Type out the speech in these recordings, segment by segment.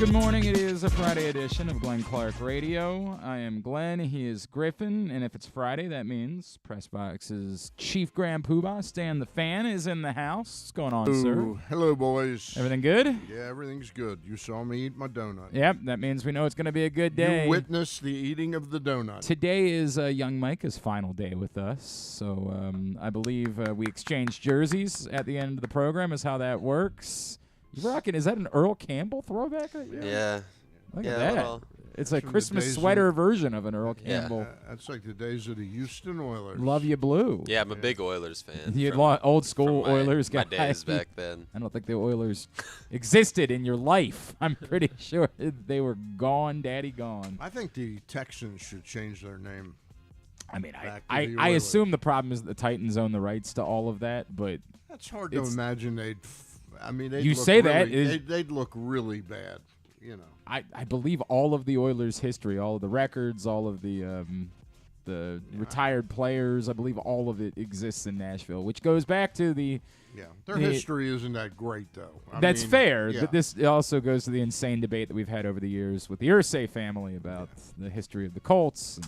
Good morning. It is a Friday edition of Glenn Clark Radio. I am Glenn. He is Griffin. And if it's Friday, that means PressBox's Chief Grand Poobah, Stan the Fan, is in the house. What's going on, sir? Hello, boys. Everything good? Yeah, everything's good. You saw me eat my donut. Yep, that means we know it's going to be a good day. You witnessed the eating of the donut. Today is young Micah's final day with us. So I believe we exchanged jerseys at the end of the program is how that works. You rocking? Is that an Earl Campbell throwback? Yeah. Look at that. Well, it's a Christmas sweater version of an Earl Campbell. That's like the days of the Houston Oilers. Love you blue. yeah, I'm a big Oilers fan. You from- old school from Oilers my guy. days back then. I don't think the Oilers existed in your life. I'm pretty sure they were gone, daddy gone. I think the Texans should change their name. I mean, Back to I the I Oilers. assume the problem is that the Titans own the rights to all of that, but That's hard to It's- imagine they'd. They'd You look say that really, is- they'd look really bad. You know. I believe all of the Oilers' history, all of the records, all of the retired players, I believe all of it exists in Nashville, which goes back to the. Yeah, their The- history isn't that great, though. That's fair. Yeah. But this also goes to the insane debate that we've had over the years with the Irsay family about the history of the Colts.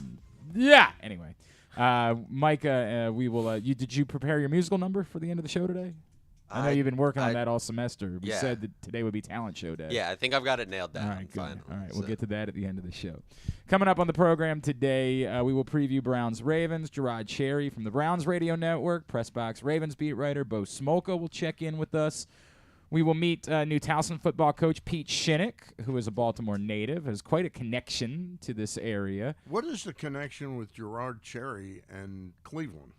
And anyway. Micah, we will. Did you prepare your musical number for the end of the show today? I know you've been working on that all semester. We said that today would be talent show day. Yeah, I think I've got it nailed down. All right, good. Finally, All right, we'll get to that at the end of the show. Coming up on the program today, we will preview Browns-Ravens. JeRod Cherry from the Browns Radio Network, PressBox Ravens beat writer Bo Smolka will check in with us. We will meet new Towson football coach Pete Shinnick, who is a Baltimore native, has quite a connection to this area. What is the connection with JeRod Cherry and Cleveland?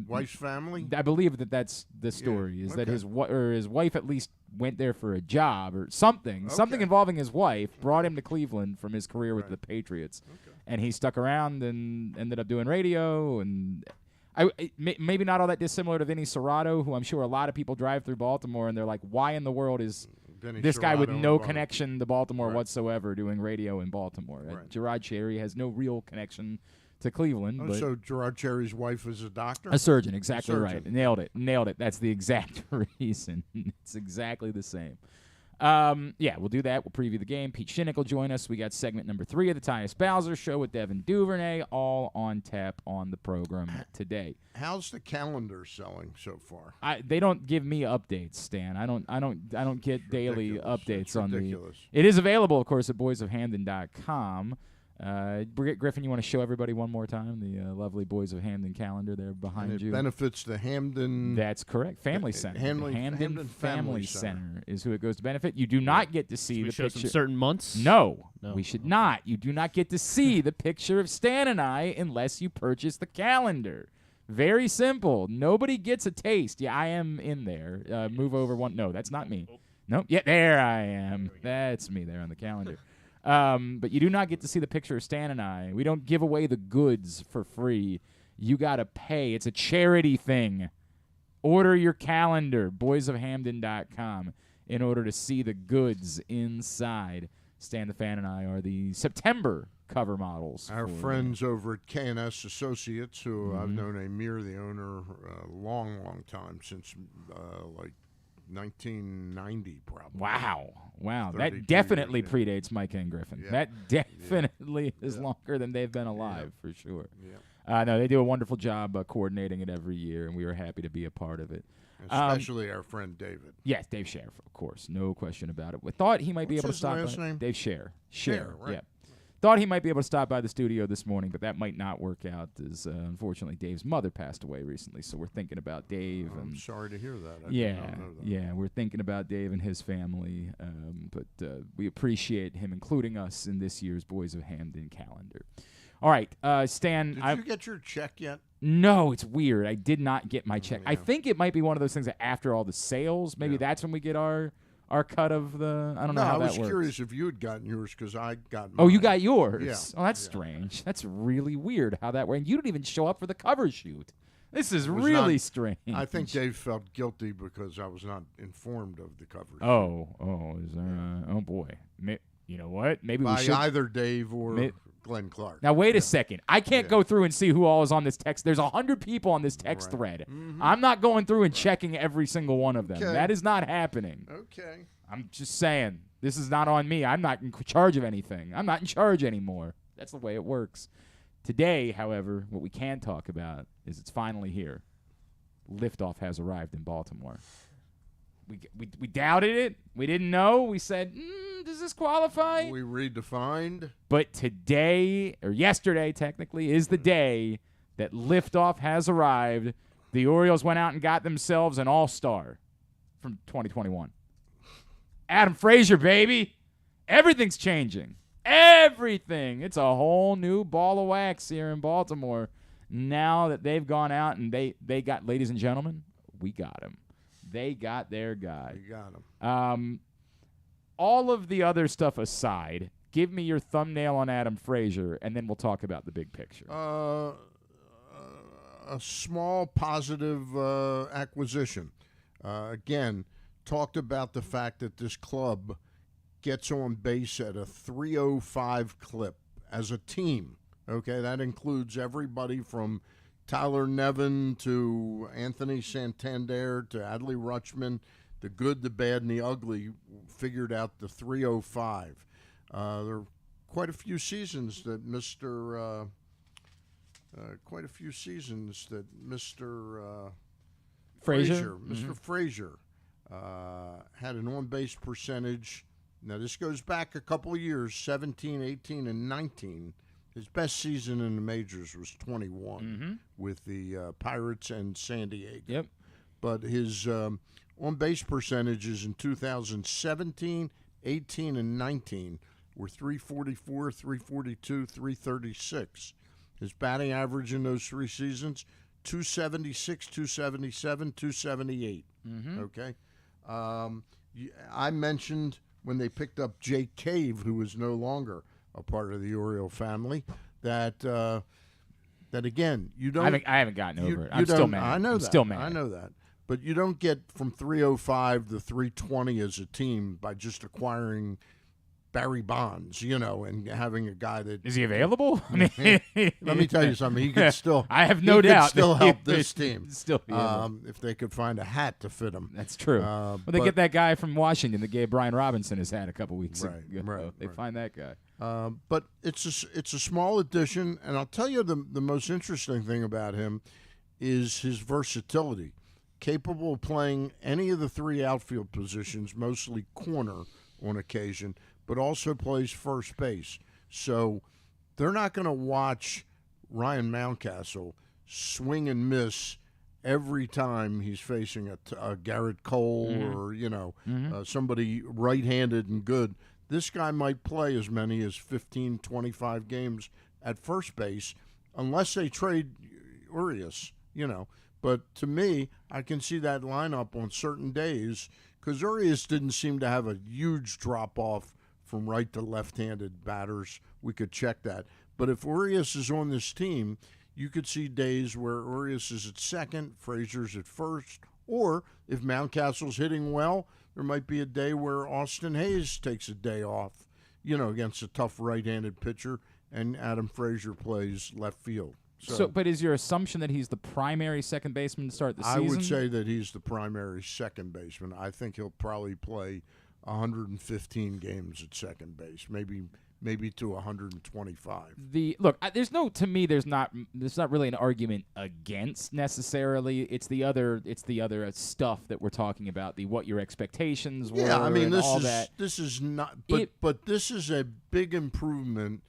Wife's family? I believe that's the story, is that okay. his wife at least went there for a job or something. Something involving his wife brought him to Cleveland from his career with the Patriots. Okay. And he stuck around and ended up doing radio. And maybe not all that dissimilar to Vinny Serrato, who I'm sure a lot of people drive through Baltimore and they're like, why in the world is Vinny this guy with Serrato no and connection to Baltimore whatsoever doing radio in Baltimore? Right. JeRod Cherry has no real connection to Cleveland. Oh, but so JeRod Cherry's wife is a doctor? a surgeon, exactly surgeon. right. Nailed it. That's the exact reason. It's exactly the same. We'll do that. We'll preview the game. Pete Shinnick will join us. We got segment number 3 of the Tyus Bowser Show with Devin Duvernay, all on tap on the program today. How's the calendar selling so far? They don't give me updates, Stan. I don't get daily ridiculous. updates It's on ridiculous. It is available, of course, at boysofhamden.com. Griffin, you want to show everybody one more time the lovely Boys of Hamden calendar there behind And it you? benefits the Hamden. That's correct. Family Center. Hamden Family Center is who it goes to benefit. You do not get to see we the show picture. some certain months? No, No. we should not. You do not get to see the picture of Stan and I unless you purchase the calendar. Very simple. Nobody gets a taste. Yeah, I am in there. Move over one. No, that's not me. Nope. Yeah, there I am. That's me there on the calendar. But you do not get to see the picture of Stan and I. We don't give away the goods for free. You got to pay. It's a charity thing. Order your calendar, boysofhamden.com, in order to see the goods inside. Stan the Fan and I are the September cover models. Our for friends over at K&S Associates, who I've known Amir, the owner, a long, long time, since like 1990 probably. Wow. 32 That definitely years, predates Micah and Griffin. Yeah. That definitely is longer than they've been alive, for sure. Yeah. No, they do a wonderful job coordinating it every year, and we are happy to be a part of it. Especially our friend David. Yes, Dave Scher, of course. No question about it. We thought he might be What's able to his stop last by. name? Dave Scher. Scher, right. Yeah. Thought he might be able to stop by the studio this morning, but that might not work out as unfortunately Dave's mother passed away recently, so we're thinking about Dave. I'm and sorry to hear that. I did not know that. Yeah, we're thinking about Dave and his family, but we appreciate him including us in this year's Boys of Hamden calendar. All right, Stan. Did you get your check yet? No, it's weird. I did not get my check. I Yeah. think it might be one of those things that after all the sales, maybe that's when we get our cut of the. I don't know how that works. I was curious if you had gotten yours because I got mine. Oh, you got yours? Yeah. Oh, that's strange. That's really weird how that works. And you didn't even show up for the cover shoot. This is was really not- strange. I think Dave felt guilty because I was not informed of the cover. Is there? Oh boy. You know what? Maybe we By should. either Dave or Glenn Clark. Now wait a second. I can't go through and see who all is on this text. There's 100 people on this text Right. thread. I'm not going through and checking every single one of them. Okay. That is not happening. Okay. I'm just saying. This is not on me. I'm not in charge of anything. I'm not in charge anymore. That's the way it works. Today, however, what we can talk about is it's finally here. Liftoff has arrived in Baltimore. We doubted it. We didn't know. We said, does this qualify? We redefined. But today, or yesterday technically, is the day that liftoff has arrived. The Orioles went out and got themselves an all-star from 2021. Adam Frazier, baby. Everything's changing. Everything. It's a whole new ball of wax here in Baltimore. Now that they've gone out and they got, ladies and gentlemen, we got him. They got their guy. We got him. All of the other stuff aside, give me your thumbnail on Adam Frazier, and then we'll talk about the big picture. A small positive acquisition. Again, talked about the fact that this club gets on base at a 305 clip as a team. Okay, that includes everybody from Tyler Nevin to Anthony Santander to Adley Rutschman. The good, the bad, and the ugly figured out the 305. There are quite a few seasons that Mr. Frazier. Mr. Frazier had an on-base percentage. Now, this goes back a couple of years, 17, 18, and 19. His best season in the majors was 21 with the Pirates and San Diego. Yep. But his on-base percentages in 2017, 18, and 19 were 344, 342, 336. His batting average in those three seasons, 276, 277, 278. Okay? I mentioned when they picked up Jake Cave, who was no longer a part of the Oriole family, that again, you don't. I haven't gotten over it. I'm still mad. I know I'm that. still mad. I know that. But you don't get from 305 to 320 as a team by just acquiring Barry Bonds, and having a guy that Is he available? Let me tell you something. He could still. I have no doubt. Still help this team. Still be able. If they could find a hat to fit him. That's true. Well, they get that guy from Washington that gave Brian Robinson his hat a couple weeks ago. They find that guy. But it's a small addition, and I'll tell you the most interesting thing about him is his versatility. Capable of playing any of the three outfield positions, mostly corner on occasion, but also plays first base. So they're not going to watch Ryan Mountcastle swing and miss every time he's facing a Garrett Cole or somebody right-handed and good. This guy might play as many as 15, 25 games at first base unless they trade Urias, But to me, I can see that lineup on certain days because Urias didn't seem to have a huge drop-off from right to left-handed batters. We could check that. But if Urias is on this team, you could see days where Urias is at second, Frazier's at first, or if Mountcastle's hitting well, there might be a day where Austin Hayes takes a day off, against a tough right-handed pitcher, and Adam Frazier plays left field. So, but is your assumption that he's the primary second baseman to start the season? I would say that he's the primary second baseman. I think he'll probably play 115 games at second base, maybe to 125. There's not really an argument against necessarily. It's the other stuff that we're talking about. What your expectations were. Yeah, I mean this is not. But this is a big improvement.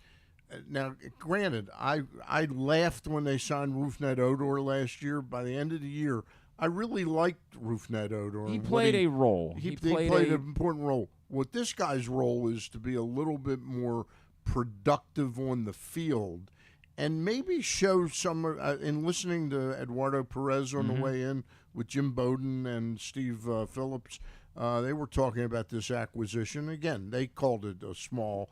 Now, granted, I laughed when they signed Rougned Odor last year. By the end of the year, I really liked Rougned Odor. He played a role. He played an important role. What this guy's role is to be a little bit more productive on the field and maybe show some, in listening to Eduardo Perez on the way in with Jim Bowden and Steve Phillips, they were talking about this acquisition. Again, they called it a small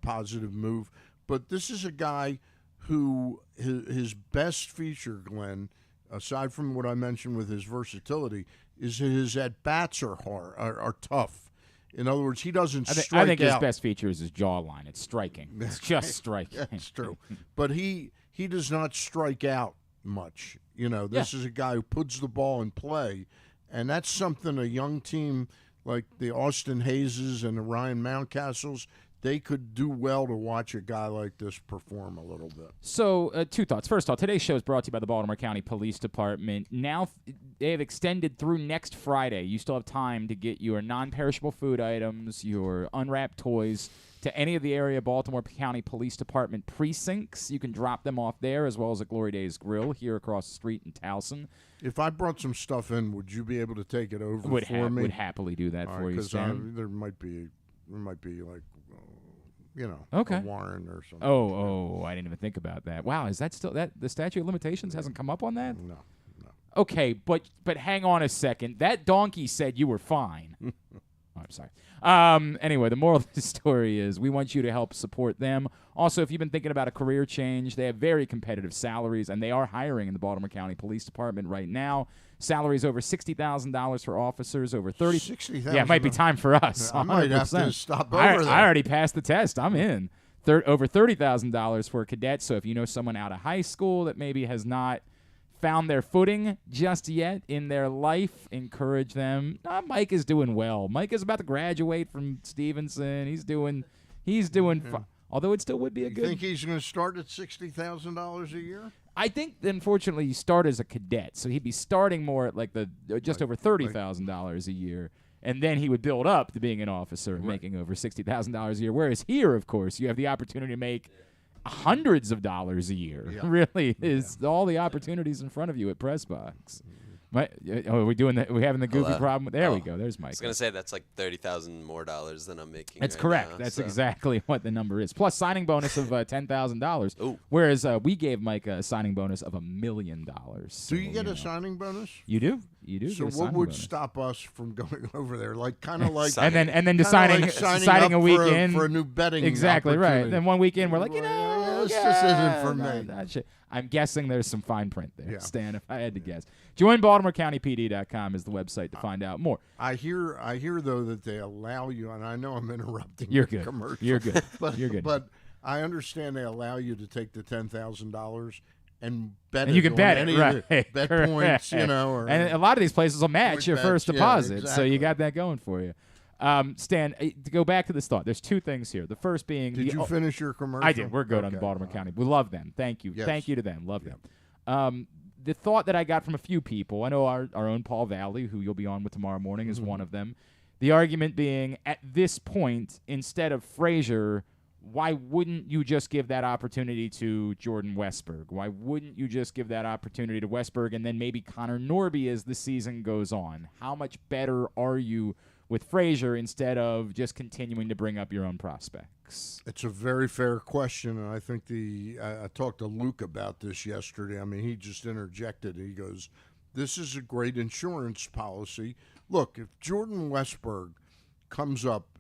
positive move. But this is a guy who his best feature, Glenn, aside from what I mentioned with his versatility, is his at-bats are tough. In other words, he doesn't strike out. I think his best feature is his jawline. It's striking. It's just striking. That's true. But he does not strike out much. This is a guy who puts the ball in play, and that's something a young team like the Austin Hayeses and the Ryan Mountcastles, they could do well to watch a guy like this perform a little bit. So, two thoughts. First off, today's show is brought to you by the Baltimore County Police Department. Now they have extended through next Friday. You still have time to get your non-perishable food items, your unwrapped toys, to any of the area Baltimore County Police Department precincts. You can drop them off there, as well as at Glory Days Grill here across the street in Towson. If I brought some stuff in, would you be able to take it over for me? Would happily do that for you, Stan. There might be like, okay. a warrant or something. Oh, I didn't even think about that. Wow, is that still that the statute of limitations hasn't come up on that? No. Okay, but hang on a second. That donkey said you were fine. I'm sorry. Anyway, the moral of the story is we want you to help support them. Also, if you've been thinking about a career change, they have very competitive salaries, and they are hiring in the Baltimore County Police Department right now. Salaries over $60,000 for officers, over $60,000. Yeah, it might be time for us. I might have to stop over there. I already passed the test. I'm in. Over $30,000 for a cadet. So if you know someone out of high school that maybe has not found their footing just yet in their life, encourage them. Mike is doing well. Mike is about to graduate from Stevenson. He's doing fine. Although it still would be a good. You think he's going to start at $60,000 a year? I think, unfortunately, you start as a cadet, so he'd be starting more at like over $30,000 a year, and then he would build up to being an officer and making over $60,000 a year. Whereas here, of course, you have the opportunity to make hundreds of dollars a year. Yeah. Really is all the opportunities in front of you at PressBox. Are we doing that? Are we having the goofy problem? There we go. There's Mike. I was gonna say that's like $30,000 more than I'm making. That's right correct. now, That's so. exactly what the number is. Plus signing bonus of $10,000. Ooh. Whereas we gave Mike a signing bonus of $1 million. Do you get a signing bonus? You do. You do. So get a what signing would bonus. stop us from going over there? Like kind of like and then deciding signing a up weekend for a new betting. Exactly right. opportunity. Then one weekend we're like, this just isn't for me. That shit. I'm guessing there's some fine print there, Yeah. Stan, if I had to guess. Join BaltimoreCountyPD.com is the website to find out more. I hear though that they allow you, and I know I'm interrupting. You're your good. Commercial, You're good. But, You're good. But I understand they allow you to take the $10,000 and bet. And you can bet on it, any of right? the bet points, or, and a lot of these places will match your first deposit, so exactly. you got that going for you. Stan, to go back to this thought, there's two things here. The first being, did you finish your commercial? I did. We're good on Okay. the Baltimore County. We love them. Thank you. Yes. Thank you to them. Love them. The thought that I got from a few people, I know our own Paul Valley, who you'll be on with tomorrow morning, is one of them. The argument being, at this point, instead of Frazier, why wouldn't you just give that opportunity to Jordan Westberg? Why wouldn't you just give that opportunity to Westberg and then maybe Connor Norby as the season goes on? How much better are you with Frazier instead of just continuing to bring up your own prospects? It's a very fair question, and I think I talked to Luke about this yesterday. I mean, he just interjected. He goes, this is a great insurance policy. Look, if Jordan Westberg comes up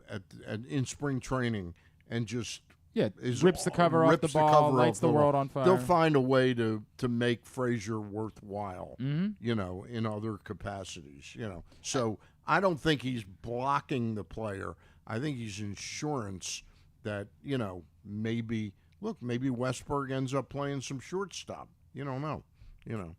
in spring training and just rips the cover off the ball, lights the world on fire, they'll find a way to make Frazier worthwhile, in other capacities, So I don't think he's blocking the player. I think he's insurance that, maybe Westberg ends up playing some shortstop. You don't know,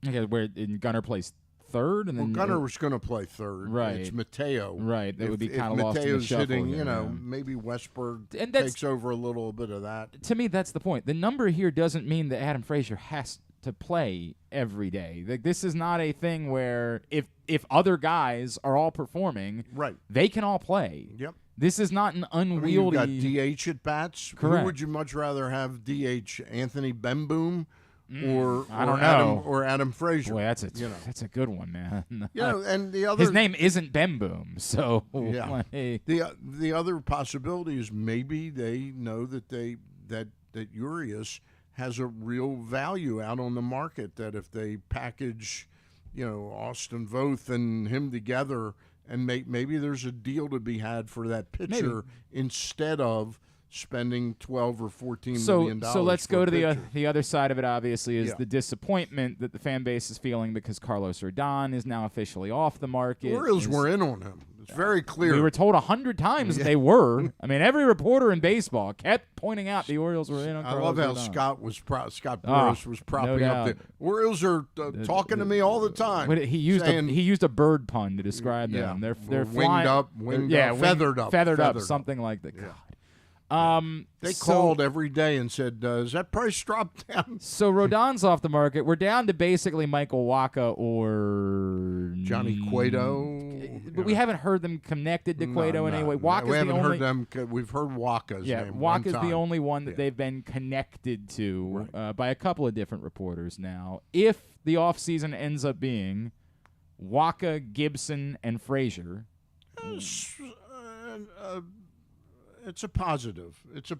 Okay, where Gunnar plays third, and then Gunnar was going to play third. Right. It's Mateo. Right, that would be kind of lost in the Mateo's shuffle hitting, here, maybe Westberg And that's- takes over a little bit of that. To me, that's the point. The number here doesn't mean that Adam Frazier has to play every day. Like, this is not a thing where if other guys are all performing, Right. they can all play. Yep. This is not an I mean, unwieldy. you've got DH at bats. Correct. Who would you much rather have DH? Anthony Bemboom or I don't know. Adam Frazier? Boy, that's a good one, man. And the other His name isn't Ben Boom, so Yeah. like, the other possibility is maybe they know that that Urias has a real value out on the market, that if they package, Austin Voth and him together, and maybe there's a deal to be had for that pitcher instead of spending $12 or $14 million. So let's go for to pitcher. the other side of it. Obviously, is Yeah. the disappointment that the fan base is feeling because Carlos Rodon is now officially off the market. The Orioles were in on him. It's very clear. We were told 100 times that they were. I mean, every reporter in baseball kept pointing out the Orioles were in on I Carlos love how Rodon. Scott Burris was propping up the Orioles are talking to me all the time. But he used a bird pun to describe them. They're flying, winged up, feathered up, something like that. Yeah. God. They called every day and said, "Is that price dropped down?" So Rodon's off the market. We're down to basically Michael Wacha or Johnny Cueto. But we haven't heard them connected to Cueto in any way. We haven't heard them. We've heard Wacha's name. Wacha's the only one that they've been connected to by a couple of different reporters now. If the offseason ends up being Wacha, Gibson, and Frazier. It's a positive. It's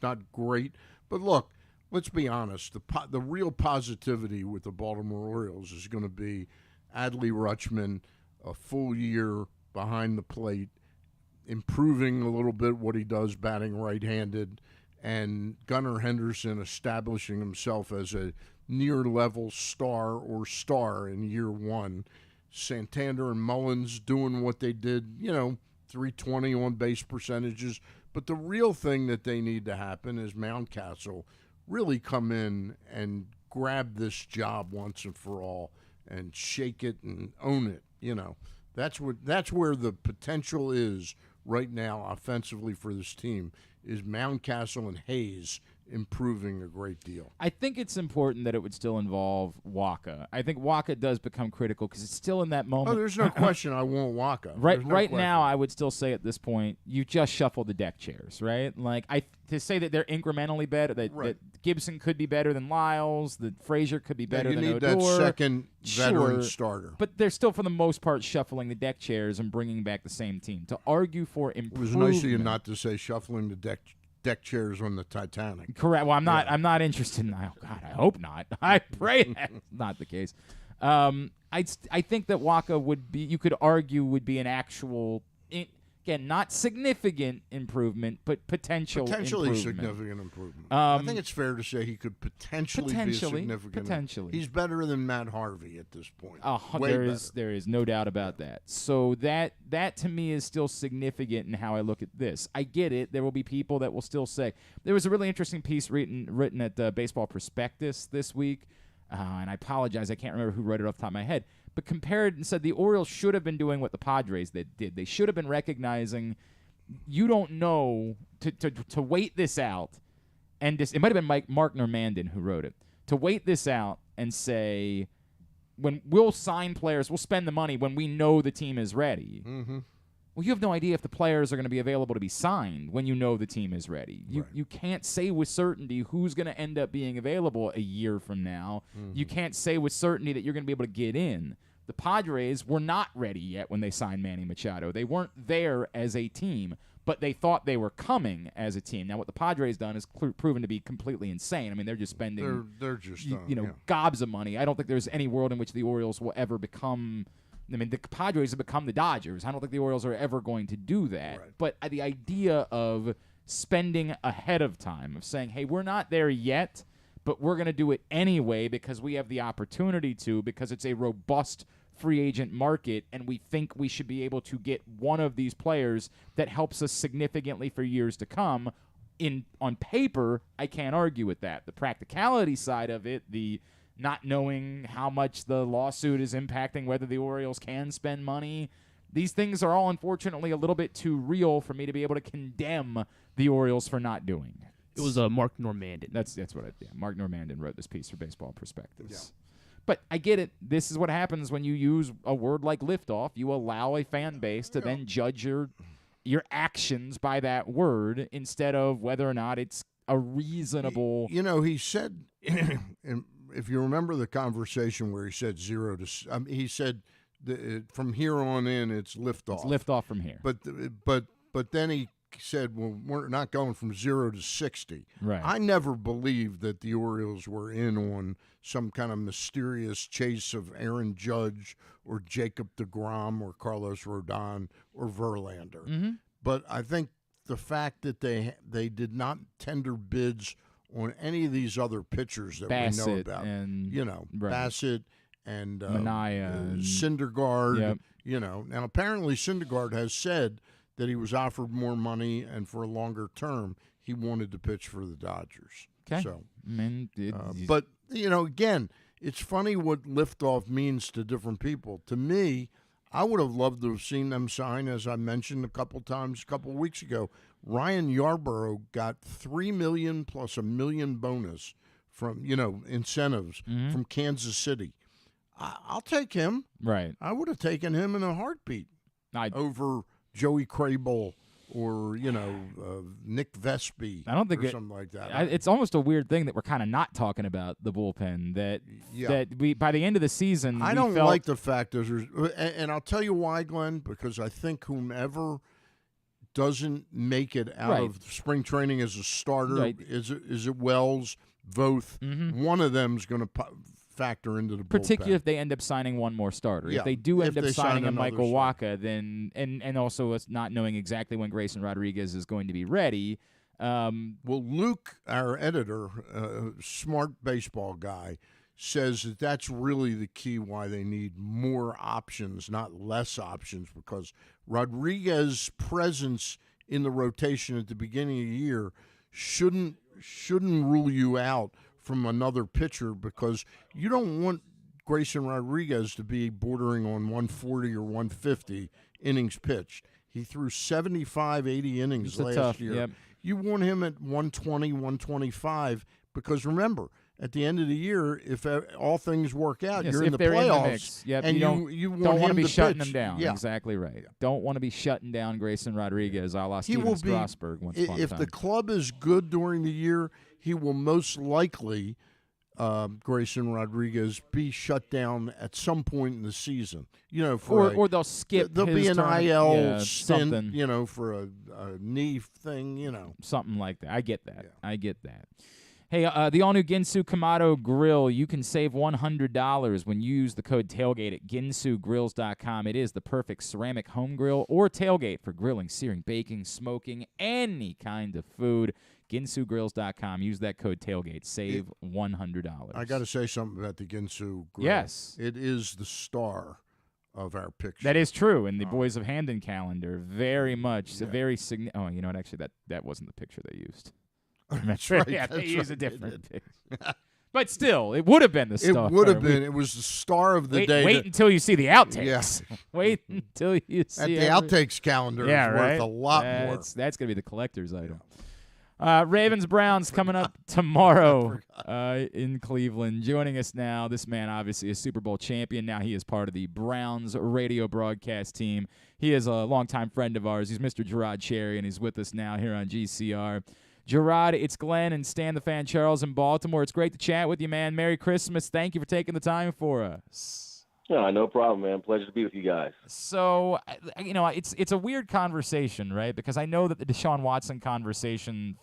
not great. But look, let's be honest. The real positivity with the Baltimore Orioles is going to be Adley Rutschman, a full year behind the plate, improving a little bit what he does batting right-handed, and Gunnar Henderson establishing himself as a near-level star in year one. Santander and Mullins doing what they did, 320 on base percentages. But the real thing that they need to happen is Mountcastle really come in and grab this job once and for all and shake it and own it. That's where the potential is right now offensively for this team, is Mountcastle and Hayes improving a great deal. I think it's important that it would still involve Wacha. I think Wacha does become critical because it's still in that moment. Oh, there's no question I want Wacha. Right now, I would still say at this point, you just shuffle the deck chairs, right? Like to say that they're incrementally better, that Gibson could be better than Lyles, that Frazier could be better than Odor. You need that second veteran starter. But they're still, for the most part, shuffling the deck chairs and bringing back the same team. To argue for improvement. It was nice of you not to say shuffling the deck chairs on the Titanic. Correct. Well, I'm not interested in. Oh God, I hope not. I pray that's not the case. I think that Wacha would be. You could argue would be an actual. Again, not significant improvement, but potentially significant improvement. I think it's fair to say he could potentially be a significant. Potentially, he's better than Matt Harvey at this point. There is no doubt about that. So that to me is still significant in how I look at this. I get it. There will be people that will still say there was a really interesting piece written at Baseball Prospectus this week, and I apologize, I can't remember who wrote it off the top of my head. But compared and said the Orioles should have been doing what the Padres did. They should have been recognizing you don't know to wait this out, and it might have been Mark Normandin who wrote it, to wait this out and say when we'll sign players, we'll spend the money when we know the team is ready. Mm-hmm. Well, you have no idea if the players are going to be available to be signed when you know the team is ready. You can't say with certainty who's going to end up being available a year from now. Mm-hmm. You can't say with certainty that you're going to be able to get in. The Padres were not ready yet when they signed Manny Machado. They weren't there as a team, but they thought they were coming as a team. Now, what the Padres done is proven to be completely insane. I mean, they're just spending gobs of money. I don't think there's any world in which the Orioles will ever become. I mean, the Padres have become the Dodgers. I don't think the Orioles are ever going to do that. Right. But the idea of spending ahead of time, of saying, hey, we're not there yet, but we're going to do it anyway because we have the opportunity to, because it's a robust free agent market, and we think we should be able to get one of these players that helps us significantly for years to come. On paper, I can't argue with that. The practicality side of it, the not knowing how much the lawsuit is impacting whether the Orioles can spend money. These things are all, unfortunately, a little bit too real for me to be able to condemn the Orioles for not doing it. It was Mark Normandin. That's what Mark Normandin wrote this piece for Baseball Prospectus. Yeah. But I get it. This is what happens when you use a word like liftoff. You allow a fan base to then judge your actions by that word instead of whether or not it's a reasonable. He said, if you remember the conversation where he said he said from here on in it's liftoff. It's liftoff from here. But then he said, well, we're not going from 0 to 60. Right. I never believed that the Orioles were in on some kind of mysterious chase of Aaron Judge or Jacob deGrom or Carlos Rodon or Verlander. Mm-hmm. But I think the fact that they did not tender bids on any of these other pitchers that Bassett we know about, and, Bassett and Mania and Syndergaard. Yep. You know, now apparently Syndergaard has said that he was offered more money and for a longer term he wanted to pitch for the Dodgers. Okay. So, But you know, again, it's funny what liftoff means to different people. To me, I would have loved to have seen them sign, as I mentioned a couple times a couple weeks ago. Ryan Yarborough got $3 million plus $1 million bonus from, you know, incentives from Kansas City. I'll take him. right. I would have taken him in a heartbeat over Joey Crable or, you know, Nick Vespi. I don't think or something like that. It's almost a weird thing that we're kind of not talking about the bullpen. That we by the end of the season, I don't like the fact that there's, and I'll tell you why, Glenn, because I think whomever doesn't make it out of spring training as a starter, is it Wells, Voth, one of them's going to factor into the particularly bullpen. if they end up signing one more starter. Yeah, If they do end if up they sign signing a another Michael starter. Wacha, then and also us not knowing exactly when Grayson Rodriguez is going to be ready. Well, Luke, our editor, smart baseball guy, says that that's really the key why they need more options, not less options, because Rodriguez's presence in the rotation at the beginning of the year shouldn't rule you out from another pitcher, because you don't want Grayson Rodriguez to be bordering on 140 or 150 innings pitched. He threw 75, 80 innings last year. Yep. You want him at 120, 125, because remember, at the end of the year, if all things work out, Yes, you're if in the they're playoffs, in the mix. Yep, and you want don't want to him be shutting pitch. them down. Yeah. Exactly right. Don't want to be shutting down Grayson Rodriguez, a la He Steven will be, Strasburg once upon a if time. the club is good during the year, he will most likely, Grayson Rodriguez, be shut down at some point in the season. You know, or they'll skip. There'll his be an turn. IL stint, something. you know, for a knee thing, you know. Something like that. I get that. Yeah. I get that. Hey, the all-new Ginsu Kamado Grill, you can save $100 when you use the code TAILGATE at ginsugrills.com. It is the perfect ceramic home grill or tailgate for grilling, searing, baking, smoking, any kind of food. ginsugrills.com. Use that code TAILGATE. Save $100. I got to say something about the Ginsu Grill. Yes. It is the star of our picture. That is true. In the Boys of Hamden calendar, very much, Yeah. very significant. Oh, you know what? Actually, that wasn't the picture they used. That's right. Yeah, that's they used a right, different picture. But still, it would have been the It star. would have been. It was the star of the day. Wait until you see the outtakes. Wait until you see the outtakes calendar is worth a lot more. That's going to be the collector's item. Ravens-Browns coming up tomorrow in Cleveland. Joining us now, this man obviously is Super Bowl champion. Now he is part of the Browns radio broadcast team. He is a longtime friend of ours. He's Mr. JeRod Cherry, and he's with us now here on GCR. JeRod, it's Glenn and Stan the Fan Charles in Baltimore. It's great to chat with you, man. Merry Christmas. Thank you for taking the time for us. Yeah, no problem, man. Pleasure to be with you guys. So, you know, it's a weird conversation, right? Because I know that the Deshaun Watson conversation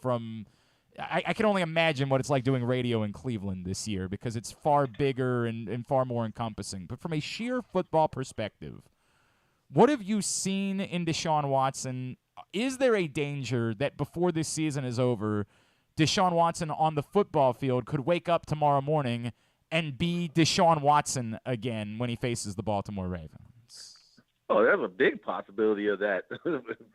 I can only imagine what it's like doing radio in Cleveland this year, because it's far bigger and far more encompassing. But from a sheer football perspective, what have you seen in Deshaun Watson? Is there a danger that before this season is over, Deshaun Watson on the football field could wake up tomorrow morning and be Deshaun Watson again when he faces the Baltimore Ravens? Oh, there's a big possibility of that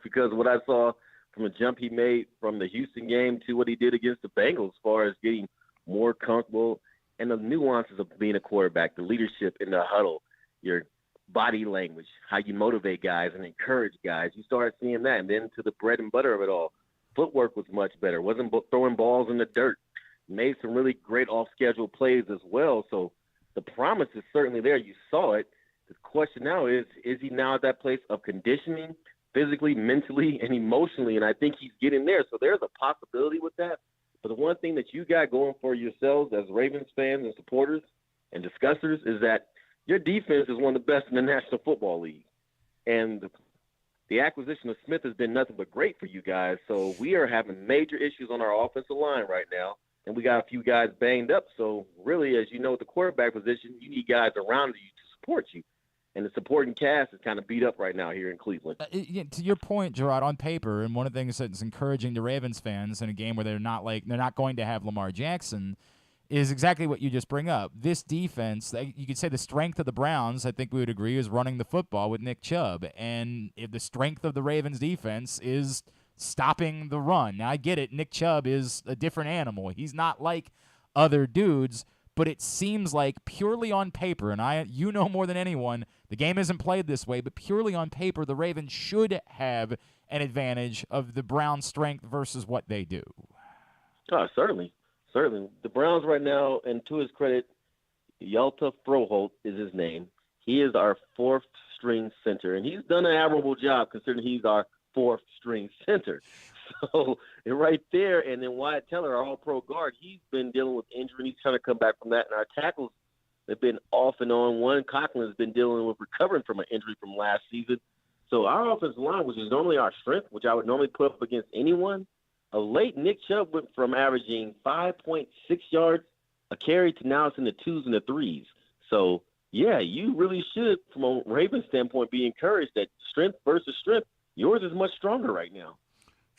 because what I saw from the jump he made from the Houston game to what he did against the Bengals as far as getting more comfortable and the nuances of being a quarterback, the leadership in the huddle, your body language, how you motivate guys and encourage guys. You start seeing that. And then to the bread and butter of it all, footwork was much better. Wasn't throwing balls in the dirt. Made some really great off-schedule plays as well. So the promise is certainly there. You saw it. The question now is he now at that place of conditioning, physically, mentally, and emotionally? And I think he's getting there. So there's a possibility with that. But the one thing that you got going for yourselves as Ravens fans and supporters and discussers is that your defense is one of the best in the National Football League. And the acquisition of Smith has been nothing but great for you guys. So we are having major issues on our offensive line right now. And we got a few guys banged up. So really, as you know, at the quarterback position, you need guys around you to support you. And the supporting cast is kind of beat up right now here in Cleveland. To your point, JeRod, on paper, and one of the things that's encouraging to Ravens fans in a game where they're not going to have Lamar Jackson, is exactly what you just bring up. This defense, you could say the strength of the Browns, I think we would agree, is running the football with Nick Chubb. And if the strength of the Ravens defense is stopping the run. Now, I get it. Nick Chubb is a different animal. He's not like other dudes, but it seems like purely on paper, and you know more than anyone, the game isn't played this way, but purely on paper, the Ravens should have an advantage of the Browns' strength versus what they do. Oh, certainly. Certainly. The Browns right now, and to his credit, Yalta Froholt is his name. He is our fourth-string center, and he's done an admirable job considering he's our fourth-string center. So right there, and then Wyatt Teller, our all-pro guard, he's been dealing with injury. He's trying to come back from that, and our tackles have been off and on. One, Conklin has been dealing with recovering from an injury from last season. So our offensive line, which is normally our strength, which I would normally put up against anyone, of late, Nick Chubb went from averaging 5.6 yards a carry to now it's in the 2s and the 3s. So, yeah, you really should, from a Ravens standpoint, be encouraged that strength versus strength, yours is much stronger right now.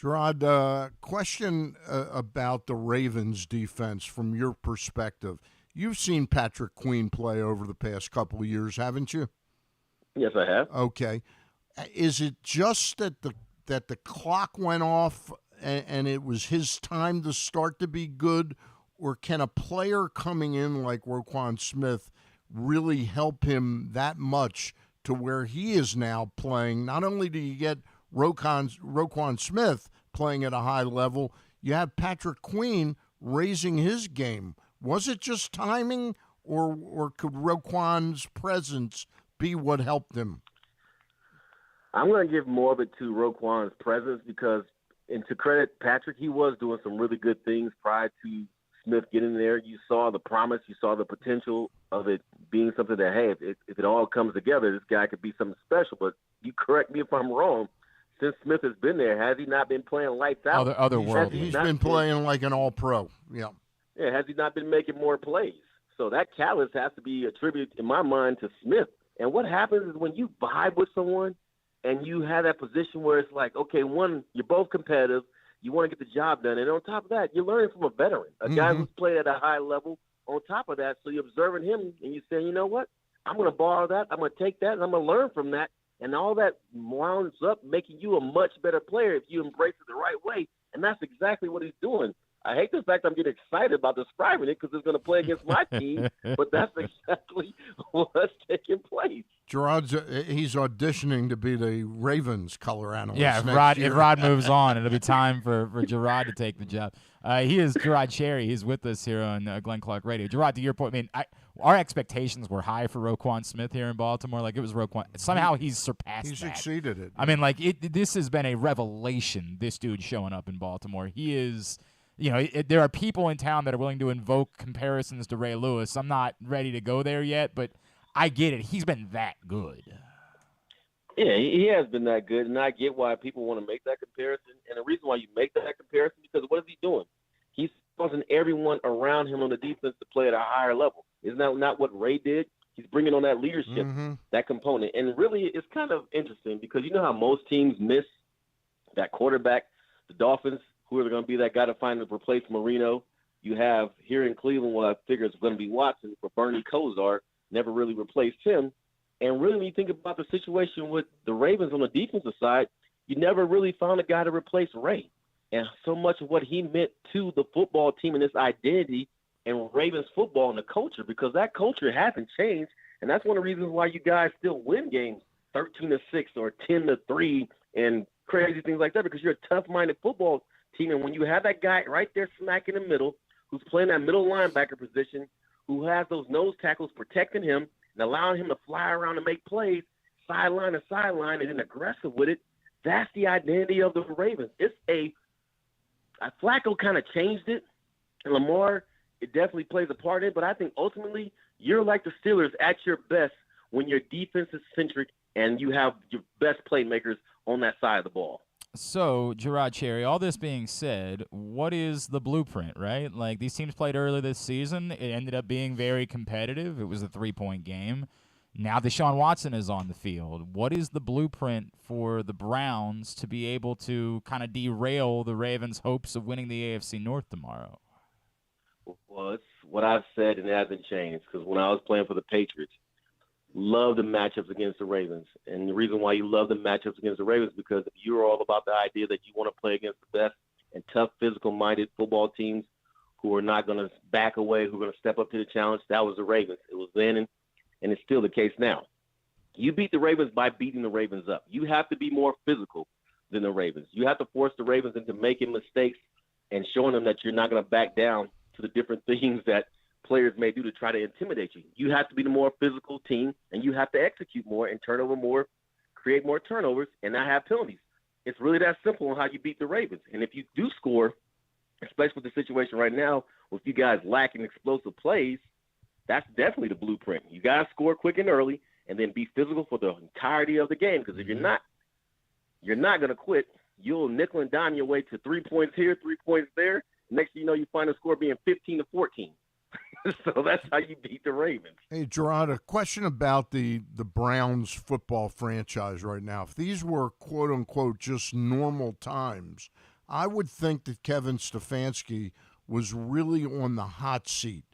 JeRod, question about the Ravens defense from your perspective. You've seen Patrick Queen play over the past couple of years, haven't you? Yes, I have. Okay. Is it just that the clock went off and it was his time to start to be good, or can a player coming in like Roquan Smith really help him that much to where he is now playing? Not only do you get Roquan Smith playing at a high level, you have Patrick Queen raising his game. Was it just timing, or could Roquan's presence be what helped him? I'm going to give more of it to Roquan's presence because, and to credit Patrick, he was doing some really good things prior to Smith getting there. You saw the promise. You saw the potential of it being something that, hey, if it all comes together, this guy could be something special. But you correct me if I'm wrong. Since Smith has been there, has he not been playing lights out? Otherworldly. He's been playing like an all-pro. Yeah. Yeah, has he not been making more plays? So that callus has to be attributed, in my mind, to Smith. And what happens is when you vibe with someone and you have that position where it's like, okay, one, you're both competitive, you want to get the job done, and on top of that, you're learning from a veteran, a guy who's played at a high level. On top of that, so you're observing him, and you're saying, you know what, I'm going to borrow that, I'm going to take that, and I'm going to learn from that, and all that wounds up making you a much better player if you embrace it the right way, and that's exactly what he's doing. I hate the fact I'm getting excited about describing it because it's going to play against my team, but that's exactly what's taking place. JeRod's he's auditioning to be the Ravens color analyst. Yeah, if Rod moves on, it'll be time for JeRod to take the job. He is JeRod Cherry. He's with us here on Glenn Clark Radio. JeRod, to your point, I mean, our expectations were high for Roquan Smith here in Baltimore. Like, it was Roquan. Somehow he's surpassed He's that. exceeded it. I mean, like, this has been a revelation, this dude showing up in Baltimore. He is... You know, there are people in town that are willing to invoke comparisons to Ray Lewis. I'm not ready to go there yet, but I get it. He's been that good. Yeah, he has been that good, and I get why people want to make that comparison. And the reason why you make that comparison because what is he doing? He's causing everyone around him on the defense to play at a higher level. Isn't that not what Ray did? He's bringing on that leadership, that component. And really, it's kind of interesting because you know how most teams miss that quarterback, the Dolphins, who are going to be that guy to find to replace Marino. You have here in Cleveland, what I figure is going to be Watson, but Bernie Kosar never really replaced him. And really, when you think about the situation with the Ravens on the defensive side, you never really found a guy to replace Ray. And so much of what he meant to the football team and its identity and Ravens football and the culture, because that culture hasn't changed. And that's one of the reasons why you guys still win games 13-6 or 10-3 and crazy things like that, because you're a tough-minded football team. And when you have that guy right there smack in the middle who's playing that middle linebacker position, who has those nose tackles protecting him and allowing him to fly around and make plays sideline to sideline and then aggressive with it, that's the identity of the Ravens. It's Flacco kind of changed it, and Lamar, it definitely plays a part in it, but I think ultimately you're like the Steelers at your best when your defense is centric and you have your best playmakers on that side of the ball. So, JeRod Cherry, all this being said, what is the blueprint, right? Like, these teams played early this season. It ended up being very competitive. It was a 3-point game. Now Deshaun Watson is on the field. What is the blueprint for the Browns to be able to kind of derail the Ravens' hopes of winning the AFC North tomorrow? Well, what I've said, and it hasn't changed, because when I was playing for the Patriots, love the matchups against the Ravens. And the reason why you love the matchups against the Ravens is because if you're all about the idea that you want to play against the best and tough, physical-minded football teams who are not going to back away, who are going to step up to the challenge, that was the Ravens. It was then, and it's still the case now. You beat the Ravens by beating the Ravens up. You have to be more physical than the Ravens. You have to force the Ravens into making mistakes and showing them that you're not going to back down to the different things that players may do to try to intimidate you. You have to be the more physical team, and you have to execute more and turn over more, create more turnovers, and not have penalties. It's really that simple on how you beat the Ravens. And if you do score, especially with the situation right now, with you guys lacking explosive plays, that's definitely the blueprint. You got to score quick and early and then be physical for the entirety of the game, because if you're not going to quit. You'll nickel and dime your way to 3 points here, 3 points there. Next thing you know, you find the score being 15-14. So that's how you beat the Ravens. Hey, JeRod, a question about the Browns football franchise right now. If these were, quote-unquote, just normal times, I would think that Kevin Stefanski was really on the hot seat.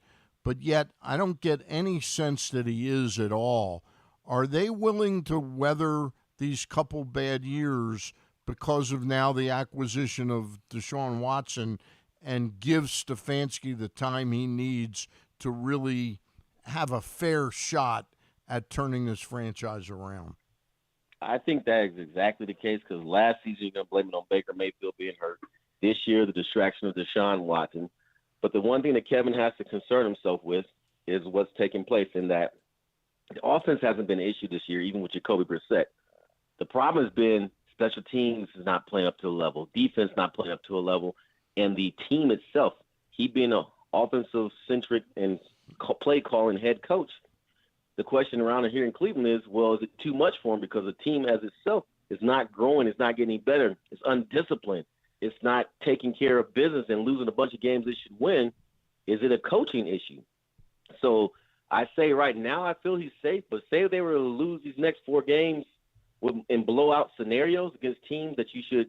But yet I don't get any sense that he is at all. Are they willing to weather these couple bad years because of now the acquisition of Deshaun Watson and give Stefanski the time he needs to really have a fair shot at turning this franchise around? I think that is exactly the case, because last season you're going to blame it on Baker Mayfield being hurt. This year, the distraction of Deshaun Watson. But the one thing that Kevin has to concern himself with is what's taking place in that the offense hasn't been an issue this year, even with Jacoby Brissett. The problem has been special teams is not playing up to a level, defense not playing up to a level, and the team itself, he being an offensive-centric and play-calling head coach. The question around here in Cleveland is, well, is it too much for him, because the team as itself is not growing, it's not getting any better, it's undisciplined, it's not taking care of business and losing a bunch of games it should win. Is it a coaching issue? So I say right now I feel he's safe, but say if they were to lose these next 4 games in blowout scenarios against teams that you should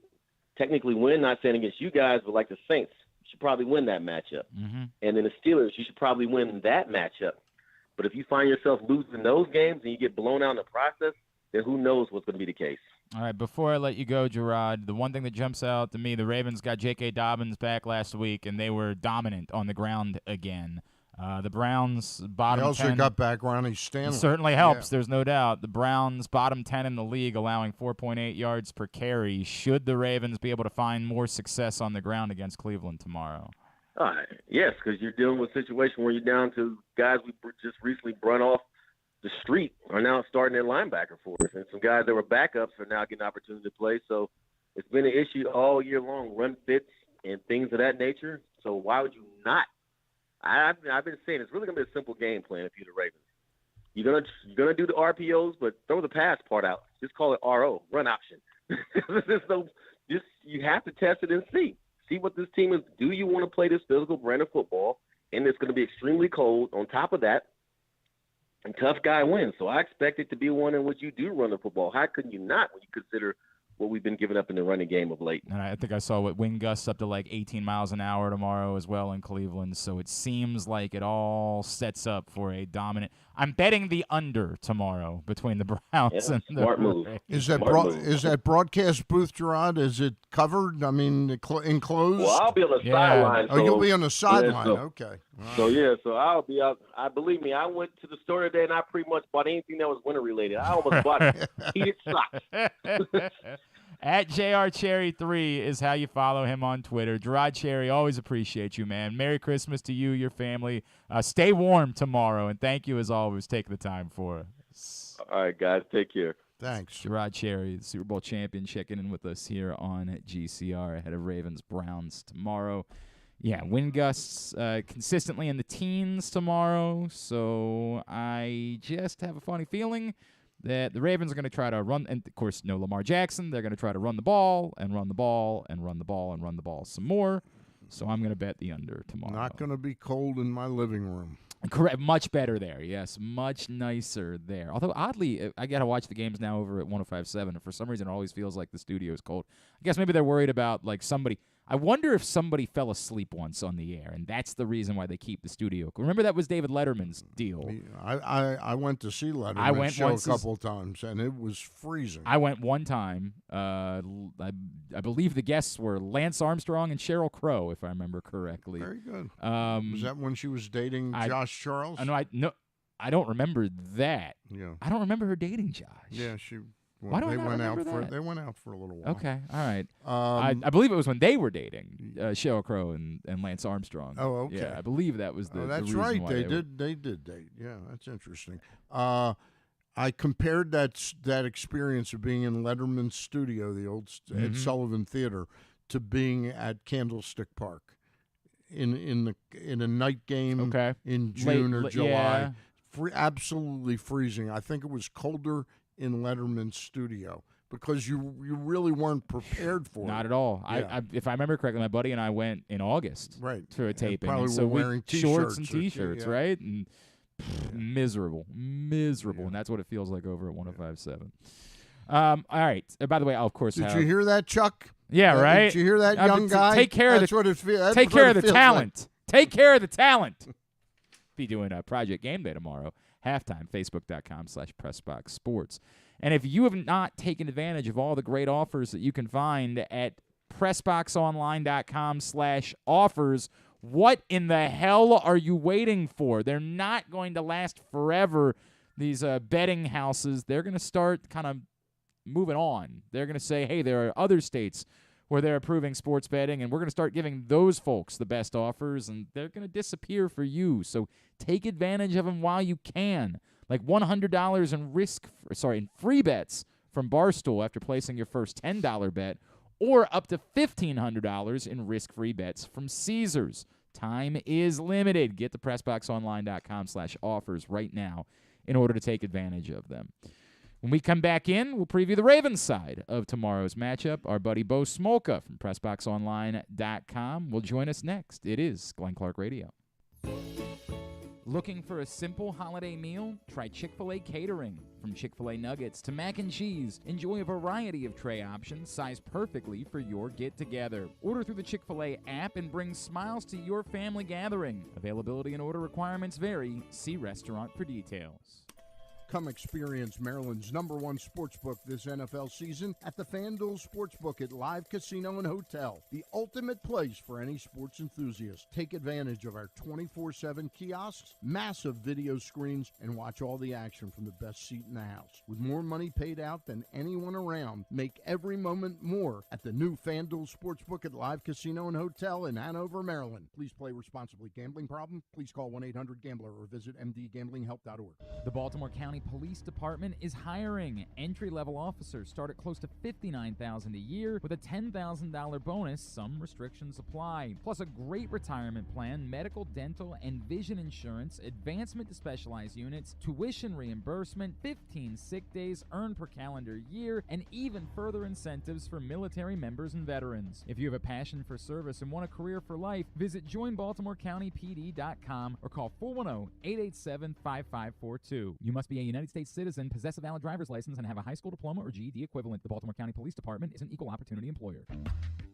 technically win, not saying against you guys, but like the Saints, you should probably win that matchup. Mm-hmm. And then the Steelers, you should probably win that matchup. But if you find yourself losing those games and you get blown out in the process, then who knows what's going to be the case. All right, before I let you go, JeRod, the one thing that jumps out to me, the Ravens got J.K. Dobbins back last week, and they were dominant on the ground again. The Browns bottom 10. They also got back Ronnie Stanley. Certainly helps, Yeah. There's no doubt. The Browns bottom 10 in the league, allowing 4.8 yards per carry. Should the Ravens be able to find more success on the ground against Cleveland tomorrow? Yes, because you're dealing with a situation where you're down to guys we just recently brought off the street are now starting their linebacker for us. And some guys that were backups are now getting an opportunity to play. So it's been an issue all year long, run fits and things of that nature. So why would you not? I've been saying it's really going to be a simple game plan if you're the Ravens. You're gonna do the RPOs, but throw the pass part out. Just call it RO, run option. You have to test it and see what this team is. Do you want to play this physical brand of football? And it's going to be extremely cold. On top of that, and tough guy wins. So I expect it to be one in which you do run the football. How could you not when you consider what we've been giving up in the running game of late? And I think I saw wind gusts up to like 18 miles an hour tomorrow as well in Cleveland. So it seems like it all sets up for a dominant. I'm betting the under tomorrow between the Browns and the smart move. Is that broadcast booth, JeRod? Is it covered? I mean, enclosed? Well, I'll be on the sideline. Oh, you'll be on the sideline. so- Okay. So I'll be out. Believe me, I went to the store today and I pretty much bought anything that was winter related. I almost bought heated socks. At JRCherry3 is how you follow him on Twitter. JeRod Cherry, always appreciate you, man. Merry Christmas to you, your family. Stay warm tomorrow, and thank you as always taking the time for us. All right, guys, take care. Thanks. JeRod Cherry, the Super Bowl champion, checking in with us here on GCR ahead of Ravens-Browns tomorrow. Yeah, wind gusts consistently in the teens tomorrow, so I just have a funny feeling that the Ravens are going to try to run, and of course, no Lamar Jackson. They're going to try to run the ball and run the ball and run the ball and run the ball some more. So I'm going to bet the under tomorrow. Not going to be cold in my living room. Correct. Much better there. Yes, much nicer there. Although, oddly, I got to watch the games now over at 105.7, and for some reason it always feels like the studio is cold. I guess maybe they're worried about, like, somebody. I wonder if somebody fell asleep once on the air, and that's the reason why they keep the studio. Remember, that was David Letterman's deal. I went to see Letterman's show a couple of times, and it was freezing. I went one time. I believe the guests were Lance Armstrong and Sheryl Crow, if I remember correctly. Very good. Was that when she was dating Josh Charles? I don't remember that. Yeah. I don't remember her dating Josh. Yeah, she. Well, Why do I they not went remember out for that? they went out for a little while. Okay, all right. I believe it was when they were dating, Sheryl Crow and Lance Armstrong. Oh, okay. Yeah, I believe that was the. Oh, that's the reason right. why They did date. Yeah, that's interesting. I compared that experience of being in Letterman's studio, the old at Sullivan Theater, to being at Candlestick Park in a night game in June or July. Yeah. Absolutely freezing. I think it was colder in Letterman's studio because you really weren't prepared for it. Not at all. Yeah. If I remember correctly, my buddy and I went in August to a taping. Probably and so were wearing shorts and t-shirts, T-shirts, right? And miserable, and that's what it feels like over at 105.7. All right. By the way, I'll of course Did you hear that, Chuck? Yeah, right. Did you hear that, young guy? Take care of take care of the talent. Take care of the talent. Be doing a Project Game Day tomorrow. Halftime, Facebook.com/PressBoxSports. And if you have not taken advantage of all the great offers that you can find at PressBoxOnline.com/offers, what in the hell are you waiting for? They're not going to last forever, these betting houses. They're going to start kind of moving on. They're going to say, hey, there are other states where they're approving sports betting, and we're going to start giving those folks the best offers, and they're going to disappear for you. So take advantage of them while you can. Like $100 in free bets from Barstool after placing your first $10 bet, or up to $1,500 in risk-free bets from Caesars. Time is limited. Get to PressBoxOnline.com/offers right now in order to take advantage of them. When we come back in, we'll preview the Ravens side of tomorrow's matchup. Our buddy Bo Smolka from PressBoxOnline.com will join us next. It is Glenn Clark Radio. Looking for a simple holiday meal? Try Chick-fil-A Catering. From Chick-fil-A nuggets to mac and cheese, enjoy a variety of tray options sized perfectly for your get-together. Order through the Chick-fil-A app and bring smiles to your family gathering. Availability and order requirements vary. See restaurant for details. Come experience Maryland's #1 sportsbook this NFL season at the FanDuel Sportsbook at Live Casino and Hotel, the ultimate place for any sports enthusiast. Take advantage of our 24/7 kiosks, massive video screens, and watch all the action from the best seat in the house. With more money paid out than anyone around, make every moment more at the new FanDuel Sportsbook at Live Casino and Hotel in Hanover, Maryland. Please play responsibly. Gambling problem? Please call 1-800-GAMBLER or visit mdgamblinghelp.org. The Baltimore County Police Department is hiring. Entry-level officers start at close to $59,000 a year with a $10,000 bonus. Some restrictions apply. Plus a great retirement plan, medical, dental, and vision insurance, advancement to specialized units, tuition reimbursement, 15 sick days earned per calendar year, and even further incentives for military members and veterans. If you have a passion for service and want a career for life, visit joinbaltimorecountypd.com or call 410-887-5542. You must be a United States citizen, possess a valid driver's license, and have a high school diploma or GED equivalent. The Baltimore County Police Department is an equal opportunity employer.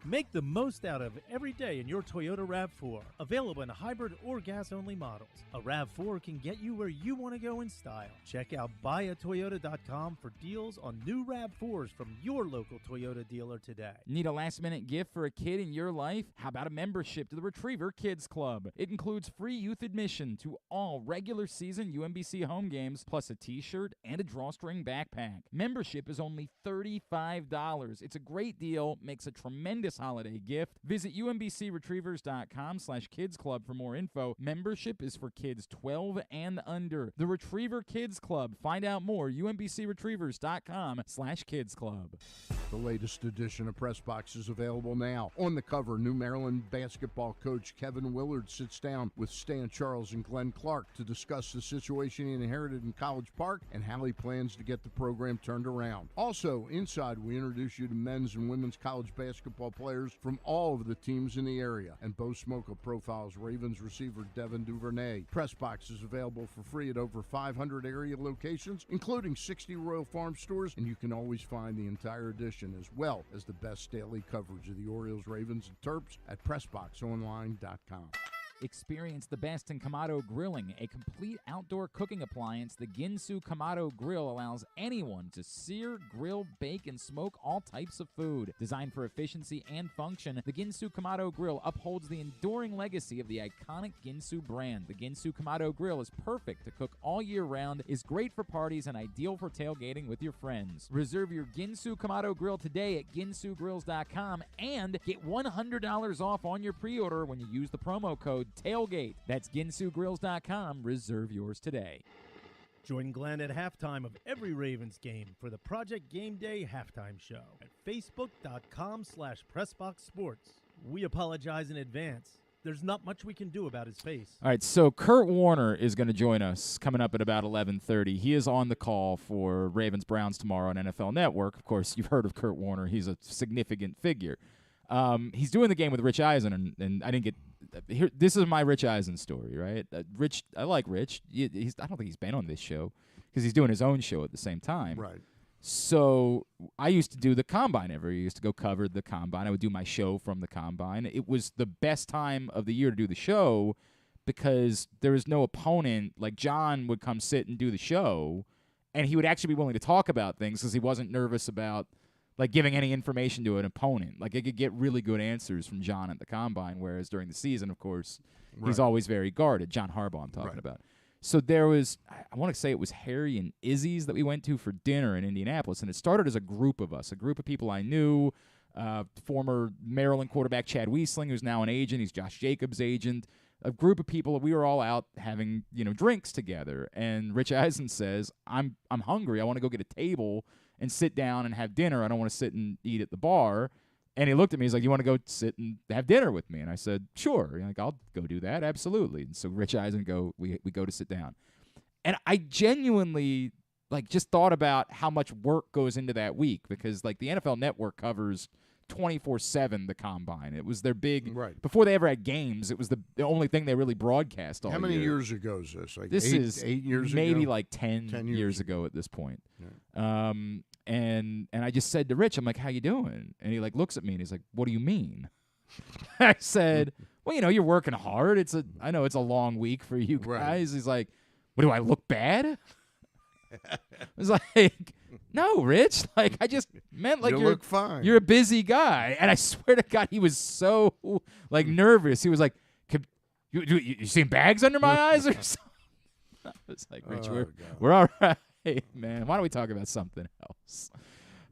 Make the most out of every day in your Toyota RAV4. Available in hybrid or gas-only models. A RAV4 can get you where you want to go in style. Check out buyatoyota.com for deals on new RAV4s from your local Toyota dealer today. Need a last-minute gift for a kid in your life? How about a membership to the Retriever Kids Club? It includes free youth admission to all regular season UMBC home games, plus a t-shirt and a drawstring backpack. Membership is only $35. It's a great deal, makes a tremendous holiday gift. Visit umbcretrievers.com/kids club for more info. Membership is for kids 12 and under. The Retriever Kids Club. Find out more, umbcretrievers.com/kids club. The latest edition of PressBox is available now. On the cover, New Maryland basketball coach Kevin Willard sits down with Stan Charles and Glenn Clark to discuss the situation he inherited in college Park and how he plans to get the program turned around. Also, inside, we introduce you to men's and women's college basketball players from all of the teams in the area. And Bo Smolka profiles Ravens receiver Devin Duvernay. PressBox is available for free at over 500 area locations, including 60 Royal Farm stores, and you can always find the entire edition as well as the best daily coverage of the Orioles, Ravens, and Terps at PressBoxOnline.com. Experience the best in Kamado Grilling, a complete outdoor cooking appliance. The Ginsu Kamado Grill allows anyone to sear, grill, bake, and smoke all types of food. Designed for efficiency and function, the Ginsu Kamado Grill upholds the enduring legacy of the iconic Ginsu brand. The Ginsu Kamado Grill is perfect to cook all year round, is great for parties, and ideal for tailgating with your friends. Reserve your Ginsu Kamado Grill today at ginsugrills.com and get $100 off on your pre-order when you use the promo code TAILGATE. That's ginsugrills.com. Reserve yours today. Join Glenn at halftime of every Ravens game for the Project Game Day halftime show at facebook.com/PressBoxSports. We apologize in advance. There's not much we can do about his face. All right, so Kurt Warner is going to join us coming up at about 11:30. He is on the call for Ravens-Browns tomorrow on NFL Network. Of course, you've heard of Kurt Warner. He's a significant figure. He's doing the game with Rich Eisen, and I didn't get here. This is my Rich Eisen story, right? Rich, I like Rich. I don't think he's been on this show because he's doing his own show at the same time. Right. So I used to do the Combine every year. I used to go cover the Combine. I would do my show from the Combine. It was the best time of the year to do the show because there was no opponent. Like, John would come sit and do the show, and he would actually be willing to talk about things because he wasn't nervous about like giving any information to an opponent. Like, I could get really good answers from John at the Combine, whereas during the season, of course, he's always very guarded. John Harbaugh I'm talking about. So there was, I want to say it was Harry and Izzy's that we went to for dinner in Indianapolis, and it started as a group of us, a group of people I knew, former Maryland quarterback Chad Wiesling, who's now an agent. He's Josh Jacobs' agent. A group of people, we were all out having, drinks together. And Rich Eisen says, I'm hungry. I want to go get a table and sit down and have dinner. I don't want to sit and eat at the bar. And he looked at me. He's like, you want to go sit and have dinner with me? And I said, sure. Like, I'll go do that. Absolutely. And so Rich Eisen we go to sit down. And I genuinely, just thought about how much work goes into that week because, the NFL Network covers 24/7 the Combine. It was their big before they ever had games. It was the only thing they really broadcast all year. How many years ago is this? This is 8 years maybe ago? 10 years ago at this point. Yeah. And I just said to Rich, I'm like, how you doing? And he looks at me and he's like, what do you mean? I said, well, you're working hard. I know it's a long week for you guys. Right. He's like, what, do I look bad? I was like, no, Rich. I just meant you look fine. You're a busy guy. And I swear to God, he was so nervous. He was like, you seeing bags under my eyes or something? I was like, Rich, we're all right. Hey, man, why don't we talk about something else?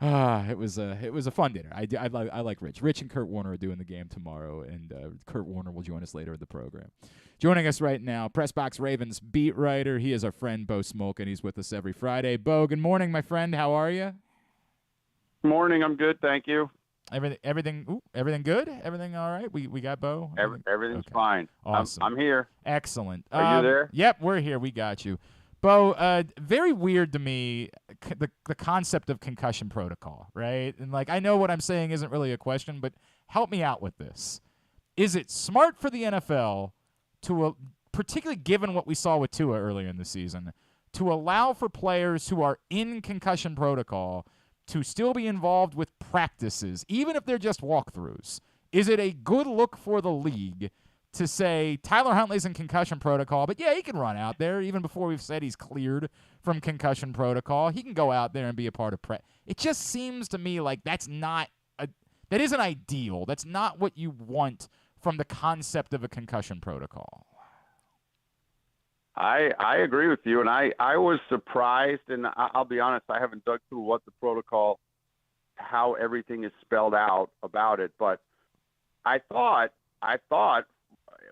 It was a fun dinner. I like Rich. Rich and Kurt Warner are doing the game tomorrow, and Kurt Warner will join us later in the program. Joining us right now, PressBox Ravens beat writer. He is our friend Bo Smolka, and he's with us every Friday. Bo, good morning, my friend. How are you? Morning. I'm good, thank you. Everything good? Everything all right? We got Bo? Everything's fine. Awesome. I'm here. Excellent. Are you there? Yep, we're here. We got you. Bo, very weird to me, the concept of concussion protocol, right? And, I know what I'm saying isn't really a question, but help me out with this. Is it smart for the NFL to, particularly given what we saw with Tua earlier in the season, to allow for players who are in concussion protocol to still be involved with practices, even if they're just walkthroughs? Is it a good look for the league to say Tyler Huntley's in concussion protocol, but yeah, he can run out there even before we've said he's cleared from concussion protocol. He can go out there and be a part of prep. It just seems to me like that isn't ideal. That's not what you want from the concept of a concussion protocol. I agree with you, and I was surprised, and I'll be honest, I haven't dug through what the protocol, how everything is spelled out about it, but I thought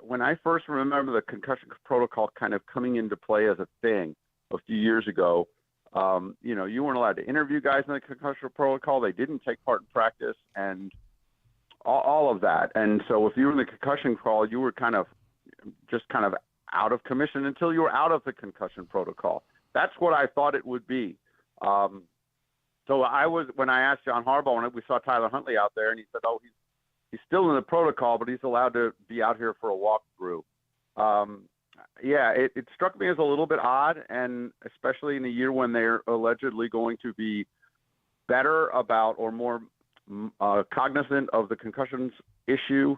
when I first remember the concussion protocol kind of coming into play as a thing a few years ago, you weren't allowed to interview guys in the concussion protocol. They didn't take part in practice and all of that. And so if you were in the concussion protocol, you were kind of out of commission until you were out of the concussion protocol. That's what I thought it would be. So when I asked John Harbaugh, when we saw Tyler Huntley out there, and he said, "Oh, he's still in the protocol, but he's allowed to be out here for a walkthrough." Yeah, it struck me as a little bit odd, and especially in a year when they're allegedly going to be better about or more cognizant of the concussions issue,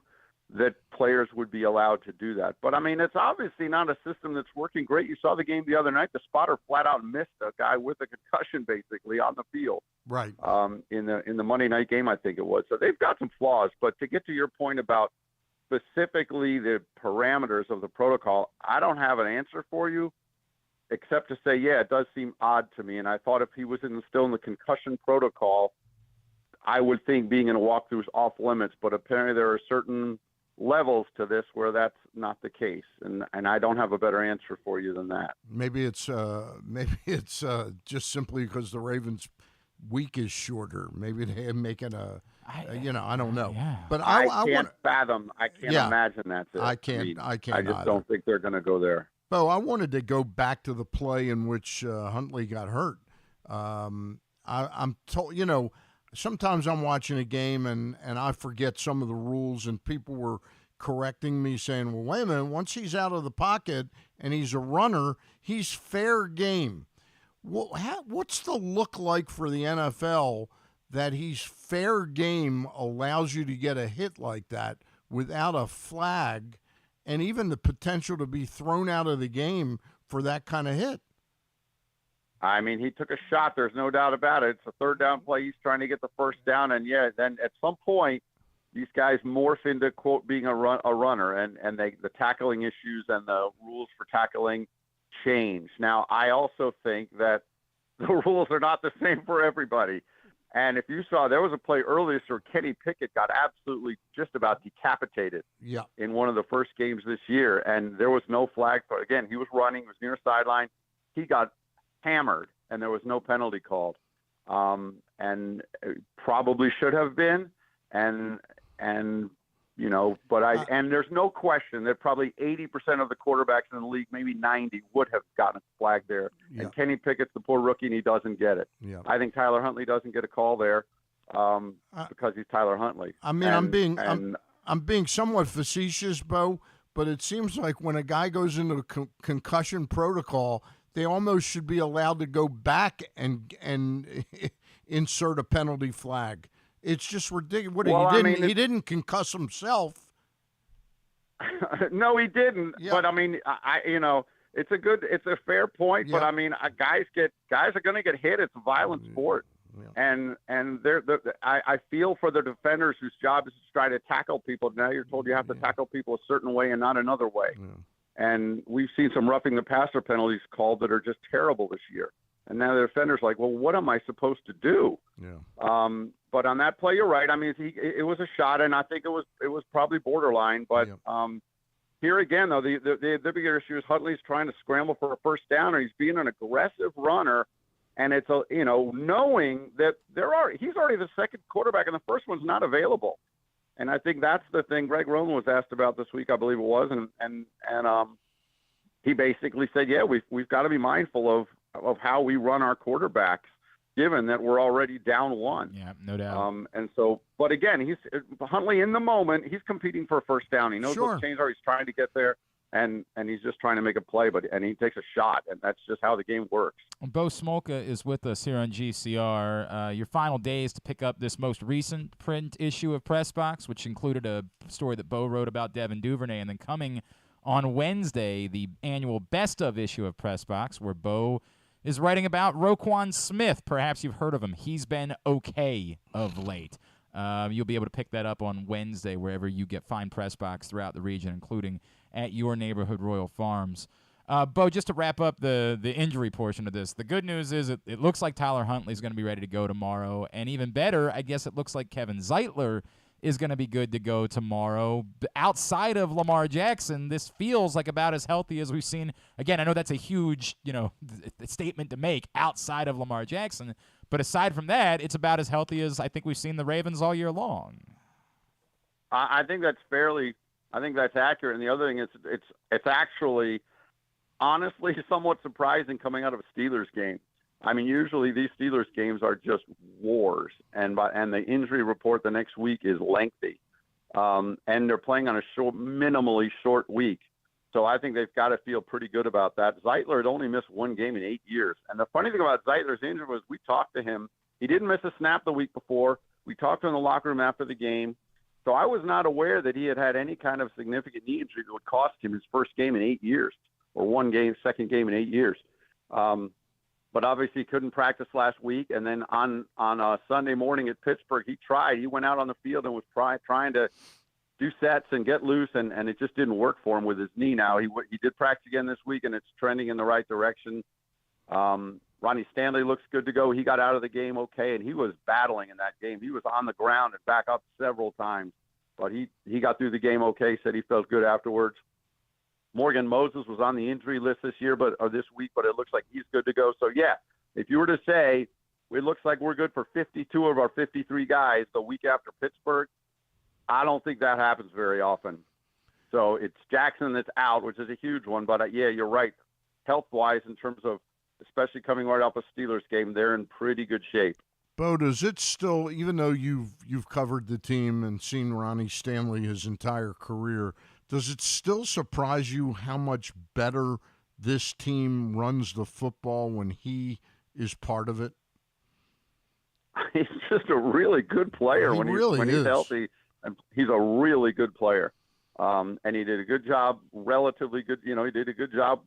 that players would be allowed to do that. But, I mean, it's obviously not a system that's working great. You saw the game the other night. The spotter flat out missed a guy with a concussion basically on the field. Right. In the Monday night game, I think it was. So they've got some flaws. But to get to your point about specifically the parameters of the protocol, I don't have an answer for you except to say, yeah, it does seem odd to me. And I thought if he was still in the concussion protocol, I would think being in a walkthrough is off limits. But apparently there are certain levels to this where that's not the case, and I don't have a better answer for you than that. Maybe it's just simply because the Ravens' week is shorter. Maybe they're making I don't know. Yeah. But I I can't want fathom. I can't imagine that. I can't. I just either. don't think they're going to go there. Bo, I wanted to go back to the play in which Huntley got hurt. I'm told, sometimes I'm watching a game and I forget some of the rules, and people were correcting me saying, well, wait a minute, once he's out of the pocket and he's a runner, he's fair game. What's the look like for the NFL that he's fair game allows you to get a hit like that without a flag and even the potential to be thrown out of the game for that kind of hit? I mean, he took a shot. There's no doubt about it. It's a third down play. He's trying to get the first down. And, yeah, then at some point, these guys morph into, quote, being a runner. And the tackling issues and the rules for tackling change. Now, I also think that the rules are not the same for everybody. And if you saw, there was a play earlier where Kenny Pickett got absolutely just about decapitated in one of the first games this year. And there was no flag. But, again, he was running. He was near sideline. He got hammered, and there was no penalty called, and probably should have been, and there's no question that probably 80% of the quarterbacks in the league, maybe 90, would have gotten a flag there. And Kenny Pickett's the poor rookie, and he doesn't get it. I think Tyler Huntley doesn't get a call there because he's Tyler Huntley. I mean, I'm being somewhat facetious, Bo, but it seems like when a guy goes into a concussion protocol, they almost should be allowed to go back and insert a penalty flag. It's just ridiculous. He didn't concuss himself. No, he didn't. Yeah. But I mean, it's a fair point. Yeah. But I mean, guys are going to get hit. It's a violent sport, and I feel for the defenders whose job is to try to tackle people. Now you're told you have to tackle people a certain way and not another way. Yeah. And we've seen some roughing the passer penalties called that are just terrible this year. And now the defender's like, well, what am I supposed to do? Yeah. But on that play, you're right. I mean, it was a shot, and I think it was probably borderline. But here again, though, the bigger issue is Huntley's trying to scramble for a first down, and he's being an aggressive runner. And it's knowing that he's already the second quarterback, and the first one's not available. And I think that's the thing Greg Roman was asked about this week, I believe it was, and he basically said, yeah, we've got to be mindful of how we run our quarterbacks, given that we're already down one. Yeah, no doubt. And so, but again, he's Huntley in the moment. He's competing for a first down. He knows what the chains are. He's trying to get there. And he's just trying to make a play, and he takes a shot, and that's just how the game works. Bo Smolka is with us here on GCR. Your final days to pick up this most recent print issue of PressBox, which included a story that Bo wrote about Devin Duvernay, and then coming on Wednesday, the annual Best of issue of PressBox, where Bo is writing about Roquan Smith. Perhaps you've heard of him. He's been okay of late. You'll be able to pick that up on Wednesday wherever you find PressBox throughout the region, including at your neighborhood Royal Farms. Bo, just to wrap up the injury portion of this, the good news is it looks like Tyler Huntley is going to be ready to go tomorrow, and even better, I guess it looks like Kevin Zeitler is going to be good to go tomorrow. Outside of Lamar Jackson, this feels like about as healthy as we've seen. Again, I know that's a huge statement to make outside of Lamar Jackson, but aside from that, it's about as healthy as I think we've seen the Ravens all year long. I think that's accurate. And the other thing is it's actually honestly somewhat surprising coming out of a Steelers game. I mean, usually these Steelers games are just wars, and the injury report the next week is lengthy, and they're playing on a minimally short week. So I think they've got to feel pretty good about that. Zeitler had only missed one game in 8 years, and the funny thing about Zeitler's injury was we talked to him. He didn't miss a snap the week before. We talked to him in the locker room after the game. So I was not aware that he had any kind of significant knee injury that would cost him his first game in 8 years, or second game in 8 years. But obviously he couldn't practice last week. And then on Sunday morning at Pittsburgh, he tried. He went out on the field and was trying to do sets and get loose, and it just didn't work for him with his knee now. He did practice again this week, and it's trending in the right direction. Ronnie Stanley looks good to go. He got out of the game okay, and he was battling in that game. He was on the ground and back up several times, but he got through the game okay, said he felt good afterwards. Morgan Moses was on the injury list this week, but it looks like he's good to go. So, yeah, if you were to say it looks like we're good for 52 of our 53 guys the week after Pittsburgh, I don't think that happens very often. So it's Jackson that's out, which is a huge one. But, yeah, you're right. Health-wise, in terms of especially coming right off a Steelers game, they're in pretty good shape. Bo, does it still, even though you've covered the team and seen Ronnie Stanley his entire career, does it still surprise you how much better this team runs the football when he is part of it? He's just a really good player when he's healthy. He's a really good player. And he did a good job, relatively good. He did a good job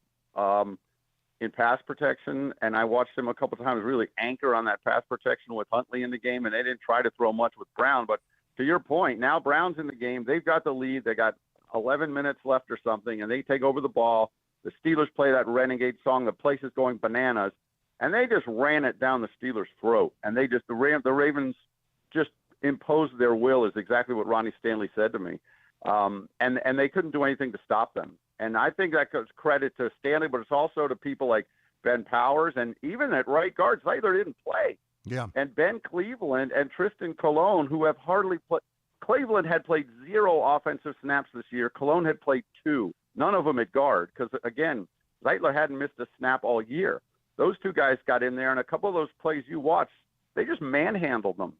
in pass protection. And I watched him a couple of times really anchor on that pass protection with Huntley in the game. And they didn't try to throw much with Brown. But to your point, now Brown's in the game. They've got the lead. They got 11 minutes left or something, and they take over the ball. The Steelers play that Renegade song. The place is going bananas. And they just ran it down the Steelers' throat. And the Ravens just imposed their will, is exactly what Ronnie Stanley said to me. And they couldn't do anything to stop them. And I think that goes credit to Stanley, but it's also to people like Ben Powers. And even at right guard, Zeitler didn't play. Yeah. And Ben Cleveland and Tristan Colon, who have hardly played. Cleveland had played 0 offensive snaps this year. Cologne had played 2, none of them at guard, because, again, Zeitler hadn't missed a snap all year. Those two guys got in there, and a couple of those plays you watched, they just manhandled them.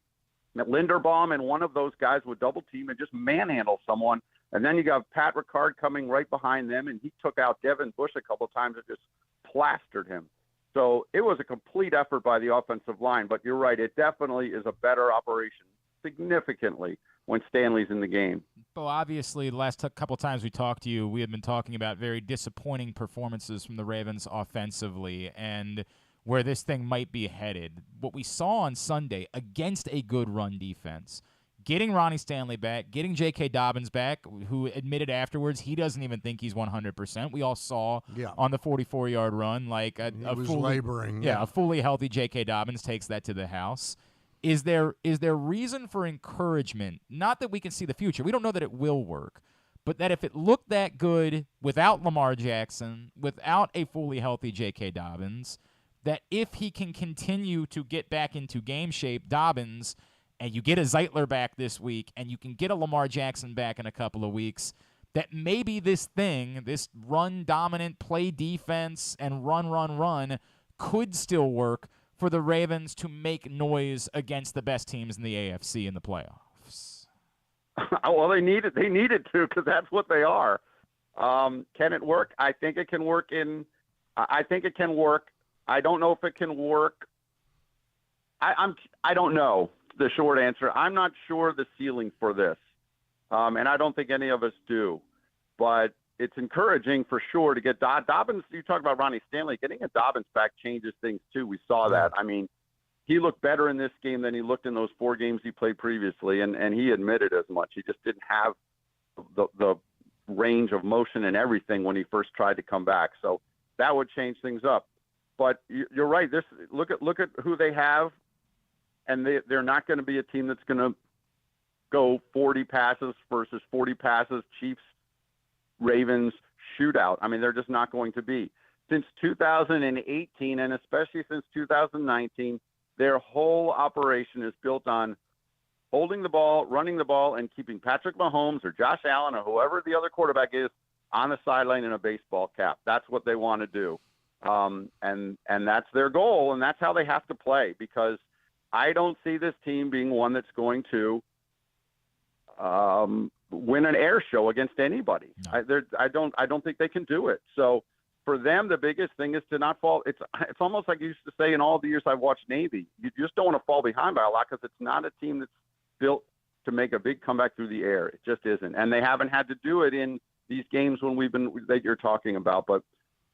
Linderbaum and one of those guys would double team and just manhandle someone. And then you got Pat Ricard coming right behind them, and he took out Devin Bush a couple of times and just plastered him. So it was a complete effort by the offensive line. But you're right, it definitely is a better operation, significantly, when Stanley's in the game. Well, obviously, the last couple times we talked to you, we had been talking about very disappointing performances from the Ravens offensively and where this thing might be headed. What we saw on Sunday against a good run defense, getting Ronnie Stanley back, getting J.K. Dobbins back, who admitted afterwards he doesn't even think he's 100%. We all saw on the 44-yard run, like a fully healthy J.K. Dobbins takes that to the house. Is there reason for encouragement? Not that we can see the future. We don't know that it will work. But that if it looked that good without Lamar Jackson, without a fully healthy J.K. Dobbins, that if he can continue to get back into game shape, Dobbins, and you get a Zeitler back this week, and you can get a Lamar Jackson back in a couple of weeks, that maybe this run-dominant play defense and run, could still work for the Ravens to make noise against the best teams in the AFC in the playoffs? Well, they need it to, because that's what they are. Can it work? I think it can work I think it can work. I don't know if it can work. I don't know the short answer. I'm not sure the ceiling for this. And I don't think any of us do. But it's encouraging for sure to get Dobbins. You talk about Ronnie Stanley. Getting a Dobbins back changes things, too. We saw that. I mean, he looked better in this game than he looked in those 4 games he played previously, and he admitted as much. He just didn't have the range of motion and everything when he first tried to come back. So that would change things up. But you're right. Look at who they have, and they're not going to be a team that's going to go 40 passes versus 40 passes, Chiefs, Ravens shootout. I mean, they're just not going to be. Since 2018, and especially since 2019, their whole operation is built on holding the ball, running the ball, and keeping Patrick Mahomes or Josh Allen or whoever the other quarterback is on the sideline in a baseball cap. That's what they want to do. And that's their goal, and that's how they have to play, because I don't see this team being one that's going to win an air show against anybody. No. I don't think they can do it. So for them, the biggest thing is to not fall. It's almost like you used to say in all the years I've watched Navy. You just don't want to fall behind by a lot, because it's not a team that's built to make a big comeback through the air. It just isn't, and they haven't had to do it in these games that you're talking about. But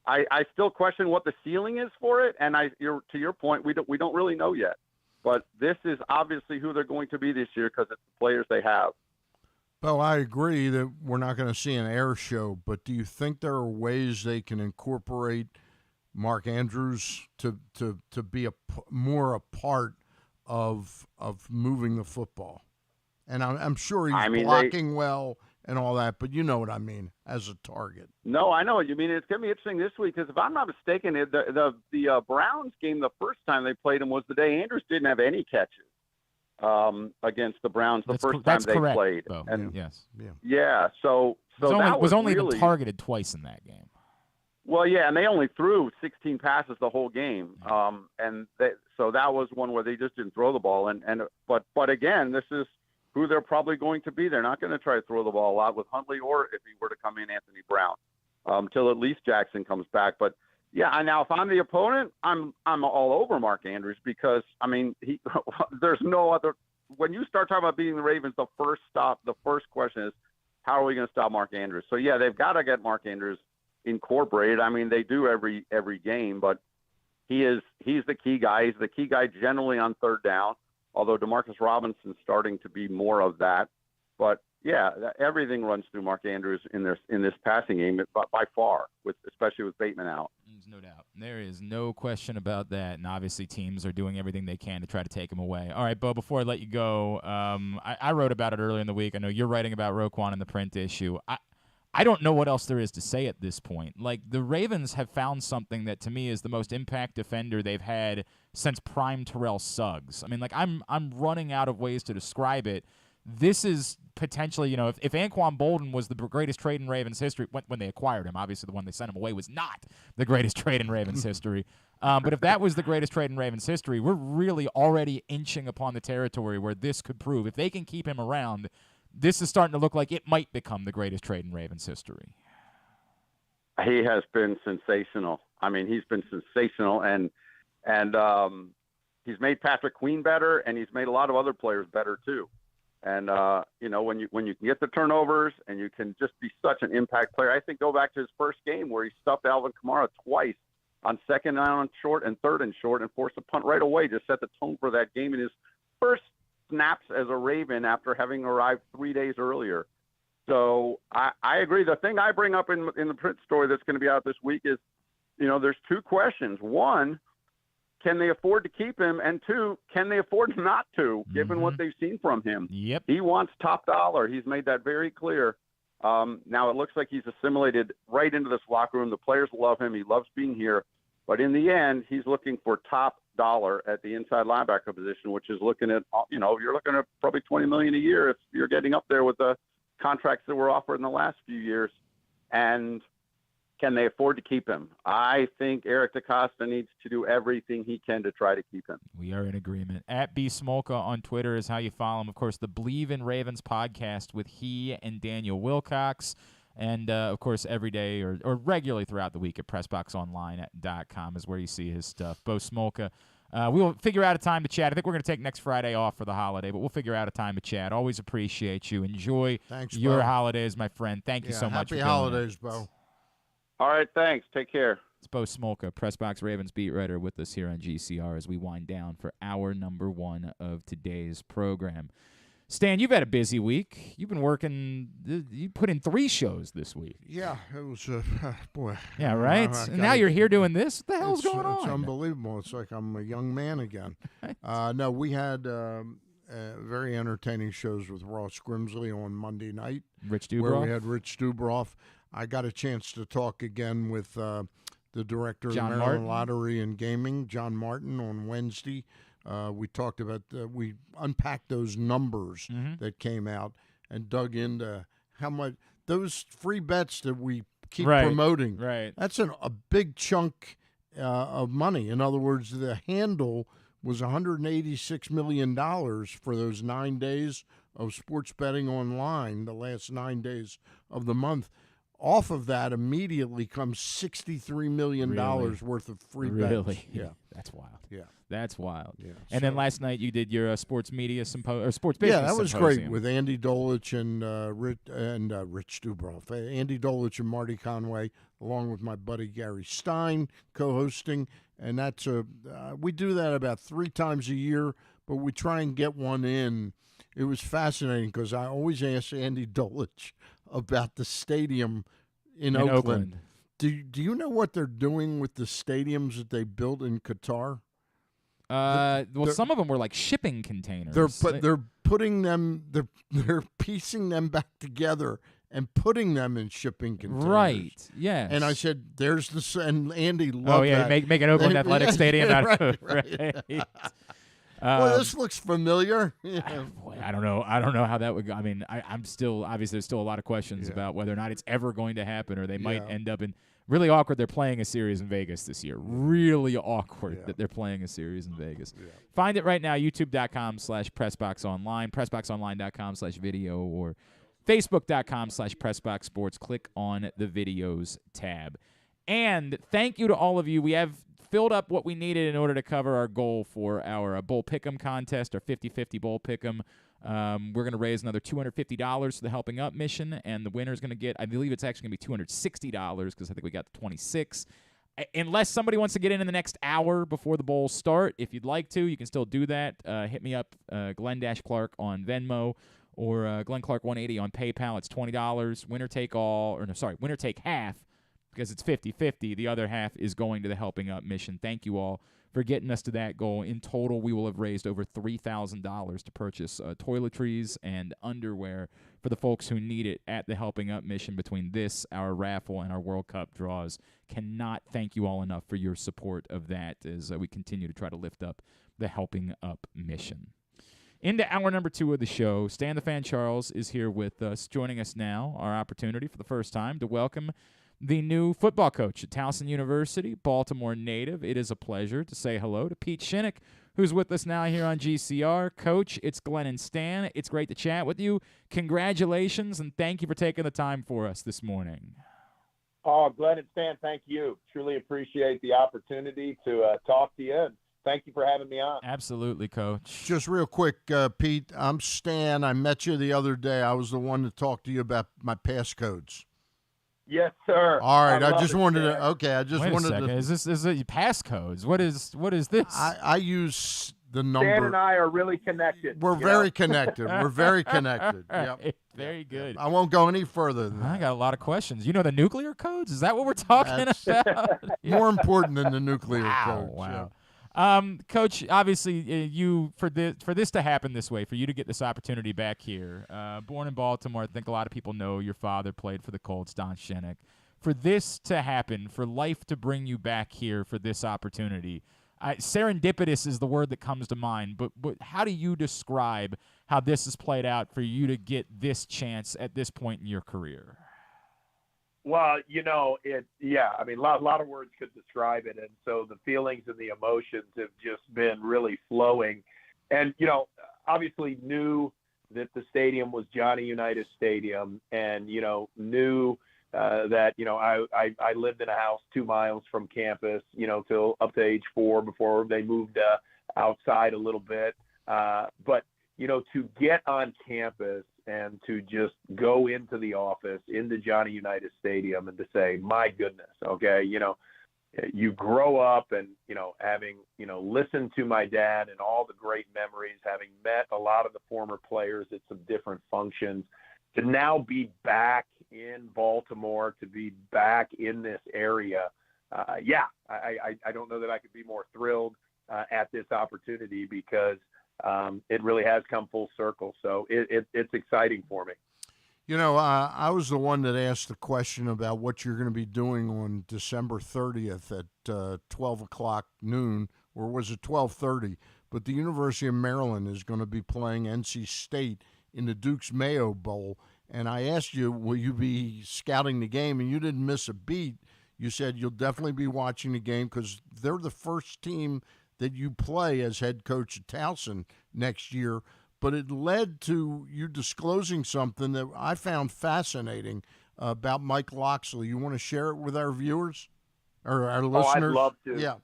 I still question what the ceiling is for it, and to your point, we don't really know yet. But this is obviously who they're going to be this year, because it's the players they have. Well, I agree that we're not going to see an air show, but do you think there are ways they can incorporate Mark Andrews to be more a part of moving the football? And I'm sure he's blocking well and all that, but you know what I mean, as a target. No, I know what you mean. It's going to be interesting this week, because if I'm not mistaken, the Browns game, the first time they played him was the day Andrews didn't have any catches against the Browns the first time they correct, played. Bo. And yes. Yeah, so that was only really even targeted twice in that game. Well, yeah, and they only threw 16 passes the whole game, so that was one where they just didn't throw the ball. But again, this is who they're probably going to be. They're not going to try to throw the ball a lot with Huntley, or if he were to come in, Anthony Brown, till at least Jackson comes back. But yeah, now if I'm the opponent, I'm all over Mark Andrews, because I mean, there's no other. When you start talking about beating the Ravens, the first question is, how are we going to stop Mark Andrews? So yeah, they've got to get Mark Andrews incorporated. I mean, they do every game, but he's the key guy. He's the key guy generally on third down, although Demarcus Robinson's starting to be more of that. But yeah, everything runs through Mark Andrews in this passing game by far, especially with Bateman out. There's no doubt. There is no question about that. And obviously teams are doing everything they can to try to take him away. All right, Bo, before I let you go, I wrote about it earlier in the week. I know you're writing about Roquan in the print issue. I don't know what else there is to say at this point. Like, the Ravens have found something that to me is the most impact defender they've had since prime Terrell Suggs. I mean, like, I'm running out of ways to describe it. This is potentially, if Anquan Bolden was the greatest trade in Ravens history, when they acquired him, obviously the one they sent him away was not the greatest trade in Ravens history. But if that was the greatest trade in Ravens history, we're really already inching upon the territory where this could prove. If they can keep him around, this is starting to look like it might become the greatest trade in Ravens history. He has been sensational. I mean, he's been sensational, and he's made Patrick Queen better, and he's made a lot of other players better too. And when you can get the turnovers and you can just be such an impact player. I think go back to his first game where he stuffed Alvin Kamara twice on second down and short and third and short and forced a punt right away. Just set the tone for that game in his first snaps as a Raven after having arrived 3 days earlier. So I agree. The thing I bring up in the print story that's going to be out this week is, there's two questions. One, can they afford to keep him? And two, can they afford not to, given what they've seen from him? Yep. He wants top dollar. He's made that very clear. Now it looks like he's assimilated right into this locker room. The players love him. He loves being here. But in the end, he's looking for top dollar at the inside linebacker position, which is looking at, you're looking at probably $20 million a year if you're getting up there with the contracts that were offered in the last few years. And can they afford to keep him? I think Eric DaCosta needs to do everything he can to try to keep him. We are in agreement. At B Smolka on Twitter is how you follow him. Of course, the Believe in Ravens podcast with he and Daniel Wilcox. And, of course, every day or regularly throughout the week at PressBoxOnline.com is where you see his stuff. Bo Smolka. We will figure out a time to chat. I think we're going to take next Friday off for the holiday, but we'll figure out a time to chat. Always appreciate you. Enjoy your holidays, my friend. Thank you so much for happy holidays, Bo. All right, thanks. Take care. It's Bo Smolka, PressBox Ravens beat writer, with us here on GCR as we wind down for hour number 1 of today's program. Stan, you've had a busy week. You've been working. You put in 3 shows this week. Yeah, it was, boy. Yeah, right? And now you're here doing this? What the hell's going on? It's unbelievable. It's like I'm a young man again. Right. No, we had very entertaining shows with Ross Grimsley on Monday night. Rich Dubroff. Where we had Rich Dubroff. I got a chance to talk again with the director of the Maryland Lottery and Gaming, John Martin, on Wednesday. We talked about we unpacked those numbers that came out and dug into how much those free bets that we keep Right, promoting. right. That's a big chunk of money. In other words, the handle was $186 million for those 9 days of sports betting online, the last 9 days of the month. Off of that immediately comes $63 million Really? worth of free Really? bets. Yeah. That's wild. Yeah. That's wild. Yeah. And then So- last night you did your sports media or sports business Yeah, that was symposium. great with Andy Dolich and Rich Dubroff. Andy Dolich and Marty Conway, along with my buddy Gary Stein, co-hosting. And that's we do that about 3 times a year, but we try and get one in. It was fascinating because I always ask Andy Dolich about the stadium in Oakland. Do you know what they're doing with the stadiums that they built in Qatar? Well, some of them were like shipping containers. They're putting them. They're piecing them back together and putting them in shipping containers. Right. Yes. And I said, "There's the." And Andy loved that. Make an Oakland Athletic Stadium out of right. right. Well, this looks familiar. Yeah. Boy, I don't know how that would go. I mean, I'm still obviously there's still a lot of questions about whether or not it's ever going to happen, or they might end up in really awkward. They're playing a series in Vegas this year. Really awkward that they're playing a series in Vegas. Yeah. Find it right now, youtube.com/PressBoxOnline, PressBoxOnline.com/video, or Facebook.com/PressBoxSports. Click on the videos tab. And thank you to all of you. We have filled up what we needed in order to cover our goal for our Bowl Pick'em contest, our 50-50 Bowl Pick'em. We're going to raise another $250 for the Helping Up mission, and the winner is going to get, I believe it's actually going to be $260 because I think we got the 26. Unless somebody wants to get in the next hour before the bowls start, if you'd like to, you can still do that. Hit me up, Glenn-Clark on Venmo, or Glenn Clark 180 on PayPal. It's $20. Winner take half. Because it's 50-50. The other half is going to the Helping Up mission. Thank you all for getting us to that goal. In total, we will have raised over $3,000 to purchase toiletries and underwear for the folks who need it at the Helping Up mission between this, our raffle, and our World Cup draws. Cannot thank you all enough for your support of that as we continue to try to lift up the Helping Up mission. Into hour number 2 of the show, Stan the Fan Charles is here with us, joining us now, our opportunity for the first time to welcome the new football coach at Towson University, Baltimore native. It is a pleasure to say hello to Pete Shinnick, who's with us now here on GCR. Coach, it's Glenn and Stan. It's great to chat with you. Congratulations, and thank you for taking the time for us this morning. Oh, Glenn and Stan, thank you. Truly appreciate the opportunity to talk to you, and thank you for having me on. Absolutely, Coach. Just real quick, Pete, I'm Stan. I met you the other day. I was the one to talk to you about my passcodes. Yes, sir. All right, I Wait just wanted to. Is this passcodes? What is this? I use the number. Stan and I are really connected. We're very connected. We're very connected. Yep. Very good. I won't go any further than that. I got a lot of questions. You know the nuclear codes? Is that what we're talking about? More important than the nuclear codes. Wow. Yeah. Coach, obviously, you for this to happen this way, for you to get this opportunity back here, born in Baltimore, I think a lot of people know your father played for the Colts, Don Shinnick. For this to happen, for life to bring you back here for this opportunity, serendipitous is the word that comes to mind, but how do you describe how this has played out for you to get this chance at this point in your career? Well, I mean, a lot of words could describe it. And so the feelings and the emotions have just been really flowing. And, obviously knew that the stadium was Johnny Unitas Stadium, and, knew that, I lived in a house 2 miles from campus, till up to age 4 before they moved outside a little bit. But, to get on campus and to just go into the office, into Johnny Unitas Stadium, and to say, my goodness, okay, you grow up and, having, listened to my dad and all the great memories, having met a lot of the former players at some different functions, to now be back in Baltimore, to be back in this area. I don't know that I could be more thrilled at this opportunity, because it really has come full circle. So it's exciting for me. I was the one that asked the question about what you're going to be doing on December 30th at 12 o'clock noon, or was it 12:30? But the University of Maryland is going to be playing NC State in the Duke's Mayo Bowl. and I asked you, will you be scouting the game, and you didn't miss a beat. You said you'll definitely be watching the game because they're the first team that you play as head coach at Towson next year. But it led to you disclosing something that I found fascinating about Mike Locksley. You want to share it with our viewers or our listeners? I'd love to.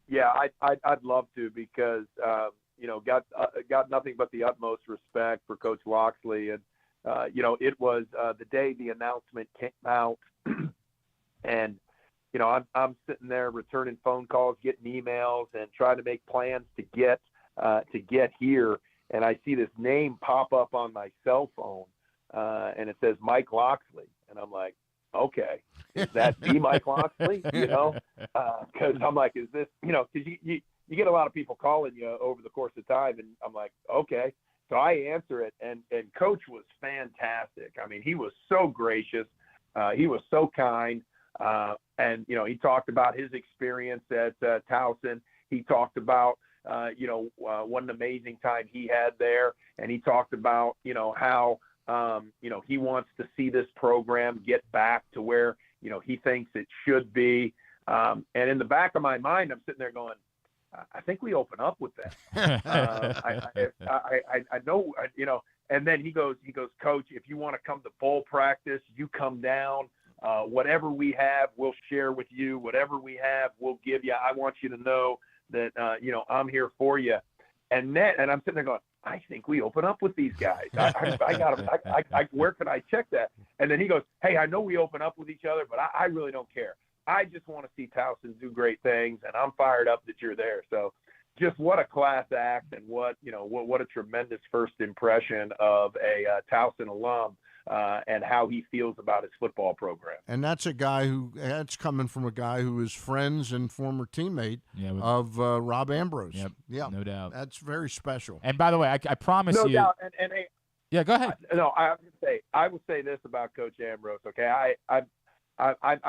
Yeah, I'd love to because got nothing but the utmost respect for Coach Locksley, and it was the day the announcement came out, and I'm sitting there returning phone calls, getting emails, and trying to make plans to get here. And I see this name pop up on my cell phone, and it says Mike Locksley. And I'm like, okay, is that the Mike Locksley? Because I'm like, is this, because you get a lot of people calling you over the course of time. And I'm like, okay. So I answer it, and Coach was fantastic. I mean, he was so gracious. He was so kind. And he talked about his experience at Towson. He talked about, what an amazing time he had there. And he talked about, how, he wants to see this program get back to where, he thinks it should be. And in the back of my mind, I'm sitting there going, I think we open up with that. I know, and then he goes, Coach, if you want to come to bowl practice, you come down. Whatever we have, we'll share with you. Whatever we have, we'll give you. I want you to know that, I'm here for you. And I'm sitting there going, I think we open up with these guys. I got them. Where can I check that? And then he goes, hey, I know we open up with each other, but I really don't care. I just want to see Towson do great things, and I'm fired up that you're there. So just what a class act, and what a tremendous first impression of a Towson alum. And how he feels about his football program. And that's that's coming from a guy who is friends and former teammate of Rob Ambrose. Yep, yeah, no doubt. That's very special. And by the way, I promise you. No doubt. And yeah, go ahead. I will say this about Coach Ambrose. Okay, I've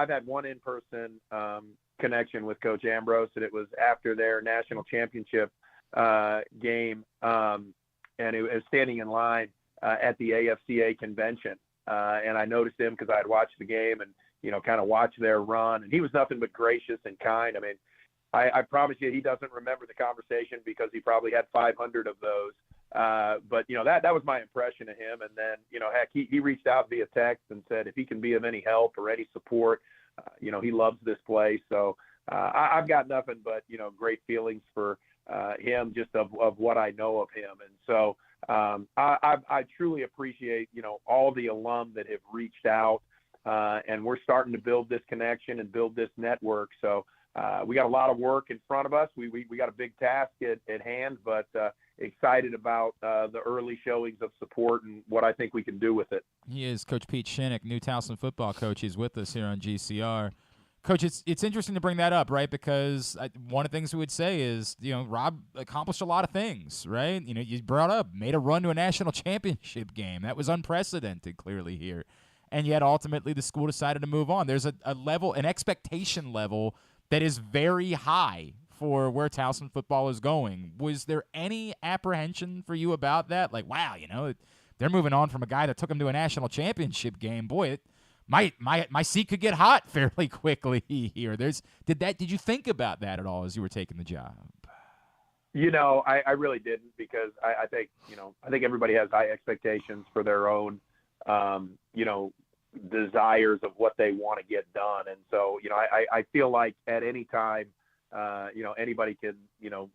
had one in-person connection with Coach Ambrose, and it was after their national championship game, and it was standing in line at the AFCA convention. And I noticed him because I had watched the game and, kind of watched their run. And he was nothing but gracious and kind. I mean, I promise you he doesn't remember the conversation because he probably had 500 of those. But, that was my impression of him. And then, heck, he reached out via text and said if he can be of any help or any support, he loves this place. So I've got nothing but, great feelings for him, just of what I know of him. And so, I truly appreciate, all the alum that have reached out, and we're starting to build this connection and build this network. So we got a lot of work in front of us. We got a big task at hand, but excited about the early showings of support and what I think we can do with it. He is Coach Pete Shinnick, new Towson football coach. He's with us here on GCR. Coach, it's interesting to bring that up, right? Because one of the things we would say is, Rob accomplished a lot of things, right? You brought up, made a run to a national championship game. That was unprecedented, clearly, here. And yet, ultimately, the school decided to move on. There's an expectation level that is very high for where Towson football is going. Was there any apprehension for you about that? Like, wow, they're moving on from a guy that took them to a national championship game. Boy, My seat could get hot fairly quickly here. Did you think about that at all as you were taking the job? I really didn't, because I think everybody has high expectations for their own, desires of what they want to get done. And so, I feel like at any time, anybody can,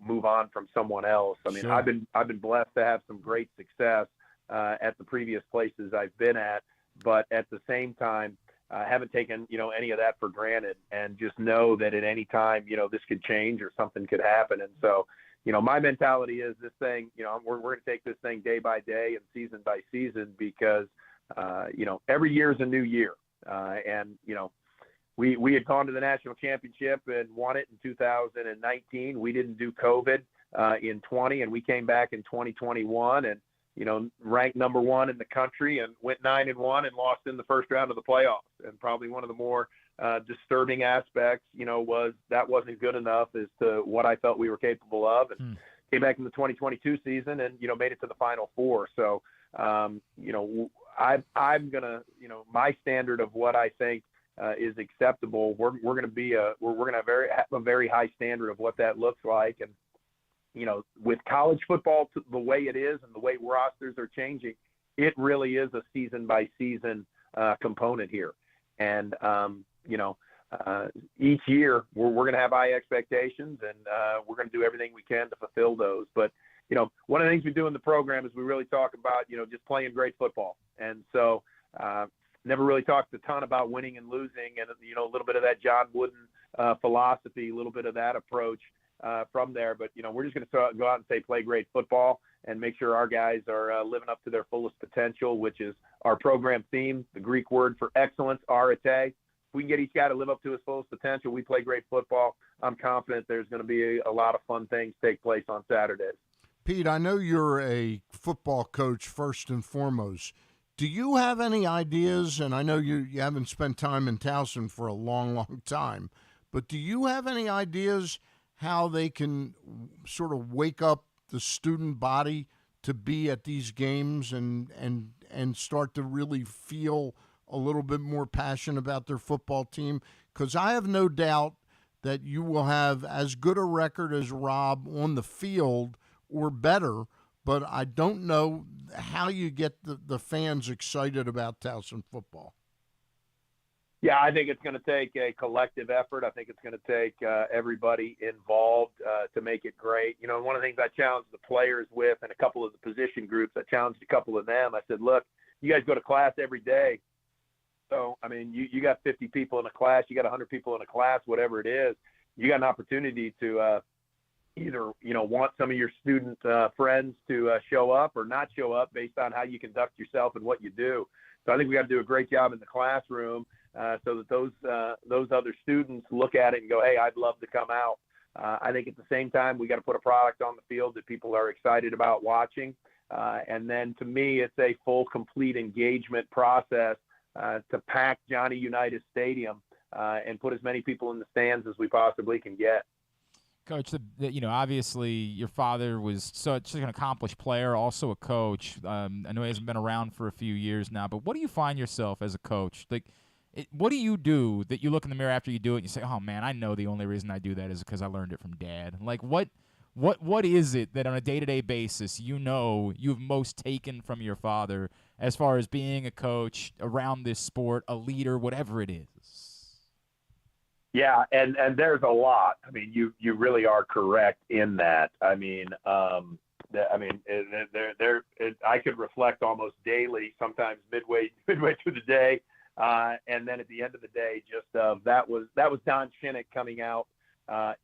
move on from someone else. I mean, Sure. I've been blessed to have some great success at the previous places I've been at. But at the same time, I haven't taken, any of that for granted, and just know that at any time, this could change or something could happen. And so, my mentality is this thing, we're going to take this thing day by day and season by season, because, every year is a new year. And we had gone to the national championship and won it in 2019. We didn't do COVID in 20, and we came back in 2021 and, ranked number one in the country, and went 9-1 and lost in the first round of the playoffs. And probably one of the more disturbing aspects, was that wasn't good enough as to what I felt we were capable of, and came back in the 2022 season and, made it to the Final Four. So, I'm gonna, my standard of what I think is acceptable. We're going to have a very high standard of what that looks like. And, with college football the way it is and the way rosters are changing, it really is a season by season component here. And, each year we're going to have high expectations, and we're going to do everything we can to fulfill those. But, one of the things we do in the program is we really talk about, just playing great football. And so never really talked a ton about winning and losing, and, a little bit of that John Wooden philosophy, a little bit of that approach from there. But, we're just going to go out and say play great football and make sure our guys are living up to their fullest potential, which is our program theme, the Greek word for excellence, arete. If we can get each guy to live up to his fullest potential, we play great football. I'm confident there's going to be a lot of fun things take place on Saturdays. Pete, I know you're a football coach first and foremost. Do you have any ideas, and I know you haven't spent time in Towson for a long, long time, but do you have any ideas how they can sort of wake up the student body to be at these games and start to really feel a little bit more passion about their football team? Because I have no doubt that you will have as good a record as Rob on the field or better, but I don't know how you get the fans excited about Towson football. Yeah, I think it's going to take a collective effort. I think it's going to take everybody involved to make it great. One of the things I challenged the players with and a couple of the position groups, I challenged a couple of them. I said, look, you guys go to class every day. So, you got 50 people in a class, you got 100 people in a class, whatever it is. You got an opportunity to either, want some of your student friends to show up or not show up based on how you conduct yourself and what you do. So I think we got to do a great job in the classroom so that those other students look at it and go, hey, I'd love to come out. I think at the same time, we got to put a product on the field that people are excited about watching. And then to me, it's a full, complete engagement process to pack Johnny Unitas Stadium and put as many people in the stands as we possibly can get. Coach, obviously your father was such an accomplished player, also a coach. I know he hasn't been around for a few years now, but what do you find yourself as a coach? What do you do that you look in the mirror after you do it and you say, oh, man, I know the only reason I do that is because I learned it from Dad? What is it that on a day-to-day basis you've most taken from your father as far as being a coach around this sport, a leader, whatever it is? Yeah, and there's a lot. You really are correct in that. I could reflect almost daily, sometimes midway through the day, and then at the end of the day, just that was Don Shinnick coming out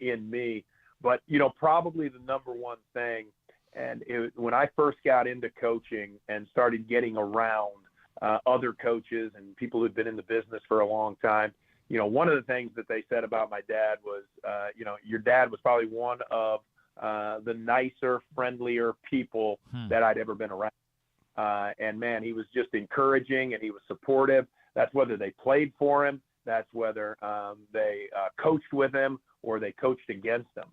in me. But probably the number one thing, and when I first got into coaching and started getting around other coaches and people who'd been in the business for a long time. One of the things that they said about my dad was, your dad was probably one of the nicer, friendlier people that I'd ever been around. And, man, he was just encouraging and he was supportive. That's whether they played for him. That's whether they coached with him or they coached against him.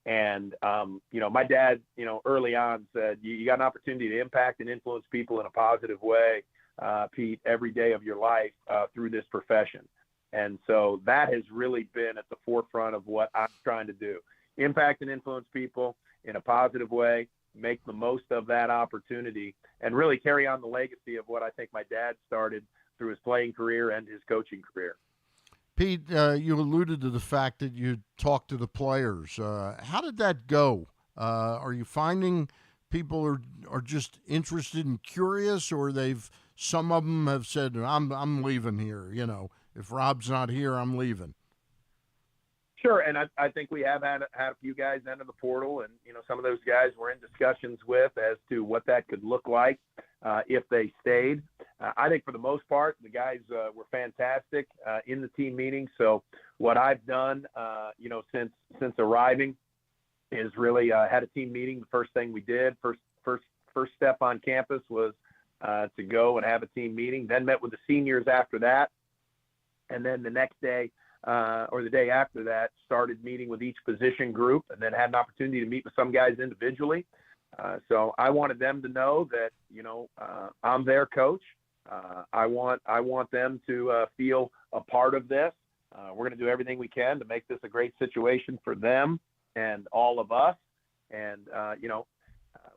And, my dad, early on said, you got an opportunity to impact and influence people in a positive way, Pete, every day of your life through this profession. And so that has really been at the forefront of what I'm trying to do. Impact and influence people in a positive way, make the most of that opportunity, and really carry on the legacy of what I think my dad started through his playing career and his coaching career. Pete, you alluded to the fact that you talked to the players. How did that go? Are you finding people are just interested and curious, or some of them have said, I'm leaving here, if Rob's not here, I'm leaving? Sure, and I think we have had a few guys enter the portal, and some of those guys we're in discussions with as to what that could look like if they stayed. I think for the most part, the guys were fantastic in the team meeting. So what I've done, since arriving, is really had a team meeting. The first thing we did, first step on campus was to go and have a team meeting. Then met with the seniors after that. And then the next day or the day after that, started meeting with each position group, and then had an opportunity to meet with some guys individually. So I wanted them to know that, I'm their coach. I want them to feel a part of this. We're going to do everything we can to make this a great situation for them and all of us. And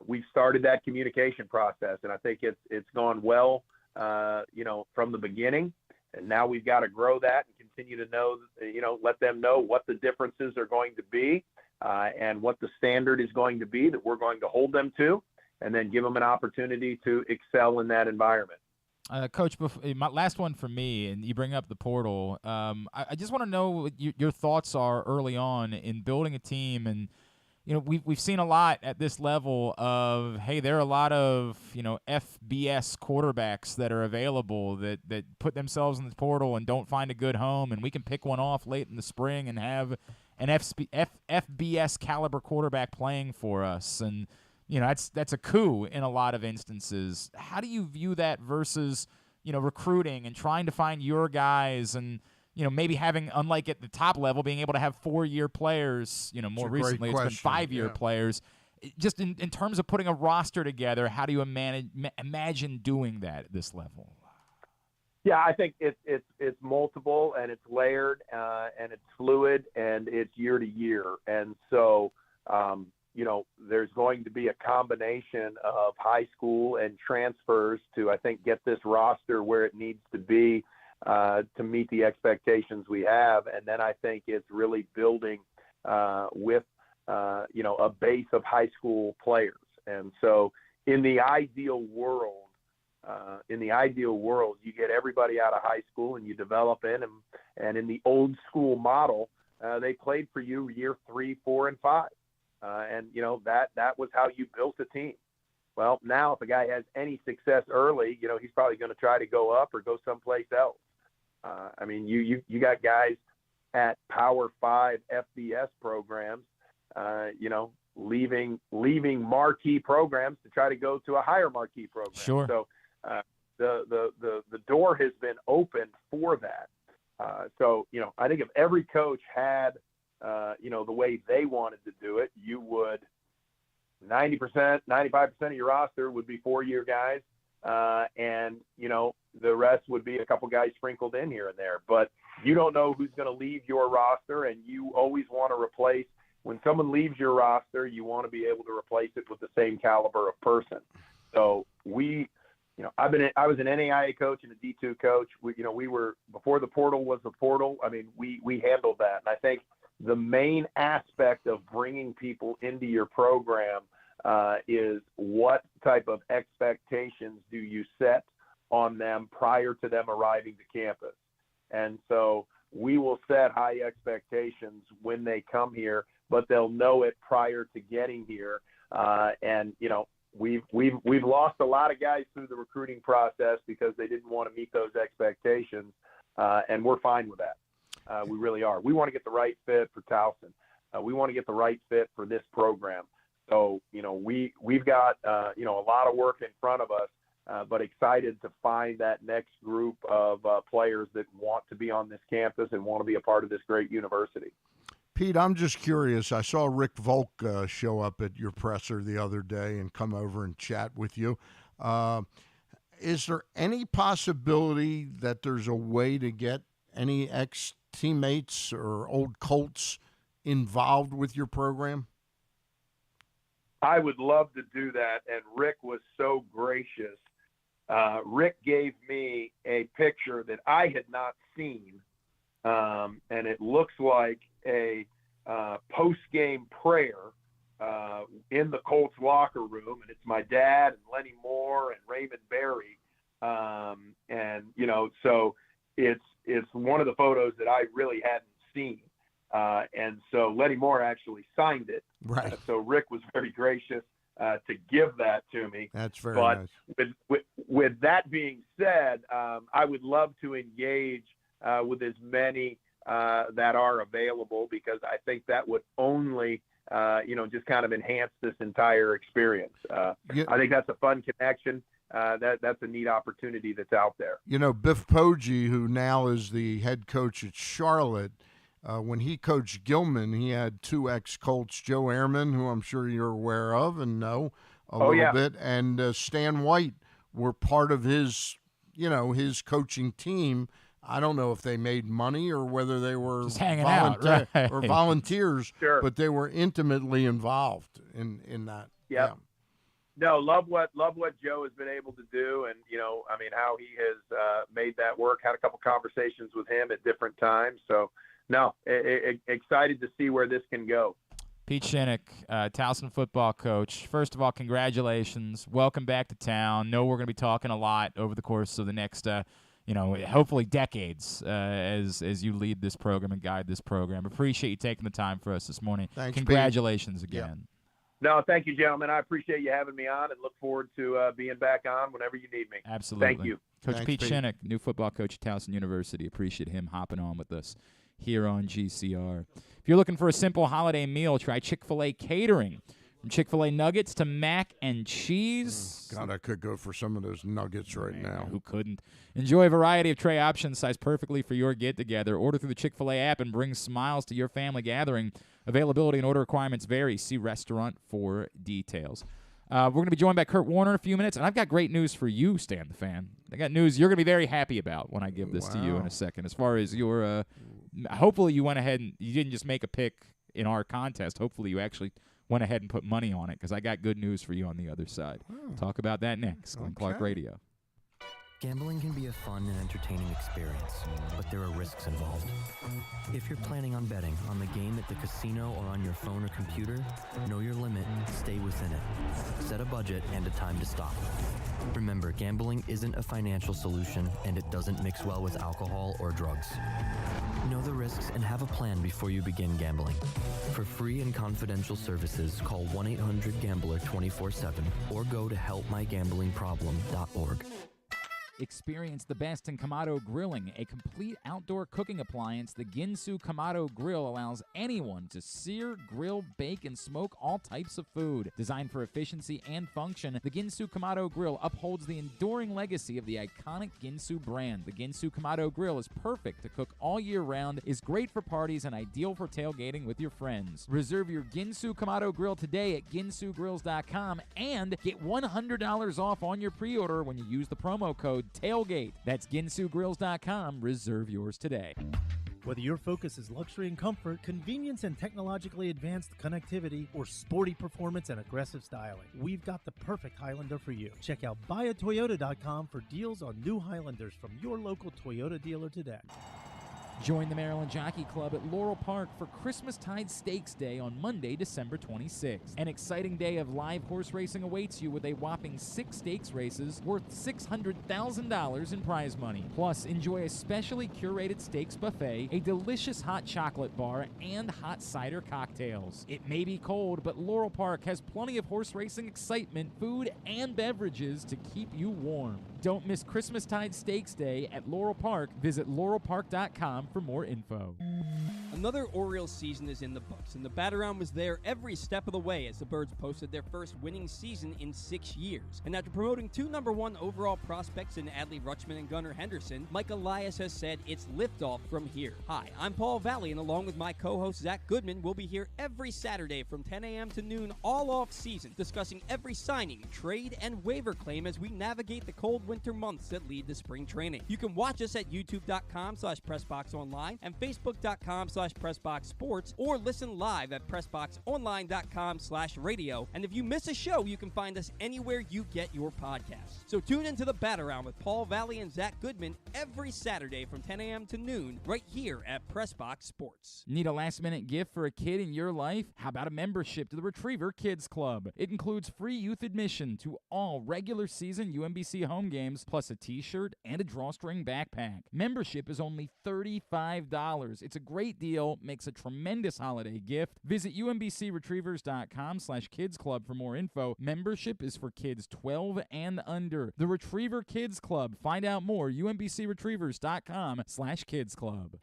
we've started that communication process, and I think it's gone well. From the beginning, and now we've got to grow that and continue to know. Let them know what the differences are going to be, and what the standard is going to be that we're going to hold them to, and then give them an opportunity to excel in that environment. Coach, my last one for me, and you bring up the portal. I just want to know what your thoughts are early on in building a team. And we've seen a lot at this level of, hey, there are a lot of FBS quarterbacks that are available that put themselves in the portal and don't find a good home, and we can pick one off late in the spring and have an FBS caliber quarterback playing for us. And that's a coup in a lot of instances. How do you view that versus, recruiting and trying to find your guys and, maybe having, unlike at the top level, being able to have 4-year players, more recently it's been 5-year players. Just in terms of putting a roster together, how do you imagine doing that at this level? Yeah, I think it's multiple and it's layered and it's fluid and it's year to year. And so, there's going to be a combination of high school and transfers to, I think, get this roster where it needs to be to meet the expectations we have. And then I think it's really building with, a base of high school players. And so in the ideal world, you get everybody out of high school and you develop in them. And in the old school model, they played for you year 3, 4, and 5. And that was how you built a team. Well, now if a guy has any success early, he's probably going to try to go up or go someplace else. You got guys at Power 5 FBS programs, leaving marquee programs to try to go to a higher marquee program. Sure. So the door has been opened for that. I think if every coach had the way they wanted to do it, you would 90%, 95% of your roster would be 4-year guys. And the rest would be a couple guys sprinkled in here and there, but you don't know who's going to leave your roster. And you always want to replace, when someone leaves your roster, you want to be able to replace it with the same caliber of person. So I was an NAIA coach and a D2 coach. We were, before the portal was the portal. We handled that. And I think the main aspect of bringing people into your program is what type of expectations do you set on them prior to them arriving to campus. And so we will set high expectations when they come here, but they'll know it prior to getting here. We've lost a lot of guys through the recruiting process because they didn't want to meet those expectations, and we're fine with that. We really are. We want to get the right fit for Towson. We want to get the right fit for this program. So, we've got, a lot of work in front of us, but excited to find that next group of players that want to be on this campus and want to be a part of this great university. Pete, I'm just curious. I saw Rick Volk show up at your presser the other day and come over and chat with you. Is there any possibility that there's a way to get any ex-teammates or old Colts involved with your program? I would love to do that, and Rick was so gracious. Rick gave me a picture that I had not seen, and it looks like a post-game prayer in the Colts locker room, and it's my dad and Lenny Moore and Raymond Berry, so it's one of the photos that I really hadn't seen. And so Lenny Moore actually signed it. Right. So Rick was very gracious to give that to me. That's very nice. With that being said, I would love to engage with as many that are available, because I think that would only, just kind of enhance this entire experience. I think that's a fun connection. That's a neat opportunity that's out there. Biff Poggi, who now is the head coach at Charlotte, when he coached Gilman, he had 2 ex-Colts, Joe Ehrman, who I'm sure you're aware of and know a little bit, and Stan White were part of his his coaching team, I don't know if they made money or whether they were just hanging out, right? or volunteers, Sure. but they were intimately involved in that. Yep. Yeah. No, love what Joe has been able to do, and how he has made that work. Had a couple conversations with him at different times. So, no, excited to see where this can go. Pete Shinnick, Towson football coach. First of all, congratulations. Welcome back to town. Know we're going to be talking a lot over the course of the next, hopefully decades as you lead this program and guide this program. Appreciate you taking the time for us this morning. Thanks, Congratulations Pete. again. No, thank you, gentlemen. I appreciate you having me on and look forward to being back on whenever you need me. Absolutely. Thank you. Coach Thanks, Pete Pete. Shinnick, new football coach at Towson University. Appreciate him hopping on with us here on GCR. If you're looking for a simple holiday meal, try Chick-fil-A catering. From Chick-fil-A nuggets to mac and cheese. God, I could go for some of those nuggets right now. Who couldn't? Enjoy a variety of tray options sized perfectly for your get-together. Order through the Chick-fil-A app and bring smiles to your family gathering. Availability and order requirements vary. See restaurant for details. We're going to be joined by Kurt Warner in a few minutes, and I've got great news for you, Stan the Fan. I got news you're going to be very happy about when I give this to you in a second. As far as your, hopefully you went ahead and you didn't just make a pick in our contest. Hopefully you actually went ahead and put money on it, because I got good news for you on the other side. Talk about that next. Glenn Clark Radio. Gambling can be a fun and entertaining experience, but there are risks involved. If you're planning on betting on the game at the casino or on your phone or computer, know your limit, stay within it. Set a budget and a time to stop. Remember, gambling isn't a financial solution, and it doesn't mix well with alcohol or drugs. Know the risks and have a plan before you begin gambling. For free and confidential services, call 1-800-GAMBLER 24/7 or go to helpmygamblingproblem.org. Experience the best in Kamado Grilling, a complete outdoor cooking appliance. The Ginsu Kamado Grill allows anyone to sear, grill, bake, and smoke all types of food. Designed for efficiency and function, the Ginsu Kamado Grill upholds the enduring legacy of the iconic Ginsu brand. The Ginsu Kamado Grill is perfect to cook all year round, is great for parties, and ideal for tailgating with your friends. Reserve your Ginsu Kamado Grill today at ginsugrills.com and get $100 off on your pre-order when you use the promo code TAILGATE. That's ginsugrills.com. Reserve yours today. Whether your focus is luxury and comfort, convenience and technologically advanced connectivity, or sporty performance and aggressive styling, we've got the perfect Highlander for you. Check out buyatoyota.com for deals on new Highlanders from your local Toyota dealer today. Join the Maryland Jockey Club at Laurel Park for Christmastide Stakes Day on Monday, December 26th. An exciting day of live horse racing awaits you with a whopping 6 stakes races worth $600,000 in prize money. Plus, enjoy a specially curated stakes buffet, a delicious hot chocolate bar, and hot cider cocktails. It may be cold, but Laurel Park has plenty of horse racing excitement, food, and beverages to keep you warm. Don't miss Christmastide Stakes Day at Laurel Park. Visit laurelpark.com for more info. Another Orioles season is in the books, and the Bat-Around was there every step of the way as the Birds posted their first winning season in 6 years. And after promoting 2 #1 overall prospects in Adley Rutschman and Gunnar Henderson, Mike Elias has said it's liftoff from here. Hi, I'm Paul Valley, and along with my co-host Zach Goodman, we'll be here every Saturday from 10 a.m. to noon all off season, discussing every signing, trade, and waiver claim as we navigate the cold winter months that lead to spring training. You can watch us at youtube.com/PressBoxOnline and Facebook.com/PressBoxSports, or listen live at PressBoxOnline.com/radio. And if you miss a show, you can find us anywhere you get your podcasts. So tune into the Bat-Around with Paul Valley and Zach Goodman every Saturday from 10 a.m. to noon right here at PressBox Sports. Need a last-minute gift for a kid in your life? How about a membership to the Retriever Kids Club? It includes free youth admission to all regular season UMBC home games, plus a t-shirt and a drawstring backpack. Membership is only $35. It's a great deal, makes a tremendous holiday gift. Visit umbcretrievers.com/kids club for more info. Membership is for kids 12 and under. The Retriever Kids Club. Find out more, umbcretrievers.com/kids club.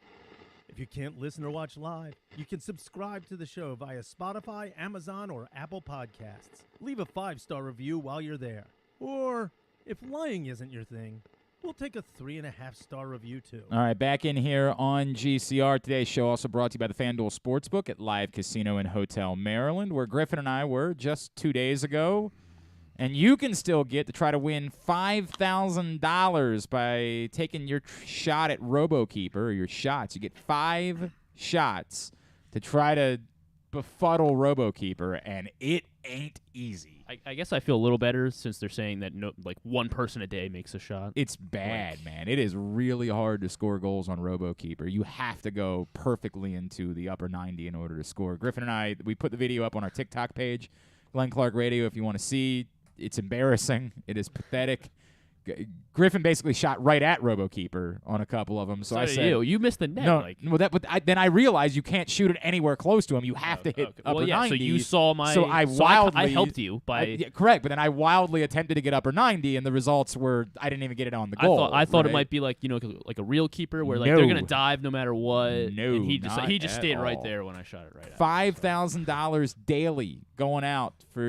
If you can't listen or watch live, you can subscribe to the show via Spotify, Amazon, or Apple Podcasts. Leave a 5-star review while you're there. Or, if lying isn't your thing, we'll take a 3.5-star review too. All right, back in here on GCR. Today's show also brought to you by the FanDuel Sportsbook at Live Casino and Hotel Maryland, where Griffin and I were just 2 days ago. And you can still get to try to win $5,000 by taking your shot at RoboKeeper, or your shots. You get 5 shots to try to befuddle RoboKeeper, and it ain't easy. I guess I feel a little better since they're saying that one person a day makes a shot. It's bad, man. It is really hard to score goals on RoboKeeper. You have to go perfectly into the upper 90 in order to score. Griffin and I, we put the video up on our TikTok page, Glenn Clark Radio, if you want to see. It's embarrassing. It is pathetic. Griffin basically shot right at RoboKeeper on a couple of them. So I said, you missed the net. No, then I realized you can't shoot it anywhere close to him. You have to hit upper 90. So you saw my. So I wildly. I helped you by. Correct, but then I wildly attempted to get upper 90, and the results were I didn't even get it on the goal. I thought it might be like like a real keeper where they're gonna dive no matter what. No, and he just stayed all. right there when I shot it right at him. $5,000 daily going out for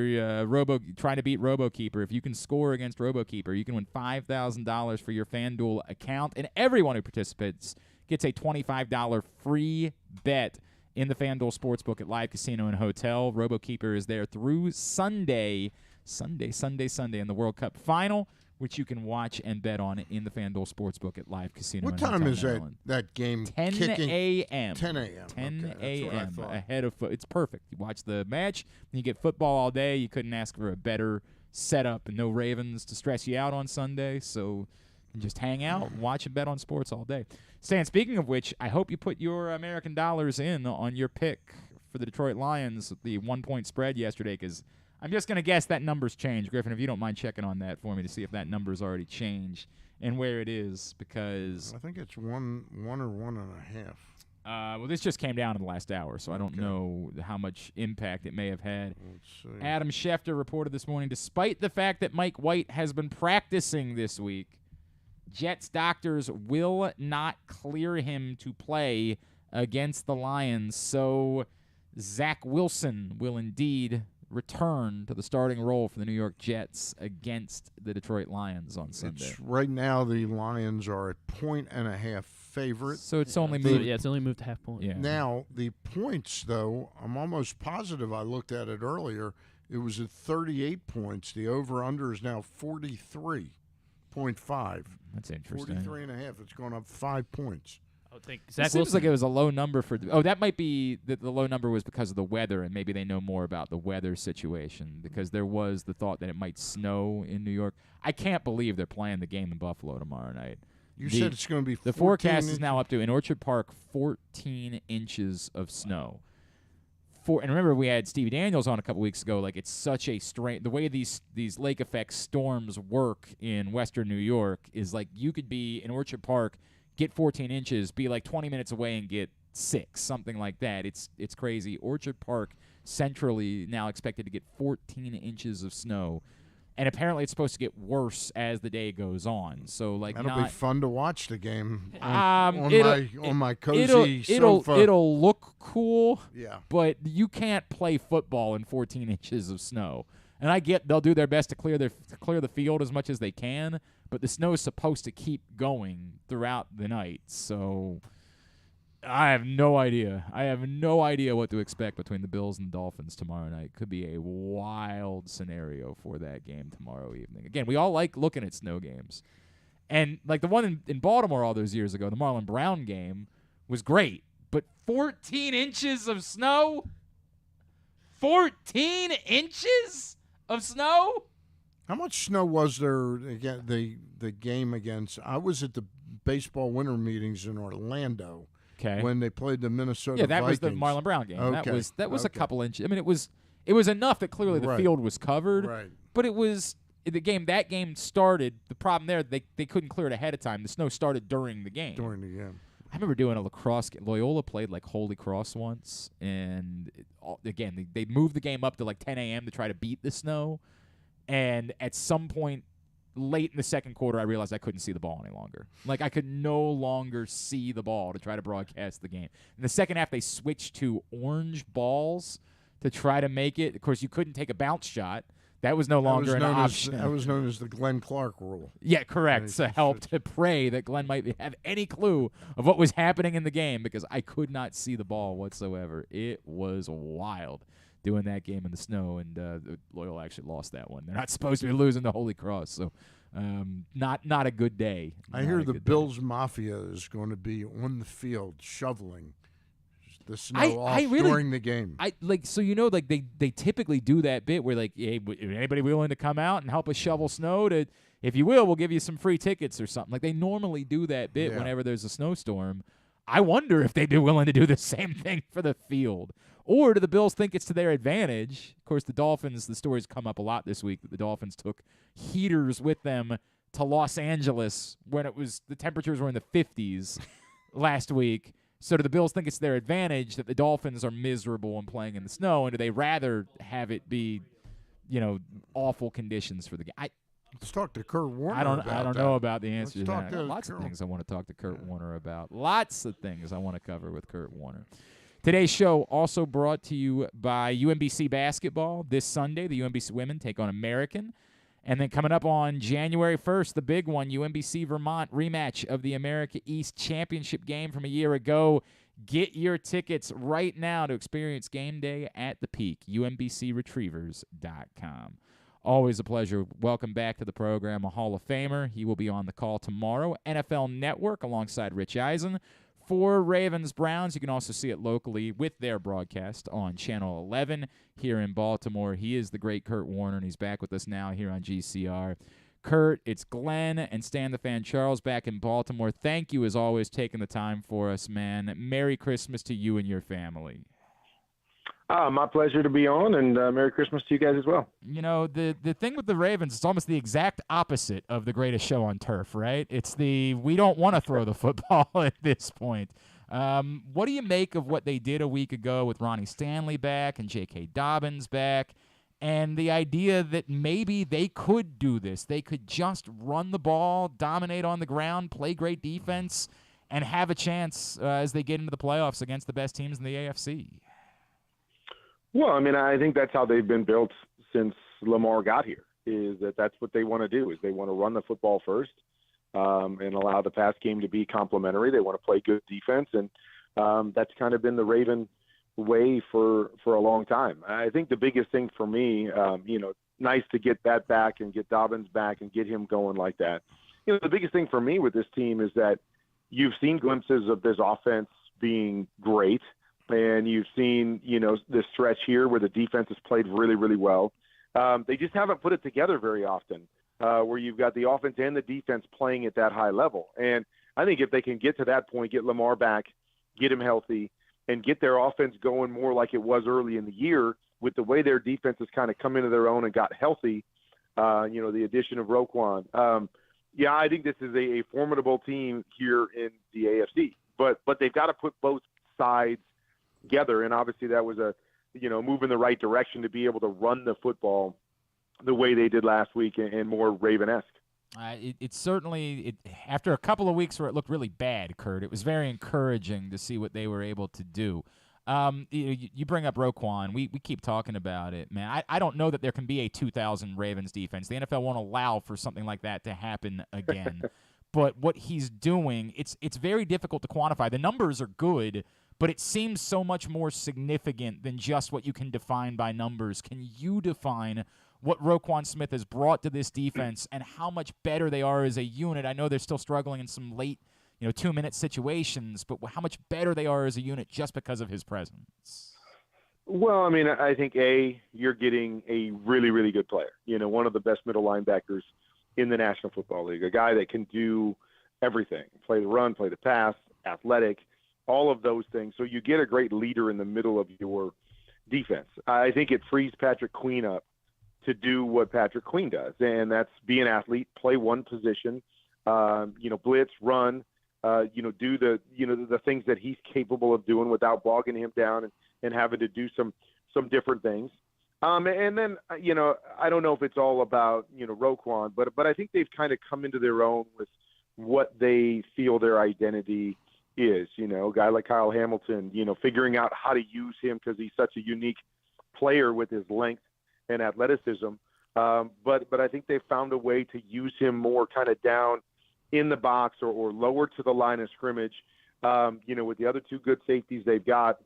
trying to beat RoboKeeper. If you can score against RoboKeeper, you can win $5,000 for your FanDuel account, and everyone who participates gets a $25 free bet in the FanDuel Sportsbook at Live Casino and Hotel. RoboKeeper is there through Sunday in the World Cup Final, which you can watch and bet on in the FanDuel Sportsbook at Live Casino What and time Hotel is Maryland. that game 10 kicking? a.m. 10 a.m. 10 Okay, a.m. ahead of it's perfect. You watch the match, and you get football all day. You couldn't ask for a better setup, and no Ravens to stress you out on Sunday, so you can just hang out and watch and bet on sports all day. Stan, speaking of which, I hope you put your American dollars in on your pick for the Detroit Lions, the 1-point spread yesterday, because I'm just going to guess that number's changed. Griffin, if you don't mind checking on that for me to see if that number's already changed and where it is, because I think it's one or 1.5. well, this just came down in the last hour, so I don't know how much impact it may have had. Let's see. Adam Schefter reported this morning, despite the fact that Mike White has been practicing this week, Jets doctors will not clear him to play against the Lions, so Zach Wilson will indeed return to the starting role for the New York Jets against the Detroit Lions on Sunday. Right now, the Lions are a 1.5 favorite. So it's only moved. Yeah, it's only moved half point. Yeah. Now, the points, though, I'm almost positive I looked at it earlier. It was at 38 points. The over-under is now 43.5. That's interesting. 43.5. It's going up 5 points. I would think It seems like it was a low number for. That might be that the low number was because of the weather, and maybe they know more about the weather situation because there was the thought that it might snow in New York. I can't believe they're playing the game in Buffalo tomorrow night. You said it's going to be 14 the forecast inches. is now up to in Orchard Park 14 inches of snow. And remember, we had Stevie Daniels on a couple weeks ago. Like, it's such a strange. The way these lake effect storms work in Western New York is like you could be in Orchard Park, get 14 inches, be like 20 minutes away and get 6, something like that. It's crazy. Orchard Park centrally now expected to get 14 inches of snow. And apparently it's supposed to get worse as the day goes on. So like that'll be fun to watch the game on my cozy sofa. It'll look cool. Yeah. But you can't play football in 14 inches of snow. And I get they'll do their best to clear the field as much as they can, but the snow is supposed to keep going throughout the night. So I have no idea. I have no idea what to expect between the Bills and the Dolphins tomorrow night. Could be a wild scenario for that game tomorrow evening. Again, we all like looking at snow games. And like the one in Baltimore all those years ago, the Marlon Brown game was great. But 14 inches of snow? 14 inches of snow? How much snow was there again? The game against? I was at the baseball winter meetings in Orlando. Okay. When they played the Minnesota Yeah, that Vikings. was the Marlon Brown game. Okay. That was a couple inches. I mean, it was enough that clearly the field was covered. Right. But it was that game started. The problem there, they couldn't clear it ahead of time. The snow started during the game. During the game. I remember doing a lacrosse game. Loyola played like Holy Cross once, and they moved the game up to like 10 a.m. to try to beat the snow. And at some point late in the second quarter, I realized I couldn't see the ball any longer. Like, I could no longer see the ball to try to broadcast the game. In the second half, they switched to orange balls to try to make it. Of course, you couldn't take a bounce shot. That was no longer an option. That was known as the Glenn Clark rule. Yeah, correct. So help to pray that Glenn might have any clue of what was happening in the game because I could not see the ball whatsoever. It was wild. doing that game in the snow, and Loyola actually lost that one. They're not supposed to be losing to Holy Cross, so not a good day. I hear the Bills Mafia is going to be on the field shoveling the snow off during the game. They typically do that bit where hey, anybody willing to come out and help us shovel snow? If you will, we'll give you some free tickets or something. Like, they normally do that bit whenever there's a snowstorm. I wonder if they'd be willing to do the same thing for the field. Or do the Bills think it's to their advantage? Of course, the Dolphins, the stories come up a lot this week that the Dolphins took heaters with them to Los Angeles when the temperatures were in the 50s last week. So do the Bills think it's their advantage that the Dolphins are miserable and playing in the snow, and do they rather have it be, awful conditions for the game? Let's talk to Kurt Warner. I don't know about the answer to Let's that. Lots of things I want to talk to Kurt Warner about. Lots of things I want to cover with Kurt Warner. Today's show also brought to you by UMBC basketball. This Sunday, the UMBC women take on American. And then coming up on January 1st, the big one, UMBC Vermont rematch of the America East Championship game from a year ago. Get your tickets right now to experience game day at the Peak, umbcretrievers.com. Always a pleasure. Welcome back to the program, a Hall of Famer. He will be on the call tomorrow. NFL Network alongside Rich Eisen. For Ravens-Browns, you can also see it locally with their broadcast on Channel 11 here in Baltimore. He is the great Kurt Warner, and he's back with us now here on GCR. Kurt, it's Glenn and Stan the Fan Charles back in Baltimore. Thank you, as always, taking the time for us, man. Merry Christmas to you and your family. My pleasure to be on, and Merry Christmas to you guys as well. The thing with the Ravens, it's almost the exact opposite of the greatest show on turf, right? It's we don't want to throw the football at this point. What do you make of what they did a week ago with Ronnie Stanley back and J.K. Dobbins back, and the idea that maybe they could do this? They could just run the ball, dominate on the ground, play great defense, and have a chance as they get into the playoffs against the best teams in the AFC. Well, I mean, I think that's how they've been built since Lamar got here, is that's what they want to do, is they want to run the football first and allow the pass game to be complementary. They want to play good defense, and that's kind of been the Raven way for a long time. I think the biggest thing for me, nice to get that back and get Dobbins back and get him going like that. The biggest thing for me with this team is that you've seen glimpses of this offense being great. And you've seen, this stretch here where the defense has played really, really well. They just haven't put it together very often, where you've got the offense and the defense playing at that high level. And I think if they can get to that point, get Lamar back, get him healthy, and get their offense going more like it was early in the year with the way their defense has kind of come into their own and got healthy, the addition of Roquan. I think this is a formidable team here in the AFC. But they've got to put both sides together, and obviously that was a move in the right direction to be able to run the football the way they did last week and more Raven-esque. It certainly, after a couple of weeks where it looked really bad, Kurt, it was very encouraging to see what they were able to do. You bring up Roquan. We keep talking about it, man. I don't know that there can be a 2000 Ravens defense. The NFL won't allow for something like that to happen again. But what he's doing, it's very difficult to quantify. The numbers are good, but it seems so much more significant than just what you can define by numbers. Can you define what Roquan Smith has brought to this defense and how much better they are as a unit? I know they're still struggling in some late, 2-minute situations, but how much better they are as a unit just because of his presence. Well, I mean, I think, you're getting a really, really good player. One of the best middle linebackers in the National Football League, a guy that can do everything, play the run, play the pass, athletic, all of those things. So you get a great leader in the middle of your defense. I think it frees Patrick Queen up to do what Patrick Queen does, and that's be an athlete, play one position, blitz, run, do the things that he's capable of doing without bogging him down and having to do some different things. And then, I don't know if it's all about, Roquan, but I think they've kind of come into their own with what they feel their identity is. A guy like Kyle Hamilton, figuring out how to use him because he's such a unique player with his length and athleticism. But I think they've found a way to use him more kind of down in the box or lower to the line of scrimmage, with the other two good safeties they've got.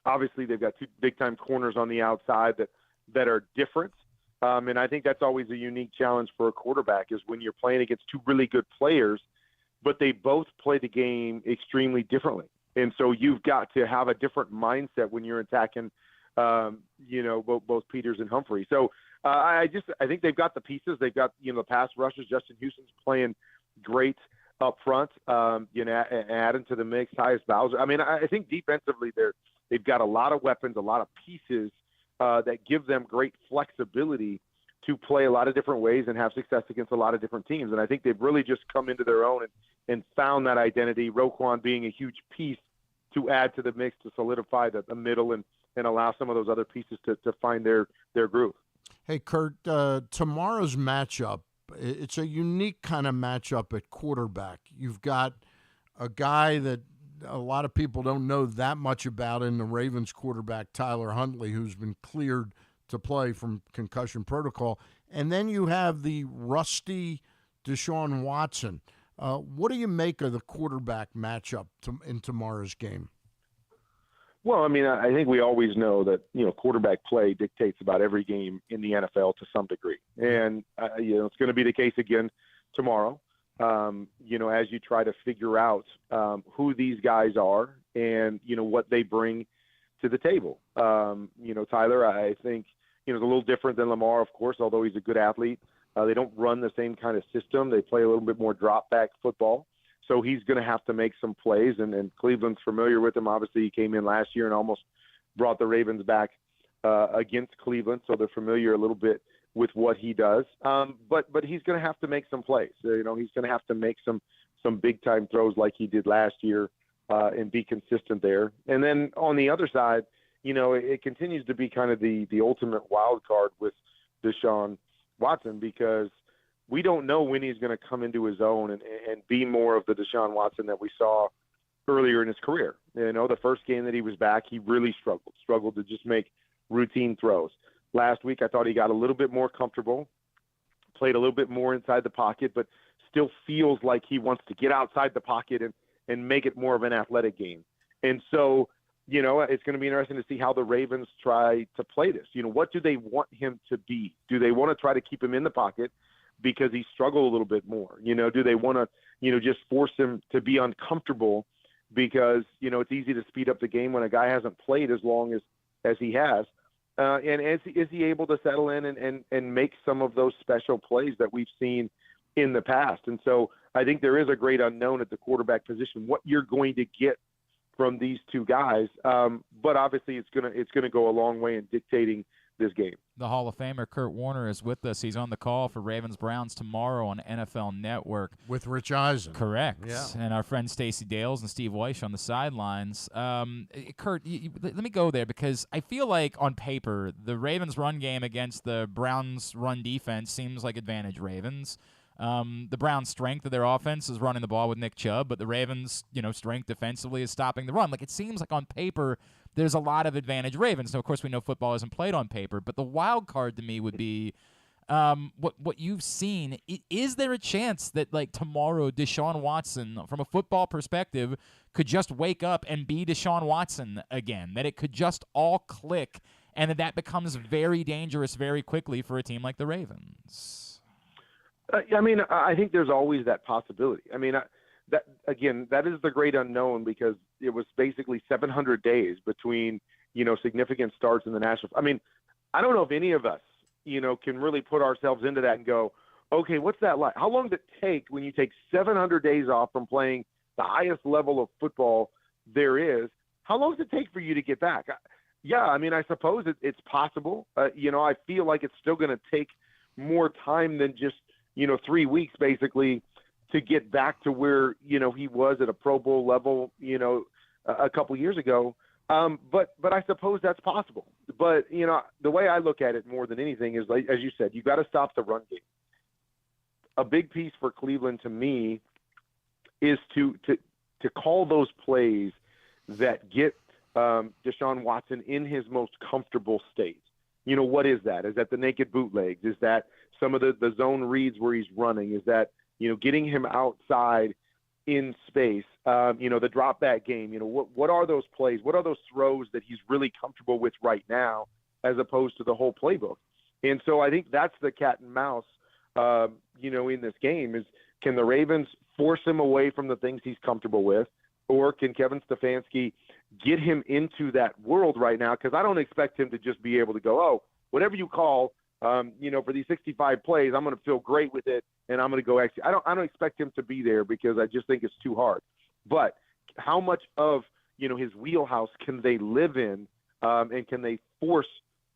Obviously, they've got 2 big-time corners on the outside that are different. And I think that's always a unique challenge for a quarterback is when you're playing against 2 really good players, but they both play the game extremely differently. And so you've got to have a different mindset when you're attacking, both Peters and Humphrey. So I think they've got the pieces. They've got, the pass rushers. Justin Houston's playing great up front, adding to the mix, Tyus Bowser. I mean, I think defensively they've got a lot of weapons, a lot of pieces that give them great flexibility to play a lot of different ways and have success against a lot of different teams. And I think they've really just come into their own and found that identity, Roquan being a huge piece to add to the mix to solidify the middle and allow some of those other pieces to find their groove. Hey, Kurt, tomorrow's matchup, it's a unique kind of matchup at quarterback. You've got a guy that a lot of people don't know that much about in the Ravens quarterback, Tyler Huntley, who's been cleared to play from concussion protocol. And then you have the rusty Deshaun Watson. What do you make of the quarterback matchup in tomorrow's game? Well, I mean, I think we always know that, quarterback play dictates about every game in the NFL to some degree. And, it's going to be the case again tomorrow, as you try to figure out who these guys are and, what they bring to the table. Tyler, I think, is a little different than Lamar, of course, although he's a good athlete. They don't run the same kind of system. They play a little bit more drop-back football. So he's going to have to make some plays, and Cleveland's familiar with him. Obviously, he came in last year and almost brought the Ravens back against Cleveland, so they're familiar a little bit with what he does. But he's going to have to make some plays. He's going to have to make some big-time throws like he did last year and be consistent there. And then on the other side, it continues to be kind of the ultimate wild card with Deshaun Watson because we don't know when he's going to come into his own and be more of the Deshaun Watson that we saw earlier in his career. The first game that he was back, he really struggled to just make routine throws. Last week, I thought he got a little bit more comfortable, played a little bit more inside the pocket, but still feels like he wants to get outside the pocket and make it more of an athletic game. And so, it's going to be interesting to see how the Ravens try to play this. What do they want him to be? Do they want to try to keep him in the pocket because he struggled a little bit more? Do they want to, just force him to be uncomfortable because, it's easy to speed up the game when a guy hasn't played as long as he has? And is he able to settle in and make some of those special plays that we've seen in the past? And so I think there is a great unknown at the quarterback position, what you're going to get from these two guys. But obviously it's gonna go a long way in dictating this game. The Hall of Famer Kurt Warner is with us. He's on the call for Ravens-Browns tomorrow on NFL Network. With Rich Eisen. Correct. Yeah. And our friends Stacey Dales and Steve Weish on the sidelines. Kurt, let me go there because I feel like on paper, the Ravens' run game against the Browns' run defense seems like advantage Ravens. The Browns' strength of their offense is running the ball with Nick Chubb, but the Ravens' strength defensively is stopping the run. Like it seems like on paper there's a lot of advantage Ravens. Now, of course, we know football isn't played on paper, but the wild card to me would be what you've seen. Is there a chance that like tomorrow Deshaun Watson, from a football perspective, could just wake up and be Deshaun Watson again? That it could just all click, and that becomes very dangerous very quickly for a team like the Ravens? I think there's always that possibility. That is the great unknown because it was basically 700 days between, significant starts in the national. I don't know if any of us, can really put ourselves into that and go, okay, what's that like? How long does it take when you take 700 days off from playing the highest level of football there is? How long does it take for you to get back? I suppose it's possible. I feel like it's still going to take more time than just, 3 weeks basically to get back to where, he was at a Pro Bowl level, a couple years ago. But I suppose that's possible. But, the way I look at it more than anything is, like, as you said, you got to stop the run game. A big piece for Cleveland to me is to call those plays that get Deshaun Watson in his most comfortable state. What is that? Is that the naked bootlegs? Is that some of the zone reads where he's running? Is that, getting him outside in space. The drop back game. What are those plays? What are those throws that he's really comfortable with right now, as opposed to the whole playbook? And so I think that's the cat and mouse, in this game is, can the Ravens force him away from the things he's comfortable with, or can Kevin Stefanski get him into that world right now? Because I don't expect him to just be able to go, oh, whatever you call, for these 65 plays, I'm going to feel great with it, and I'm going to go execute. I don't expect him to be there because I just think it's too hard. But how much of, his wheelhouse can they live in, and can they force,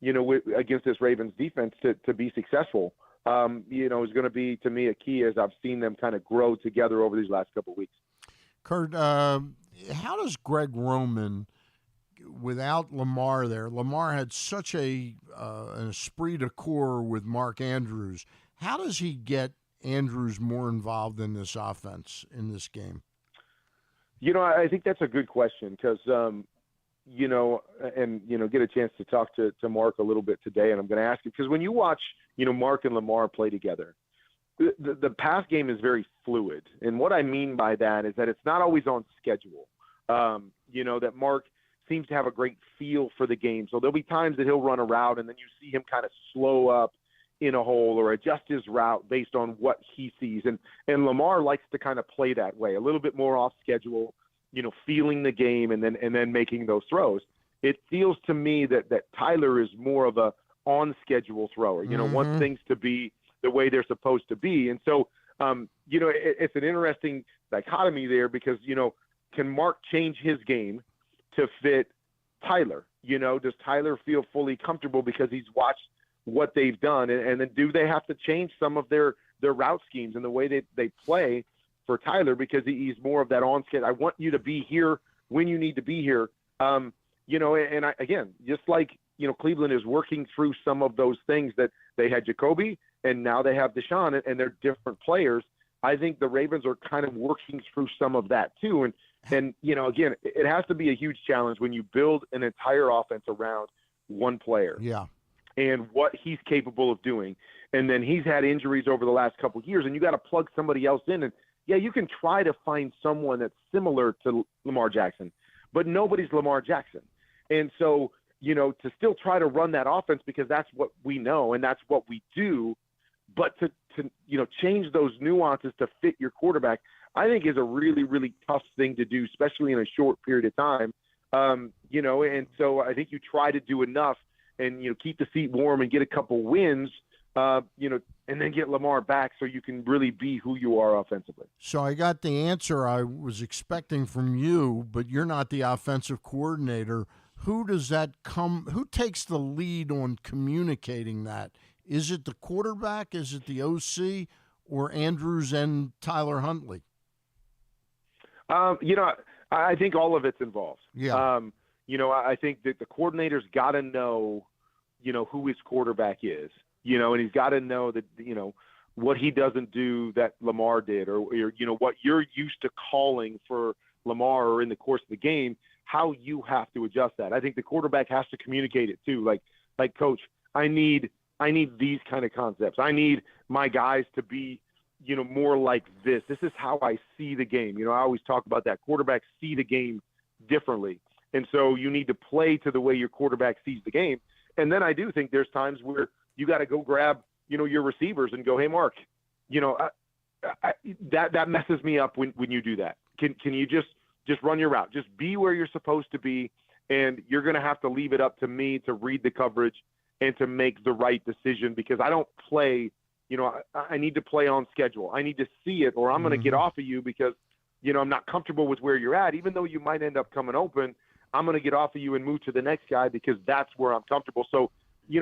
against this Ravens defense to be successful, is going to be, to me, a key as I've seen them kind of grow together over these last couple of weeks. Kurt, how does Greg Roman, without Lamar there, Lamar had such an esprit de corps with Mark Andrews. How does he get Andrews more involved in this offense in this game? I think that's a good question because, get a chance to talk to Mark a little bit today, and I'm going to ask you, because when you watch, Mark and Lamar play together, the pass game is very fluid. And what I mean by that is that it's not always on schedule. That Mark seems to have a great feel for the game. So there'll be times that he'll run a route and then you see him kind of slow up in a hole or adjust his route based on what he sees. And Lamar likes to kind of play that way, a little bit more off schedule, feeling the game and then making those throws. It feels to me that Tyler is more of a on schedule thrower, wants things to be the way they're supposed to be. And so, it's an interesting dichotomy there because, can Mark change his game to fit Tyler? Does Tyler feel fully comfortable because he's watched what they've done? And then do they have to change some of their route schemes and the way they play for Tyler because he's more of that on schedule? I want you to be here when you need to be here. Again, just like, Cleveland is working through some of those things that they had Jacoby and now they have Deshaun and they're different players. I think the Ravens are kind of working through some of that too. And again, it has to be a huge challenge when you build an entire offense around one player. Yeah. And what he's capable of doing. And then he's had injuries over the last couple of years, and you got to plug somebody else in. And, yeah, you can try to find someone that's similar to Lamar Jackson, but nobody's Lamar Jackson. And so, to still try to run that offense because that's what we know and that's what we do, but to change those nuances to fit your quarterback, I think is a really, really tough thing to do, especially in a short period of time. And so I think you try to do enough and, keep the seat warm and get a couple wins, and then get Lamar back so you can really be who you are offensively. So I got the answer I was expecting from you, but you're not the offensive coordinator. Who takes the lead on communicating that? Is it the quarterback? Is it the OC or Andrews and Tyler Huntley? I think all of it's involved. Yeah. I think that the coordinator's got to know, who his quarterback is, and he's got to know that, what he doesn't do that Lamar did or what you're used to calling for Lamar or in the course of the game, how you have to adjust that. I think the quarterback has to communicate it too. Like coach, I need these kind of concepts. I need my guys to be, more like this. This is how I see the game. I always talk about that. Quarterbacks see the game differently. And so you need to play to the way your quarterback sees the game. And then I do think there's times where you got to go grab, your receivers and go, hey, Mark, that messes me up when you do that. Can you just run your route? Just be where you're supposed to be. And you're going to have to leave it up to me to read the coverage and to make the right decision because I don't play, I need to play on schedule. I need to see it or I'm going to get off of you because, I'm not comfortable with where you're at. Even though you might end up coming open, I'm going to get off of you and move to the next guy because that's where I'm comfortable. So,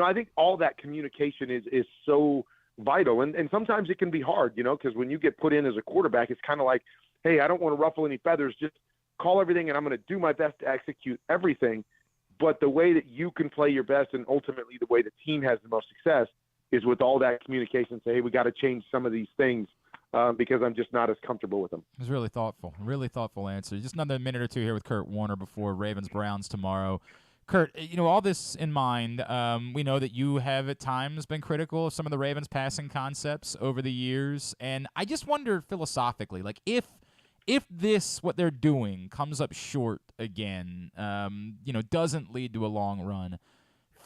I think all that communication is so vital. And sometimes it can be hard, because when you get put in as a quarterback, it's kind of like, hey, I don't want to ruffle any feathers. Just call everything and I'm going to do my best to execute everything. But the way that you can play your best and ultimately the way the team has the most success is with all that communication. Say, hey, we got to change some of these things because I'm just not as comfortable with them. It was really thoughtful answer. Just another minute or two here with Kurt Warner before Ravens-Browns tomorrow. Kurt, all this in mind, we know that you have at times been critical of some of the Ravens passing concepts over the years, and I just wonder philosophically, like if if this, what they're doing, comes up short again, doesn't lead to a long run,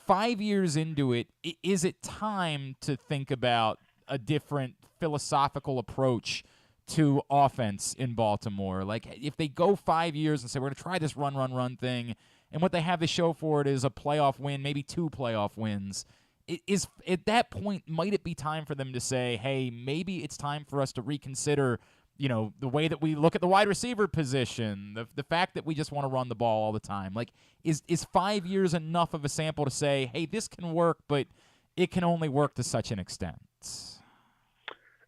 5 years into it, is it time to think about a different philosophical approach to offense in Baltimore? Like, if they go 5 years and say, we're going to try this run thing, and what they have to show for it is a playoff win, maybe 2 playoff wins, is at that point, might it be time for them to say, hey, maybe it's time for us to reconsider, the way that we look at the wide receiver position, the fact that we just want to run the ball all the time? Like, is 5 years enough of a sample to say, hey, this can work, but it can only work to such an extent?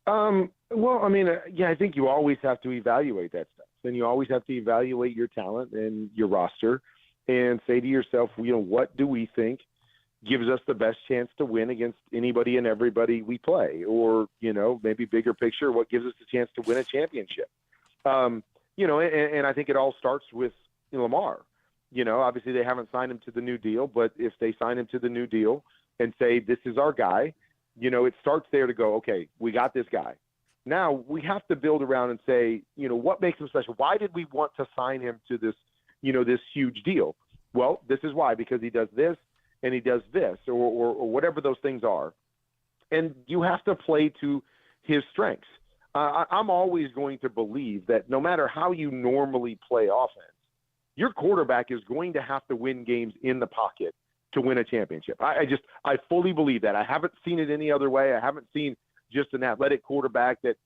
I think you always have to evaluate that stuff. And you always have to evaluate your talent and your roster and say to yourself, what do we think gives us the best chance to win against anybody and everybody we play? Or, maybe bigger picture, what gives us the chance to win a championship? And I think it all starts with Lamar. Obviously they haven't signed him to the new deal, but if they sign him to the new deal and say, this is our guy, it starts there to go, okay, we got this guy. Now we have to build around and say, what makes him special? Why did we want to sign him to this, this huge deal? Well, this is why, because he does this and he does this, or whatever those things are. And you have to play to his strengths. I'm always going to believe that no matter how you normally play offense, your quarterback is going to have to win games in the pocket to win a championship. I fully believe that. I haven't seen it any other way. I haven't seen just an athletic quarterback that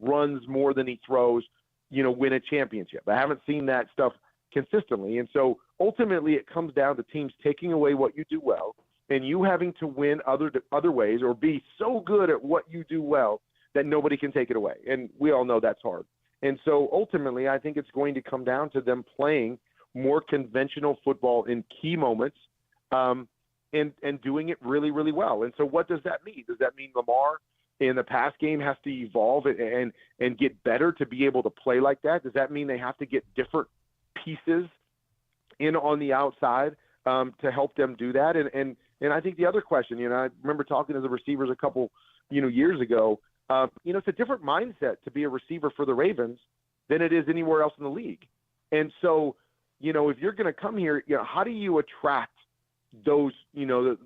runs more than he throws, win a championship. I haven't seen that stuff consistently. And so ultimately it comes down to teams taking away what you do well and you having to win other ways, or be so good at what you do well that nobody can take it away. And we all know that's hard. And so ultimately I think it's going to come down to them playing more conventional football in key moments, and doing it really, really well. And so what does that mean? Does that mean Lamar in the pass game has to evolve and get better to be able to play like that? Does that mean they have to get different pieces in on the outside to help them do that? And I think the other question, I remember talking to the receivers a couple, years ago, it's a different mindset to be a receiver for the Ravens than it is anywhere else in the league. And so, if you're going to come here, how do you attract those,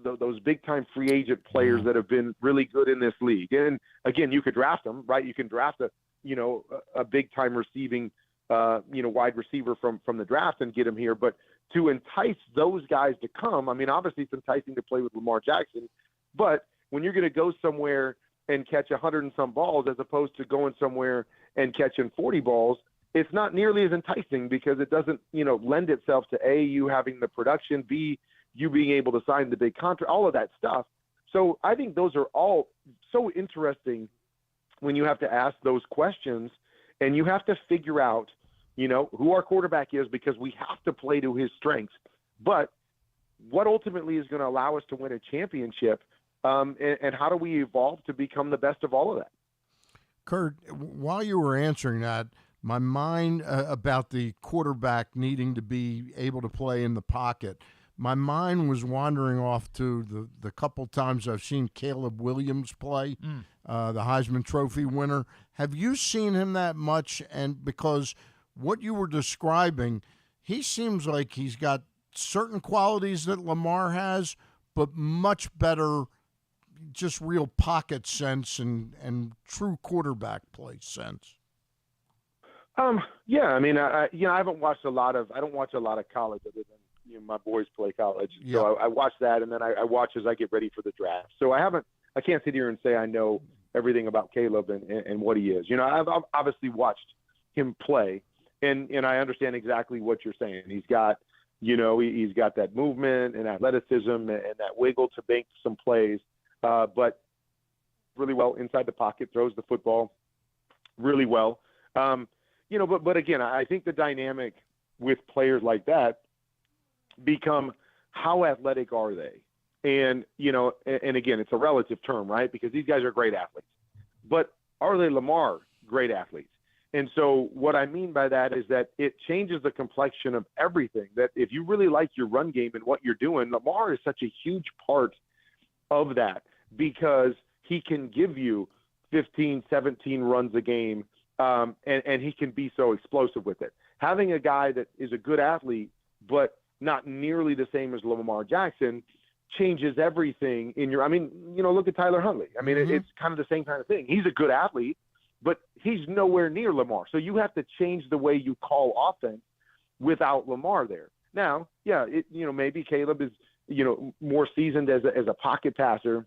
those big time free agent players that have been really good in this league? And again, you could draft them, right? You can draft a big time receiving, wide receiver from the draft and get him here. But to entice those guys to come, obviously it's enticing to play with Lamar Jackson, but when you're going to go somewhere and catch 100 and some balls as opposed to going somewhere and catching 40 balls, it's not nearly as enticing because it doesn't, lend itself to A, you having the production, B, you being able to sign the big contract, all of that stuff. So I think those are all so interesting when you have to ask those questions and you have to figure out, who our quarterback is, because we have to play to his strengths. But what ultimately is going to allow us to win a championship, and how do we evolve to become the best of all of that? Kurt, while you were answering that, my mind about the quarterback needing to be able to play in the pocket, my mind was wandering off to the couple times I've seen Caleb Williams play, the Heisman Trophy winner. Have you seen him that much? And because what you were describing, he seems like he's got certain qualities that Lamar has, but much better, just real pocket sense and true quarterback play sense. Yeah, I haven't watched I don't watch a lot of college other than, my boys play college. Yeah. So I watch that, and then I watch as I get ready for the draft. So I can't sit here and say I know everything about Caleb and what he is. I've obviously watched him play, and I understand exactly what you're saying. He's got, he's got that movement and athleticism and that wiggle to make some plays, but really well inside the pocket, throws the football really well. But again, I think the dynamic with players like that become how athletic are they? And, and again, it's a relative term, right? Because these guys are great athletes, but are they Lamar great athletes? And so what I mean by that is that it changes the complexion of everything. That if you really like your run game and what you're doing, Lamar is such a huge part of that because he can give you 15, 17 runs a game and he can be so explosive with it. Having a guy that is a good athlete, but not nearly the same as Lamar Jackson, changes everything in your – I mean, look at Tyler Huntley. I mean, it's kind of the same kind of thing. He's a good athlete, but he's nowhere near Lamar. So you have to change the way you call offense without Lamar there. Now, yeah, maybe Caleb is, more seasoned as a pocket passer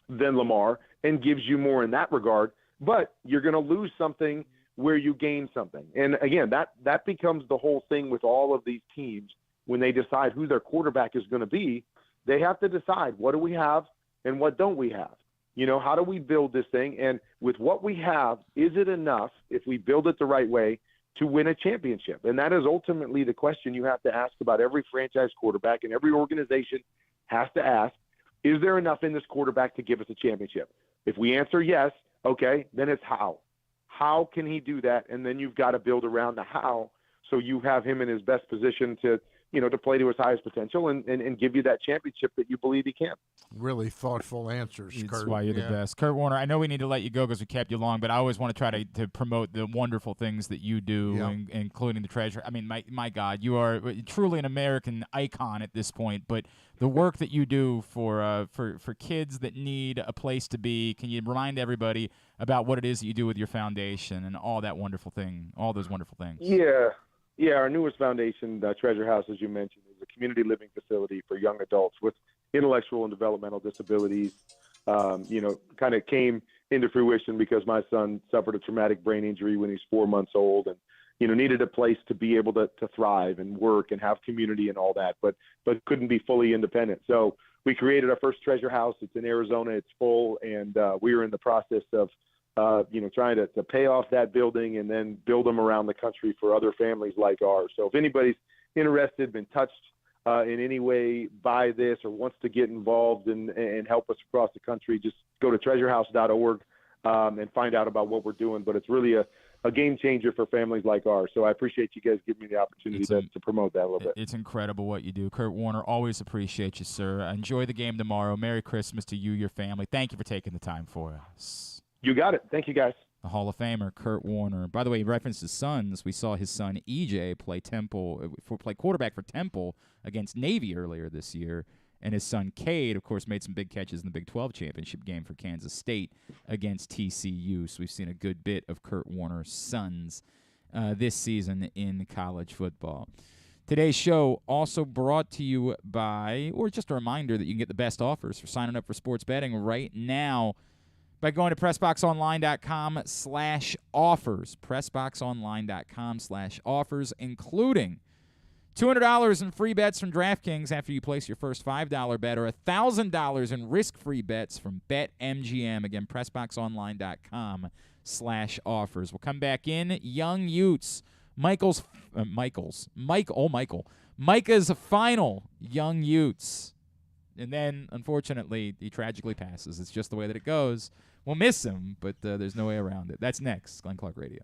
than Lamar and gives you more in that regard, but you're going to lose something where you gain something. And again, that becomes the whole thing with all of these teams when they decide who their quarterback is going to be. They have to decide, what do we have and what don't we have? How do we build this thing? And with what we have, is it enough, if we build it the right way, to win a championship? And that is ultimately the question you have to ask about every franchise quarterback, and every organization has to ask, is there enough in this quarterback to give us a championship? If we answer yes, okay, then it's how. How can he do that? And then you've got to build around the how, so you have him in his best position to play to his highest potential and give you that championship that you believe he can. Really thoughtful answers, Kurt. That's why you're the best. Kurt Warner, I know we need to let you go because we kept you long, but I always want to try to promote the wonderful things that you do, including the treasure. I mean, my God, you are truly an American icon at this point, but the work that you do for kids that need a place to be, can you remind everybody about what it is that you do with your foundation and all those wonderful things? Yeah, our newest foundation, Treasure House, as you mentioned, is a community living facility for young adults with intellectual and developmental disabilities. Kind of came into fruition because my son suffered a traumatic brain injury when he was 4 months old, and needed a place to be able to thrive and work and have community and all that, but couldn't be fully independent. So we created our first Treasure House. It's in Arizona. It's full, and we are in the process of trying to pay off that building and then build them around the country for other families like ours. So if anybody's interested, been touched in any way by this, or wants to get involved and help us across the country, just go to treasurehouse.org and find out about what we're doing. But it's really a game changer for families like ours. So I appreciate you guys giving me the opportunity to promote that a little bit. It's incredible what you do. Kurt Warner, always appreciate you, sir. Enjoy the game tomorrow. Merry Christmas to you, your family. Thank you for taking the time for us. You got it. Thank you, guys. The Hall of Famer, Kurt Warner. By the way, he referenced his sons. We saw his son, EJ, play quarterback for Temple against Navy earlier this year. And his son, Cade, of course, made some big catches in the Big 12 championship game for Kansas State against TCU. So we've seen a good bit of Kurt Warner's sons this season in college football. Today's show also brought to you by, or just a reminder that you can get the best offers for signing up for sports betting right now by going to PressBoxOnline.com/offers. PressBoxOnline.com/offers, including $200 in free bets from DraftKings after you place your first $5 bet, or $1,000 in risk-free bets from BetMGM. Again, PressBoxOnline.com/offers. We'll come back in. Young Yutes. Micah's final Young Yutes. And then, unfortunately, he tragically passes. It's just the way that it goes. We'll miss him, but there's no way around it. That's next. Glenn Clark Radio.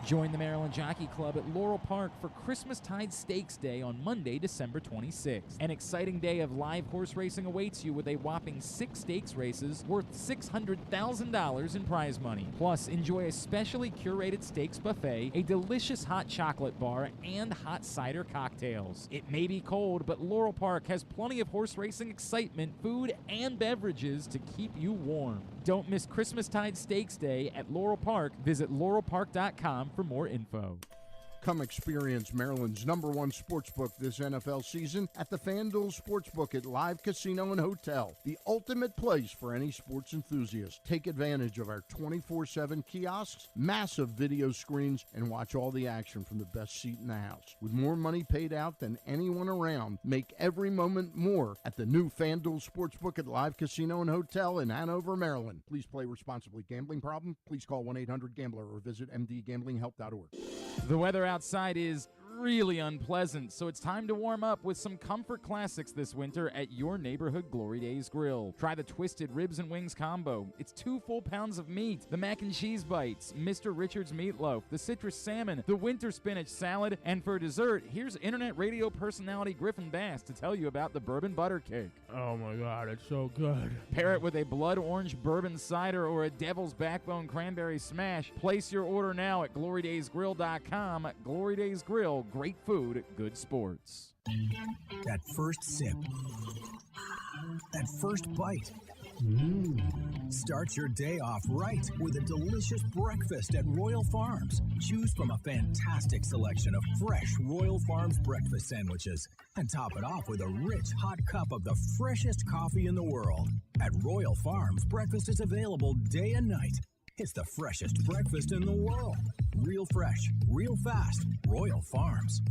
Join the Maryland Jockey Club at Laurel Park for Christmastide Stakes Day on Monday, December 26th. An exciting day of live horse racing awaits you with a whopping 6 stakes races worth $600,000 in prize money. Plus, enjoy a specially curated stakes buffet, a delicious hot chocolate bar, and hot cider cocktails. It may be cold, but Laurel Park has plenty of horse racing excitement, food, and beverages to keep you warm. Don't miss Christmastide Stakes Day at Laurel Park. Visit laurelpark.com for more info. Come experience Maryland's #1 sportsbook this NFL season at the FanDuel Sportsbook at Live Casino and Hotel, the ultimate place for any sports enthusiast. Take advantage of our 24/7 kiosks, massive video screens, and watch all the action from the best seat in the house. With more money paid out than anyone around, make every moment more at the new FanDuel Sportsbook at Live Casino and Hotel in Hanover, Maryland. Please play responsibly. Gambling problem? Please call 1-800-GAMBLER or visit mdgamblinghelp.org. The weather outside is really unpleasant, so it's time to warm up with some comfort classics this winter at your neighborhood Glory Days Grill. Try the Twisted Ribs and Wings combo. It's 2 full pounds of meat, the mac and cheese bites, Mr. Richards meatloaf, the citrus salmon, the winter spinach salad, and for dessert, here's internet radio personality Griffin Bass to tell you about the bourbon butter cake. Oh my God, it's so good. Pair it with a blood orange bourbon cider or a devil's backbone cranberry smash. Place your order now at glorydaysgrill.com. Glory Days Grill, great food, good sports. That first sip. That first bite. Start your day off right with a delicious breakfast at Royal Farms. Choose from a fantastic selection of fresh Royal Farms breakfast sandwiches and top it off with a rich hot cup of the freshest coffee in the world. At Royal Farms, breakfast is available day and night. It's the freshest breakfast in the world. Real fresh, real fast. Royal Farms.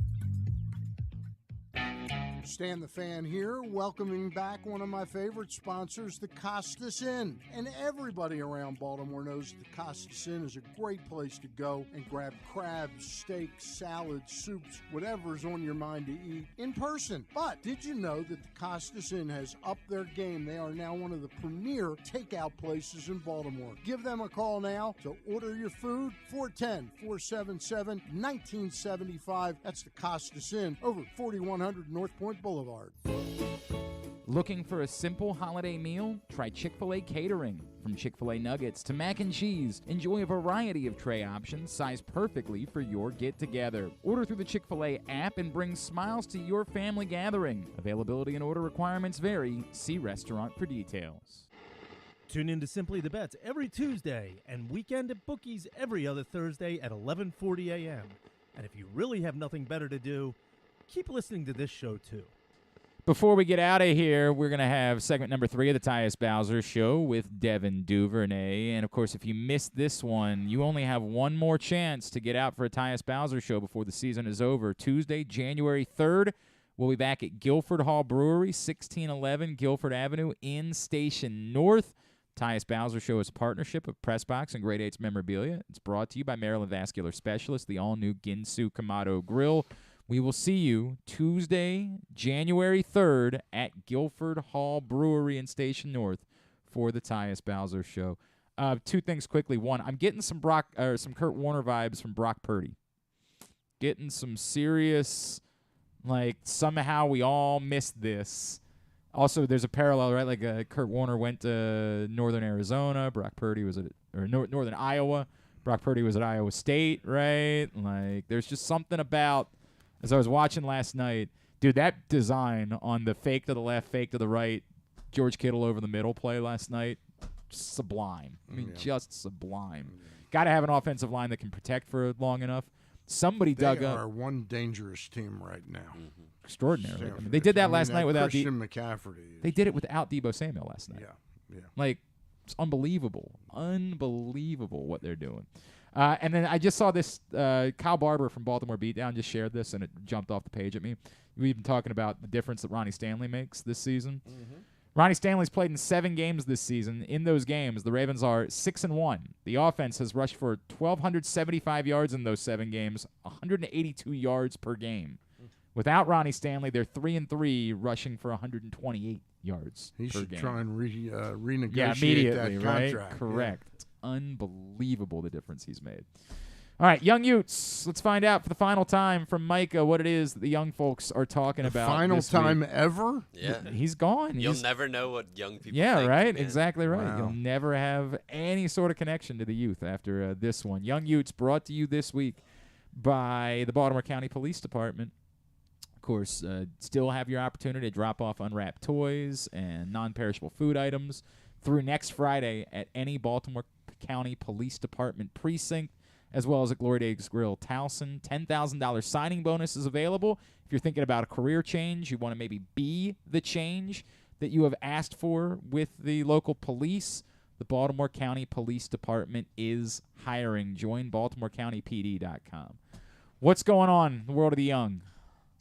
Stan the Fan here, welcoming back one of my favorite sponsors, the Costas Inn. And everybody around Baltimore knows the Costas Inn is a great place to go and grab crabs, steaks, salads, soups, whatever's on your mind to eat in person. But did you know that the Costas Inn has upped their game? They are now one of the premier takeout places in Baltimore. Give them a call now to order your food, 410-477-1975. That's the Costas Inn, over 4100 North Point Boulevard. Looking for a simple holiday meal? Try Chick-fil-A catering. From Chick-fil-A nuggets to mac and cheese, enjoy a variety of tray options sized perfectly for your get-together. Order through the Chick-fil-A app and bring smiles to your family gathering. Availability and order requirements vary. See restaurant for details. Tune in to Simply the Bets every Tuesday and Weekend at Bookies every other Thursday at 11:40 a.m. And if you really have nothing better to do, keep listening to this show, too. Before we get out of here, we're going to have segment number 3 of the Tyus Bowser Show with Devin Duvernay. And, of course, if you missed this one, you only have one more chance to get out for a Tyus Bowser Show before the season is over. Tuesday, January 3rd, we'll be back at Guilford Hall Brewery, 1611 Guilford Avenue in Station North. Tyus Bowser Show is a partnership of PressBox and Grade 8's Memorabilia. It's brought to you by Maryland Vascular Specialist, the all-new Ginsu Kamado Grill. We will see you Tuesday, January 3rd at Guilford Hall Brewery in Station North for the Tyus Bowser Show. 2 things quickly. One, I'm getting some Kurt Warner vibes from Brock Purdy. Getting some serious, like, somehow we all missed this. Also, there's a parallel, right? Like, Kurt Warner went to Northern Arizona. Brock Purdy was Northern Iowa. Brock Purdy was at Iowa State, right? Like, there's just something about, as I was watching last night, dude, that design on the fake to the left, fake to the right, George Kittle over the middle play last night, sublime. I mean, just sublime. Got to have an offensive line that can protect for long enough. Somebody dug up. They are one dangerous team right now. Extraordinary. I mean, they did that last night without Christian McCaffrey. They did it without Deebo Samuel last night. Yeah. Like, it's unbelievable. Unbelievable what they're doing. And then I just saw this, Kyle Barber from Baltimore Beatdown just shared this, and it jumped off the page at me. We've been talking about the difference that Ronnie Stanley makes this season. Ronnie Stanley's played in 7 games this season. In those games, the Ravens are 6-1. The offense has rushed for 1,275 yards in those 7 games, 182 yards per game. Without Ronnie Stanley, they're 3-3, rushing for 128 yards He per should game. try and renegotiate immediately, that right? contract. Correct. It's unbelievable the difference he's made. All right, Young Yutes. Let's find out for the final time from Micah what it is that the young folks are talking about. Final this time week. ever? Yeah. He's gone. You'll never know what young people Yeah, think. right? Man. Exactly right. Wow. You'll never have any sort of connection to the youth after this one. Young Yutes brought to you this week by the Baltimore County Police Department. Of course, still have your opportunity to drop off unwrapped toys and non-perishable food items through next Friday at any Baltimore County Police Department precinct, as well as at Glory Days Grill Towson. $10,000 signing bonus is available. If you're thinking about a career change, you want to maybe be the change that you have asked for with the local police, the Baltimore County Police Department is hiring. Join BaltimoreCountyPD.com. What's going on in the world of the young?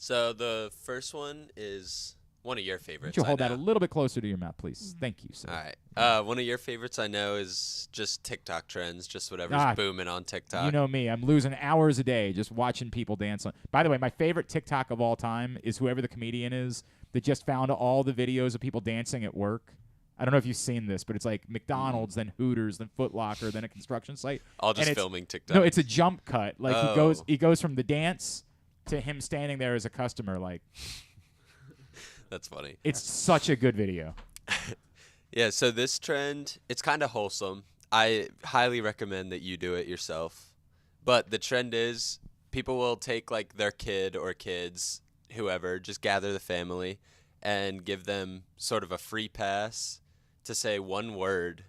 So the first one is One of your favorites. Would you hold I that a know. little bit closer to your mouth, please? Thank you, sir. All right. One of your favorites I know is just TikTok trends, just whatever's booming on TikTok. You know me. I'm losing hours a day just watching people dance on. By the way, my favorite TikTok of all time is whoever the comedian is that just found all the videos of people dancing at work. I don't know if you've seen this, but it's like McDonald's, then Hooters, then Foot Locker, then a construction site. All just And filming TikTok. No, it's a jump cut. Like Oh. he goes from the dance to him standing there as a customer. Like That's funny. it's such a good video. Yeah, so this trend, it's kind of wholesome. I highly recommend that you do it yourself. But the trend is people will take like their kid or kids, whoever, just gather the family and give them sort of a free pass to say one word,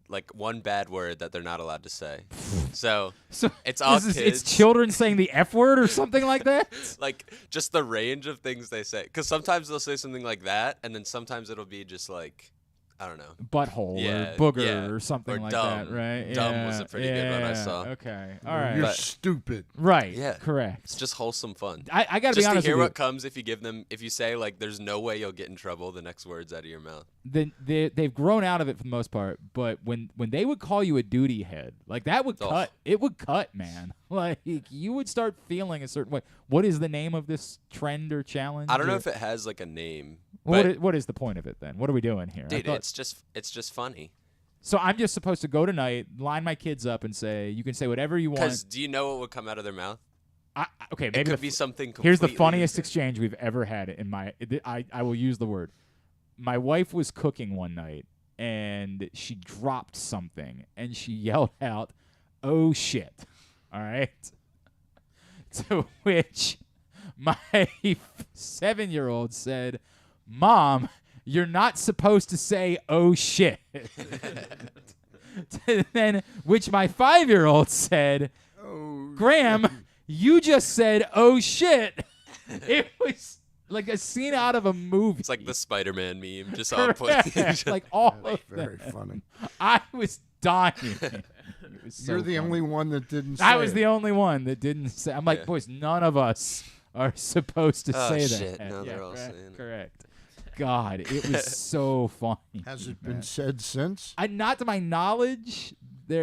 like one bad word that they're not allowed to say. So it's all kids. It's children saying the F word or something like that? Like just the range of things they say. Because sometimes they'll say something like that, and then sometimes it'll be just like, I don't know. Butthole Yeah, or booger yeah. or something Or like dumb. that, right? Dumb was a pretty good one I saw. Okay. All right. You're But- stupid. Right. Yeah. Correct. It's just wholesome fun. I got to be Just honest to hear with you. what comes if you give them, if you say like, "There's no way you'll get in trouble," the next word's out of your mouth. They've grown out of it for the most part, but when they would call you a duty head, like that would Oh. cut. It would cut, man. Like you would start feeling a certain way. What is the name of this trend or challenge? I don't know or- if it has like a name. What is the point of it then? What are we doing here? I Dude, thought- it's just funny. so I'm just supposed to go tonight, line my kids up, and say you can say whatever you want. Because do you know what would come out of their mouth? Okay, maybe it could the be something. Here's the completely funniest different. exchange we've ever had in my. I will use the word. My wife was cooking one night and she dropped something and she yelled out, "Oh shit!" All right. To which my 7-year-old said, "Mom, you're not supposed to say 'oh shit.'" Then, which my 5-year-old said, "Graham, you just said 'oh shit.'" It was like a scene out of a movie. It's like the Spider-Man meme, just on point. Correct. Like all That's of very them. funny. I was dying. It was so You're the funny. only one that didn't say I was it. the only one that didn't say. I'm like, Yeah. boys, none of us are supposed to Oh, say shit. that. Now Yeah, they're all correct, saying it. correct. God, it was so funny. Has it been man. said since? Not to my knowledge. We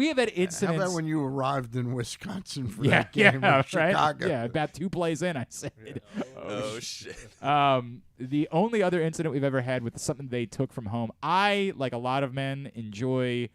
have had How incidents. about when you arrived in Wisconsin for yeah, that game yeah, in Chicago? right. Yeah, about 2 plays in, I said. Oh shit. The only other incident we've ever had with something they took from home, I, like a lot of men, enjoy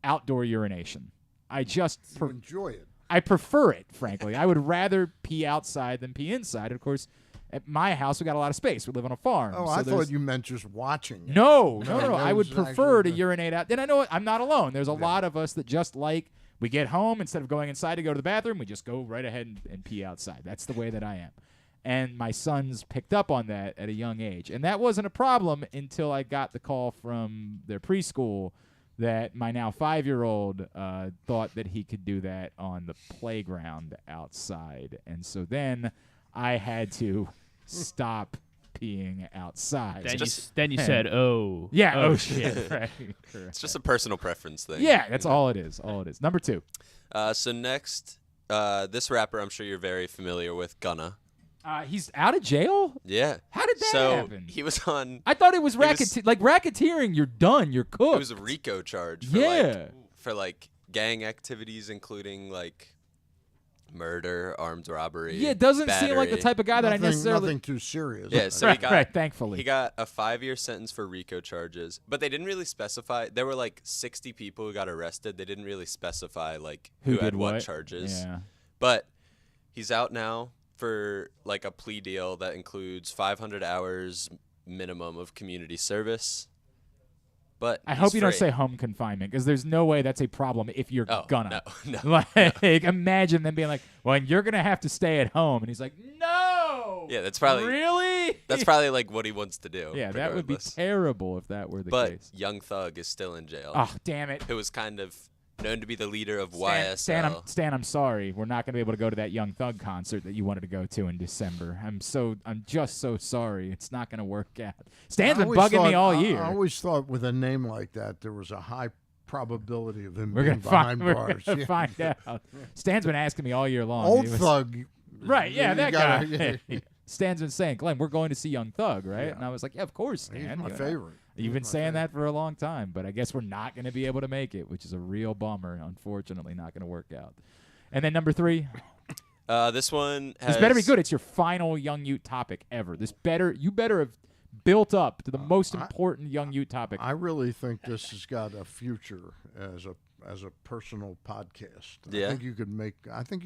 outdoor urination. I just You enjoy it. I prefer it, frankly. I would rather pee outside than pee inside. Of course, at my house, we got a lot of space. We live on a farm. Oh, so I there's- thought you meant just watching it. No. No, I would there's prefer to actually- urinate out. And I know what, I'm not alone. There's a lot of us that just like, we get home, instead of going inside to go to the bathroom, we just go right ahead and pee outside. That's the way that I am. And my sons picked up on that at a young age. And that wasn't a problem until I got the call from their preschool that my now 5-year-old thought that he could do that on the playground outside. And so then I had to stop peeing outside. Then you said, "Oh, Yeah, oh, oh shit. Right. Correct. It's just a personal preference thing. Yeah, that's all it is. All it is. Number 2. So next, this rapper I'm sure you're very familiar with, Gunna. He's out of jail? Yeah. How did that so happen? he was on. I thought it was He was- racketeering. You're done. You're cooked. It was a RICO charge. For Yeah. for like gang activities, including like murder, armed robbery. Yeah, it doesn't seem like the battery. type of guy that I Nothing- necessarily. Nothing too serious. Yeah, so Right, right, thankfully. he got a 5-year sentence for RICO charges, but they didn't really specify. There were like 60 people who got arrested. They didn't really specify like who did had what what? charges. Yeah. But he's out now for like a plea deal that includes 500 hours minimum of community service. But I he's hope you don't free. say home confinement because there's no way that's a problem if you're Oh, gonna. no, Like, imagine them being like, well, you're going to have to stay at home. And he's like, no. Yeah, that's probably Really? That's probably like what he wants to do. Yeah, that would be regardless. terrible if that were the But case. Young Thug is still in jail. Oh, damn it. Who was kind of known to be the leader of Stan, YSL. Stan, I'm sorry. We're not going to be able to go to that Young Thug concert that you wanted to go to in December. I'm just so sorry. It's not going to work out. Stan's been bugging me all year. I always thought with a name like that, there was a high probability of him We're being gonna behind find. We're bars. gonna Yeah. find out. Stan's been asking me all year long. Old He was- Thug. Right? Yeah, You that gotta- guy. yeah. Stan's been saying, Glenn, we're going to see Young Thug, right? Yeah. And I was like, yeah, of course, Stan. He's my You know, favorite. You've been saying that for a long time, but I guess we're not going to be able to make it, which is a real bummer. Unfortunately, not going to work out. And then number 3. This one has... This better be good. It's your final Young Ute topic ever. You better have built up to the most important Young Ute topic. I really think this has got a future as a personal podcast. Yeah. I think you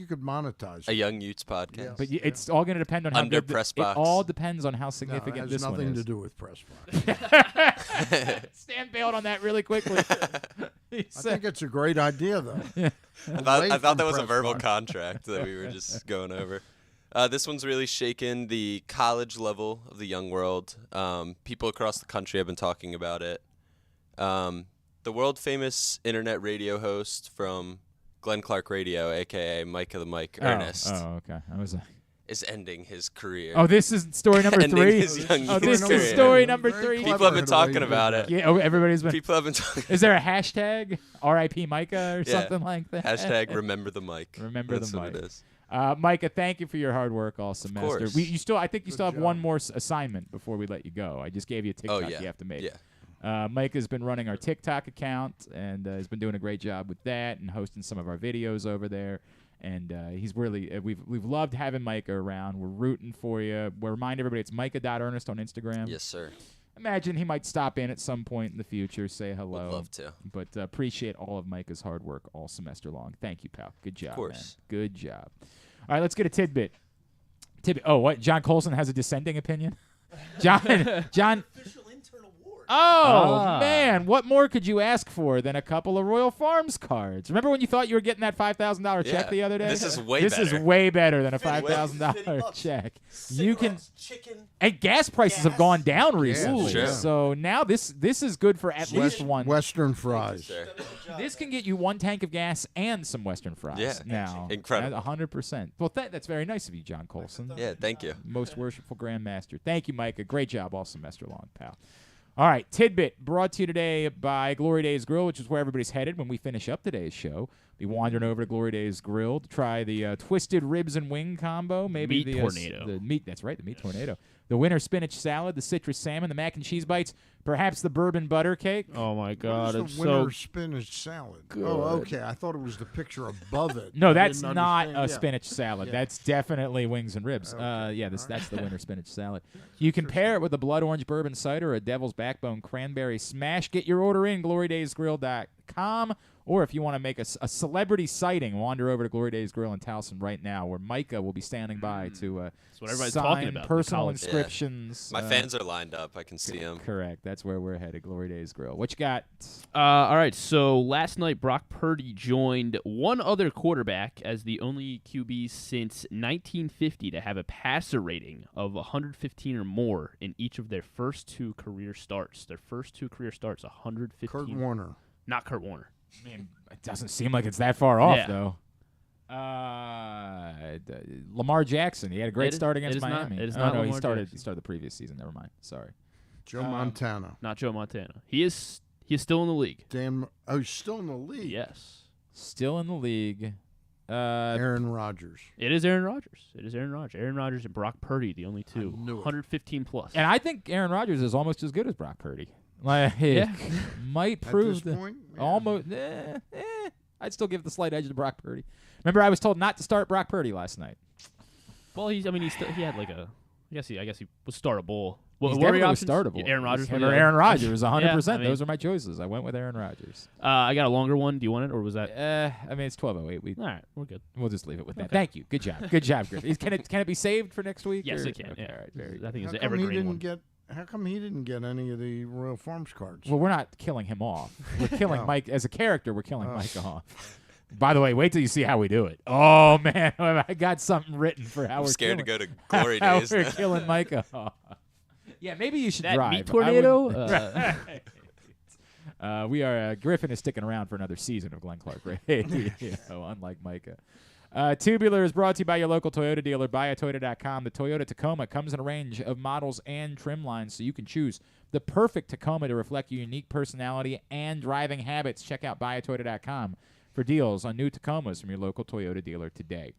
could monetize a it. Young Utes podcast. But it's all going to depend on how Under good PressBox. It all depends on how No, significant it has this one nothing is. to do with PressBox. Stan bailed on that really quickly. I think it's a great idea, though. I thought that was a verbal contract that we were just going over. This one's really shaken the college level of the young world. People across the country have been talking about it. The world-famous internet radio host from Glenn Clark Radio, a.k.a. Micah the Mike, Ernest, Oh, okay. I was like, is ending his career. oh, this is story number Ending 3? his Young Oh, Utes this is career. story number Very 3? clever. People have been the way talking you did about that. it. Yeah, everybody's been. People have been talking. Is there a hashtag R.I.P. Micah or Yeah. something like that? Hashtag remember the mic. Remember That's the what mic. it is. Micah, thank you for your hard work all semester. course. I think you still have job. one more assignment before we let you go. I just gave you a TikTok Oh, yeah. you have to make. Yeah. Micah's been running our TikTok account and has been doing a great job with that and hosting some of our videos over there. And he's really we've loved having Micah around. We're rooting for you. We'll remind everybody it's Micah.Ernest on Instagram. Yes, sir. Imagine he might stop in at some point in the future, say hello. Would love to. But appreciate all of Micah's hard work all semester long. Thank you, pal. Good job, course. man. Good job. All right, let's get a tidbit. Oh, what? John Colson has a dissenting opinion? John. Official intern award. Oh, man. What more could you ask for than a couple of Royal Farms cards? Remember when you thought you were getting that $5,000 check Yeah. the other day? This is way This better. is way better than a $50, $5,000 check. You can. Chicken. And gas prices have gone down recently. True. So now this is good for at least one. Western fries. Sir. This can get you one tank of gas and some Western fries. Yeah. Now. Incredible. 100%. Well, that's very nice of you, John Colson. Yeah, thank you. Most worshipful Grandmaster. Thank you, Micah. Great job all semester long, pal. All right, tidbit brought to you today by Glory Days Grill, which is where everybody's headed when we finish up today's show. Be wandering over to Glory Days Grill to try the twisted ribs and wing combo. Maybe Meat tornado. The meat. That's right, the meat tornado. The winter spinach salad, the citrus salmon, the mac and cheese bites, perhaps the bourbon butter cake. Oh my God, What it's is the winter so spinach salad? Oh, okay. I thought it was the picture above it. No, I that's didn't not understand. a spinach salad. Yeah. That's definitely wings and ribs. That's the winter spinach salad. You can pair it with a blood orange bourbon cider or a devil's backbone cranberry smash. Get your order in glorydaysgrill.com. Or if you want to make a celebrity sighting, wander over to Glory Days Grill in Towson right now, where Micah will be standing by to what everybody's sign talking about, the personal college. inscriptions. My fans are lined up. I can see them. Correct. That's where we're headed, Glory Days Grill. What you got? All right, so last night Brock Purdy joined one other quarterback as the only QB since 1950 to have a passer rating of 115 or more in each of their first two career starts. 115. Kurt Warner. Not Kurt Warner. I mean, it doesn't seem like it's that far off, Yeah. though. Lamar Jackson. He had a great start against it is not- Miami. it is Oh, not no, he Lamar started Jackson. the previous season. Never mind. Sorry. Joe Montana. Not Joe Montana. He is still in the league. He's still in the league. Yes. Still in the league. Aaron Rodgers. It is Aaron Rodgers. Aaron Rodgers and Brock Purdy, the only two. I knew it. 115 plus. And I think Aaron Rodgers is almost as good as Brock Purdy. Like, Yeah. might At prove this point, yeah. almost. I'd still give the slight edge to Brock Purdy. Remember, I was told not to start Brock Purdy last night. Well, he had like a. I guess he would start a bowl. He's What were your definitely options? startable. Aaron Rodgers. Or Aaron Rodgers, 100%. Yeah, I mean- Those are my choices. I went with Aaron Rodgers. I got a longer one. Do you want it, or was that? I mean, it's 12:08. All right, we're good. We'll just leave it with that. Okay. Thank you. Good job. Good job, Griffin. Can it be saved for next week? Yes, or? it can. Okay, Yeah. all right, very I think it's How an come he evergreen didn't one. get? How come he didn't get any of the Royal Farms cards? Well, we're not killing him off. We're killing Oh. Mike as a character. We're killing Micah off. By the way, wait till you see how we do it. Oh man, I got something written for how I'm we're scared to killing, go to Glory how Days. we're killing Micah off. Yeah, maybe you should That drive. meat tornado. We are Griffin is sticking around for another season of Glenn Clark Radio, unlike Micah. Tubular is brought to you by your local Toyota dealer, buyatoyota.com. The Toyota Tacoma comes in a range of models and trim lines, so you can choose the perfect Tacoma to reflect your unique personality and driving habits. Check out buyatoyota.com for deals on new Tacomas from your local Toyota dealer today.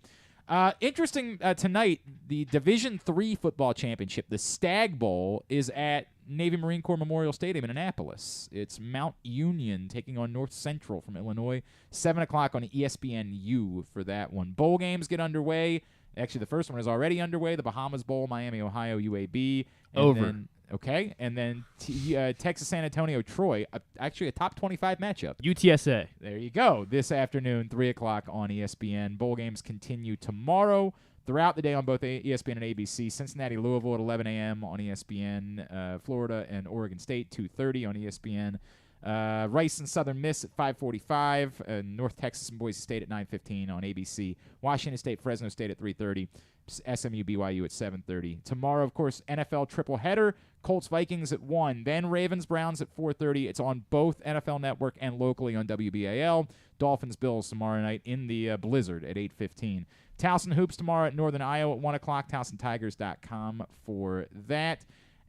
Interesting tonight, the Division III football championship, the Stag Bowl, is at Navy Marine Corps Memorial Stadium in Annapolis. It's Mount Union taking on North Central from Illinois. 7 o'clock on ESPNU for that one. Bowl games get underway. Actually, the first one is already underway. The Bahamas Bowl, Miami, Ohio, UAB. And then Texas, San Antonio, Troy. Actually, a top 25 matchup. UTSA. There you go. This afternoon, 3 o'clock on ESPN. Bowl games continue tomorrow throughout the day on both ESPN and ABC. Cincinnati, Louisville at 11 a.m. on ESPN. Florida and Oregon State, 2:30 on ESPN. Rice and Southern Miss at 5:45. North Texas and Boise State at 9:15 on ABC. Washington State, Fresno State at 3:30. SMU, BYU at 7:30. Tomorrow, of course, NFL triple header. Colts, Vikings at 1. Then Ravens, Browns at 4:30. It's on both NFL Network and locally on WBAL. Dolphins, Bills tomorrow night in the Blizzard at 8:15. Towson Hoops tomorrow at Northern Iowa at 1 o'clock. TowsonTigers.com for that.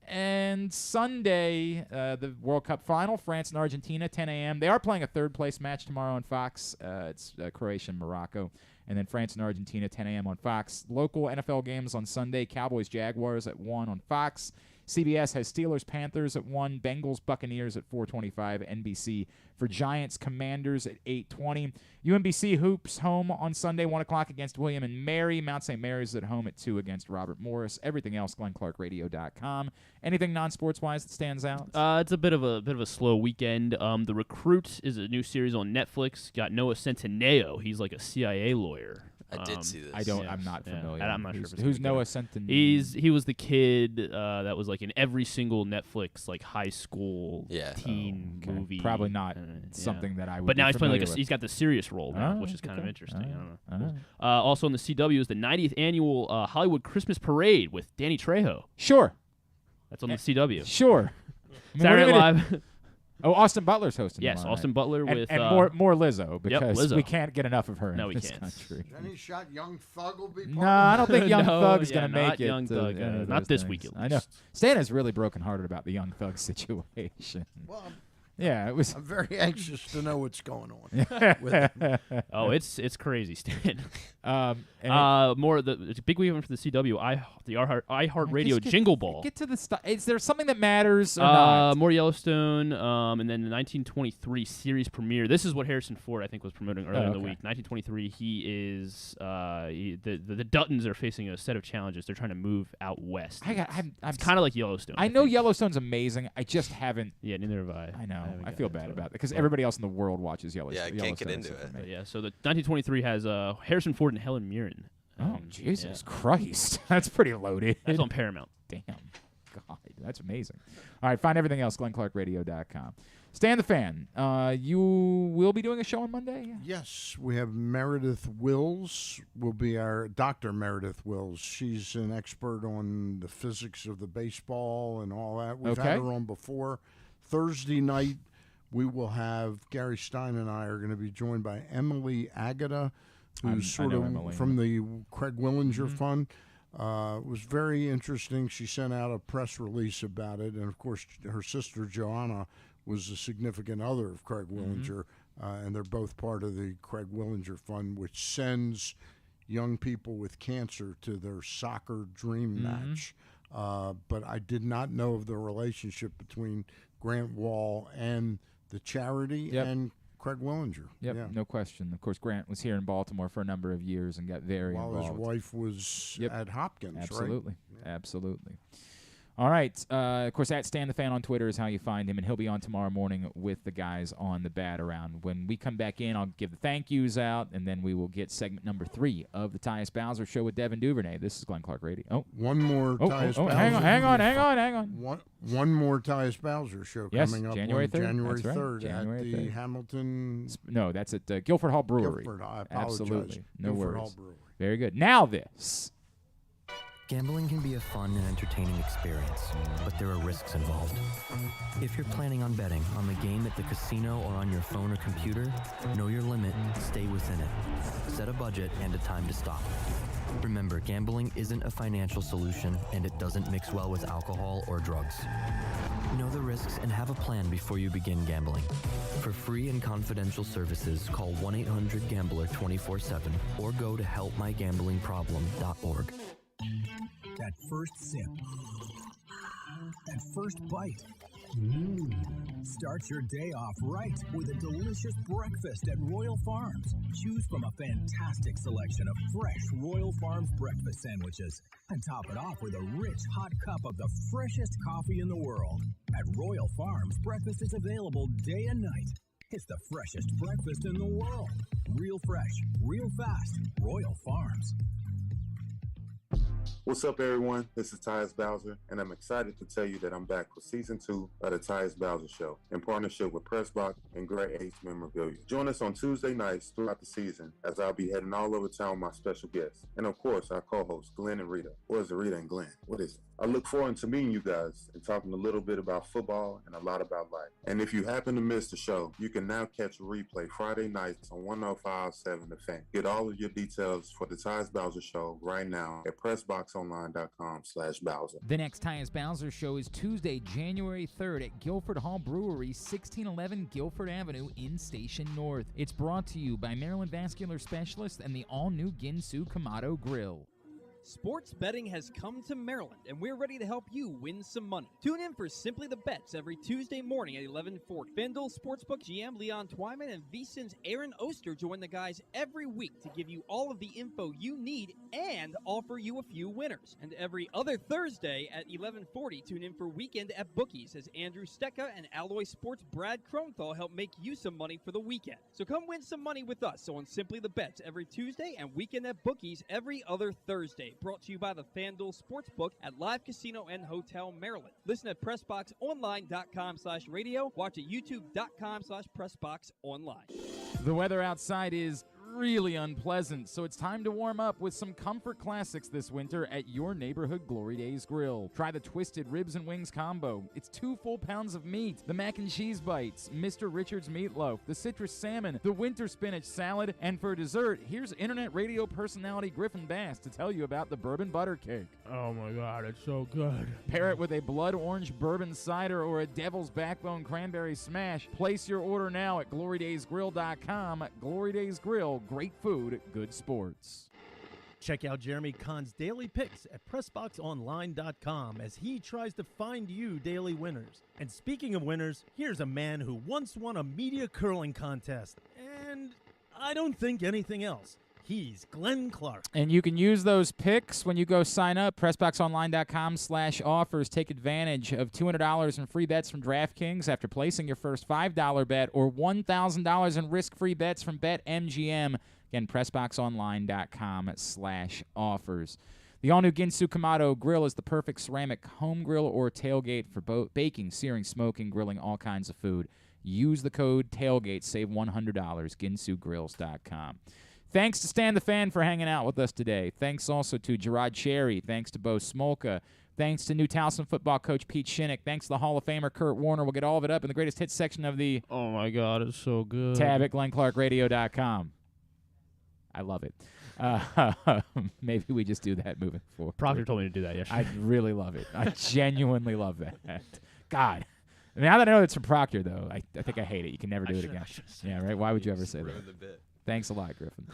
And Sunday, the World Cup final, France and Argentina, 10 a.m. They are playing a third-place match tomorrow on Fox. It's Croatia and Morocco. And then France and Argentina, 10 a.m. on Fox. Local NFL games on Sunday, Cowboys, Jaguars at 1 on Fox. CBS has Steelers, Panthers at 1, Bengals, Buccaneers at 4:25, NBC for Giants, Commanders at 8:20. UMBC Hoops home on Sunday, 1 o'clock against William and Mary. Mount St. Mary's at home at 2 against Robert Morris. Everything else, GlennClarkRadio.com. Anything non-sports-wise that stands out? It's a bit of a slow weekend. The Recruit is a new series on Netflix. Got Noah Centineo. He's like a CIA lawyer. I did see this. I'm not familiar. I'm not sure. Who's Noah Centineo? He was the kid that was like in every single Netflix like high school teen movie. Probably not something that I would. But now he's playing with. He's got the serious role now, which is kind of interesting. I don't know. Also on the CW is the 90th annual Hollywood Christmas Parade with Danny Trejo. Sure. That's on the CW. Sure. Saturday Night Live. Oh, Austin Butler's hosting. Yes, Austin Butler with more Lizzo because Lizzo. we can't get enough of her in this can't. country. Any shot Young Thug will be part No, I don't think Young Thug's going to make it. Young Thug, not this week at least. I know. Stan is really brokenhearted about the Young Thug situation. Well, it was. I'm very anxious to know what's going on with him. Oh, it's crazy, Stan. It's a big weekend for the CW. The iHeartRadio Jingle Ball. Get to the stuff. Is there something that matters or not? More Yellowstone, and then the 1923 series premiere. This is what Harrison Ford, I think, was promoting earlier in the week. 1923. He is the Duttons are facing a set of challenges. They're trying to move out west. I'm kind of like Yellowstone. I know Yellowstone's amazing. I just haven't. Yeah, neither have I. I know. I feel bad about it because everybody else in the world watches Yellowstone. Yeah, I can't get into it. Yeah, so the 1923 has Harrison Ford and Helen Mirren. Oh, Jesus Christ. That's pretty loaded. That's on Paramount. Damn. God, that's amazing. All right, find everything else, GlennClarkRadio.com. Stan the Fan, you will be doing a show on Monday? Yes, we have Meredith Wills, will be our Dr. Meredith Wills. She's an expert on the physics of the baseball and all that. We've had her on before. Thursday night, we will have Gary Stein and I are going to be joined by Emily Agata, who's sort of from the Craig Willinger Fund. It was very interesting. She sent out a press release about it, and of course, her sister Joanna was a significant other of Craig Willinger, and they're both part of the Craig Willinger Fund, which sends young people with cancer to their soccer dream match. But I did not know of the relationship between Grant Wall and the charity and Craig Willinger. No question. Of course, Grant was here in Baltimore for a number of years and got very involved. While his wife was at Hopkins, Absolutely. right? Absolutely. All right. Of course, at Stan the Fan on Twitter is how you find him, and he'll be on tomorrow morning with the guys on the Bat Around. When we come back in, I'll give the thank yous out, and then we will get segment number 3 of the Tyus Bowser Show with Devin Duvernay. This is Glenn Clark Radio. Oh, one more Tyus Bowser. Hang on. One more Tyus Bowser Show coming up January on 3rd. January That's 3rd right. at the Hamilton. No, that's at Guilford Hall Brewery. Guilford, I apologize. Absolutely. No Guilford worries. Hall Brewery. Very good. Now this. Gambling can be a fun and entertaining experience, but there are risks involved. If you're planning on betting on the game at the casino or on your phone or computer, know your limit, stay within it. Set a budget and a time to stop. Remember, gambling isn't a financial solution, and it doesn't mix well with alcohol or drugs. Know the risks and have a plan before you begin gambling. For free and confidential services, call 1-800-GAMBLER 24/7 or go to helpmygamblingproblem.org. That first sip. That first bite. Start your day off right with a delicious breakfast at Royal Farms. Choose from a fantastic selection of fresh Royal Farms breakfast sandwiches and top it off with a rich hot cup of the freshest coffee in the world. At Royal Farms, breakfast is available day and night. It's the freshest breakfast in the world. Real fresh, real fast. Royal Farms. What's up, everyone? This is Tyus Bowser, and I'm excited to tell you that I'm back for Season 2 of the Tyus Bowser Show in partnership with PressBox and Great H Memorabilia. Join us on Tuesday nights throughout the season as I'll be heading all over town with my special guests. And of course, our co-hosts, Glenn and Rita. Or is it Rita and Glenn? What is it? I look forward to meeting you guys and talking a little bit about football and a lot about life. And if you happen to miss the show, you can now catch a replay Friday nights on 105.7 The Fan. Get all of your details for the Tyus Bowser Show right now at PressBoxOnline.com/Bowser. The next Tyus Bowser Show is Tuesday, January 3rd at Guilford Hall Brewery, 1611 Guilford Avenue in Station North. It's brought to you by Maryland Vascular Specialist and the all-new Ginsu Kamado Grill. Sports betting has come to Maryland, and we're ready to help you win some money. Tune in for Simply the Bets every Tuesday morning at 11:40. FanDuel Sportsbook GM Leon Twyman and VSiN's Aaron Oster join the guys every week to give you all of the info you need and offer you a few winners. And every other Thursday at 11:40, tune in for Weekend at Bookies as Andrew Stecca and Alloy Sports' Brad Kronthal help make you some money for the weekend. So come win some money with us on Simply the Bets every Tuesday and Weekend at Bookies every other Thursday. Brought to you by the FanDuel Sportsbook at Live Casino and Hotel Maryland. Listen at PressBoxOnline.com/radio. Watch at YouTube.com/PressBoxOnline. The weather outside is really unpleasant, so it's time to warm up with some comfort classics this winter at your neighborhood Glory Days Grill. Try the Twisted Ribs and Wings combo. It's 2 full pounds of meat, the mac and cheese bites, Mr. Richards meatloaf, the citrus salmon, the winter spinach salad, and for dessert, here's internet radio personality Griffin Bass to tell you about the bourbon butter cake. Oh my God, it's so good. Pair it with a blood orange bourbon cider or a devil's backbone cranberry smash. Place your order now at glorydaysgrill.com. Glory Days Grill. Great food, good sports. Check out Jeremy Kahn's daily picks at PressBoxOnline.com as he tries to find you daily winners. And speaking of winners, here's a man who once won a media curling contest, and I don't think anything else. He's Glenn Clark. And you can use those picks when you go sign up. PressBoxOnline.com/offers. Take advantage of $200 in free bets from DraftKings after placing your first $5 bet or $1,000 in risk-free bets from BetMGM. Again, PressBoxOnline.com/offers. The all-new Ginsu Kamado Grill is the perfect ceramic home grill or tailgate for baking, searing, smoking, grilling all kinds of food. Use the code TAILGATE. Save $100. GinsuGrills.com. Thanks to Stan the Fan for hanging out with us today. Thanks also to JeRod Cherry. Thanks to Bo Smolka. Thanks to new Towson football coach Pete Shinnick. Thanks to the Hall of Famer Kurt Warner. We'll get all of it up in the greatest hits section of the Oh my God, it's so good. tab at GlennClarkRadio.com. I love it. Maybe we just do that moving forward. Proctor told me to do that yesterday. I really love it. I genuinely love that. God. Now that I know it's from Proctor, though, I think I hate it. You can never do it again. Yeah, right? Why would you ever say that? The bit. Thanks a lot, Griffin.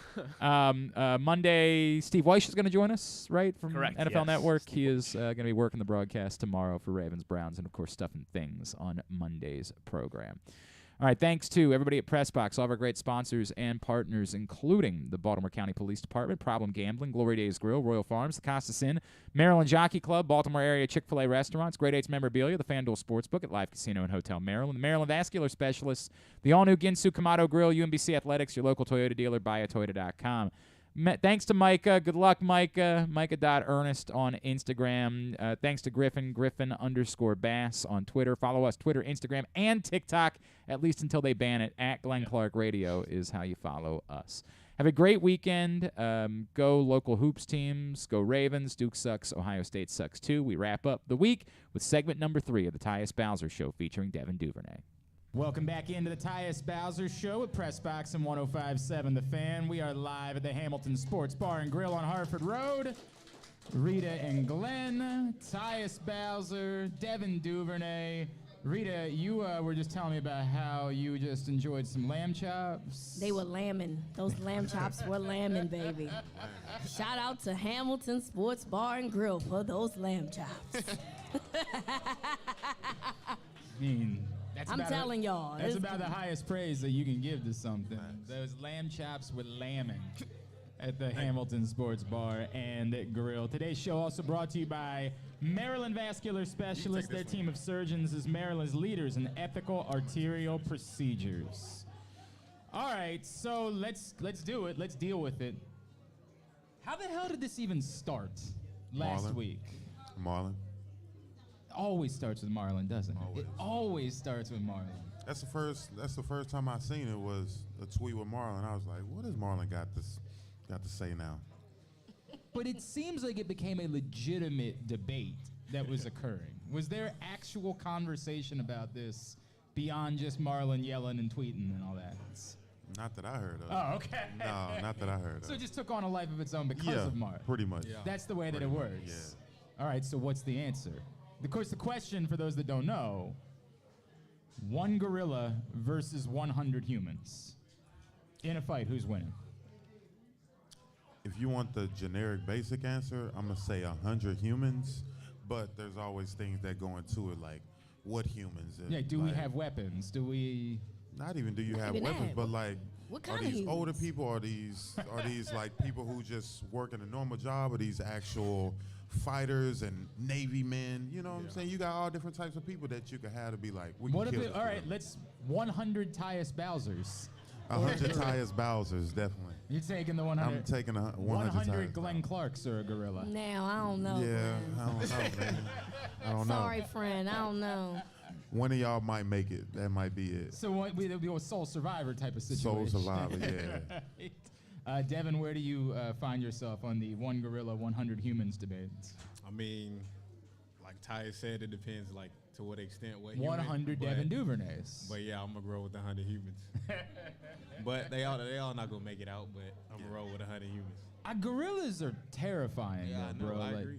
Monday, Steve Weish is going to join us, right, from Correct, NFL yes. Network. He is going to be working the broadcast tomorrow for Ravens Browns and, of course, Stuff and Things on Monday's program. All right, thanks to everybody at PressBox, all of our great sponsors and partners, including the Baltimore County Police Department, Problem Gambling, Glory Days Grill, Royal Farms, the Costas Inn, Maryland Jockey Club, Baltimore area Chick-fil-A restaurants, Great Eights Memorabilia, the FanDuel Sportsbook at Live Casino and Hotel Maryland, the Maryland Vascular Specialists, the all-new Ginsu Kamado Grill, UMBC Athletics, your local Toyota dealer, buyatoyota.com. Thanks to Micah. Good luck, Micah. Micah.Ernest on Instagram. Thanks to Griffin, Griffin_Bass on Twitter. Follow us, Twitter, Instagram, and TikTok, at least until they ban it. At Glenn Clark Radio is how you follow us. Have a great weekend. Go local hoops teams. Go Ravens. Duke sucks. Ohio State sucks, too. We wrap up the week with segment number 3 of the Tyus Bowser Show featuring Devin Duvernay. Welcome back into the Tyus Bowser Show at PressBox and 105.7 The Fan. We are live at the Hamilton Sports Bar and Grill on Hartford Road. Rita and Glenn, Tyus Bowser, Devin Duvernay, Rita, you were just telling me about how you just enjoyed some lamb chops. They were lambing. Those lamb chops were lambing, baby. Shout out to Hamilton Sports Bar and Grill for those lamb chops. I mean, I'm telling y'all. That's about the highest praise that you can give to something. Nice. Those lamb chops with lambing at the Hamilton Sports Bar and Grill. Today's show also brought to you by Maryland Vascular Specialists. Their team of surgeons is Maryland's leaders in ethical arterial procedures. All right, so let's do it. Let's deal with it. How the hell did this even start last week? Marlon. Always starts with Marlon, doesn't it? Always. It always starts with Marlon. That's the first time I seen it was a tweet with Marlon. I was like, what has Marlon got to say now? But it seems like it became a legitimate debate that was occurring. Was there actual conversation about this beyond just Marlon yelling and tweeting and all that? Not that I heard of. Oh, okay. No, not that I heard of. So it just took on a life of its own because of Marlon. Pretty much. Yeah. That's the way that it works. Yeah. All right, so what's the answer? Of course, the question, for those that don't know, 1 gorilla versus 100 humans. In a fight, who's winning? If you want the generic basic answer, I'm going to say 100 humans, but there's always things that go into it, like what humans? Yeah, do we have weapons? Do we... Not even do you have weapons, but like, what are these older people? Are these like people who just work in a normal job? Are these actual fighters and Navy men? You know what I'm saying? You got all different types of people that you could have to be like, we what can if kill it, all right, let's 100 Tyus Bowsers. 100 Tyus Bowsers, definitely. You're taking the 100. I'm taking 100 Glenn Clarks or a gorilla. Now, I don't know. Yeah, I don't know, man. I don't know. Sorry, friend, I don't know. One of y'all might make it. That might be it. So it'll be a sole survivor type of situation. Soul survivor, yeah. Devin, where do you find yourself on the 1 gorilla, 100 humans debate? I mean, like Ty said, it depends, like, to what extent. 100 Devin Duvernays. But yeah, I'm gonna roll with 100 humans. But they all not gonna make it out. But I'm gonna roll with 100 humans. Gorillas are terrifying, bro. I agree.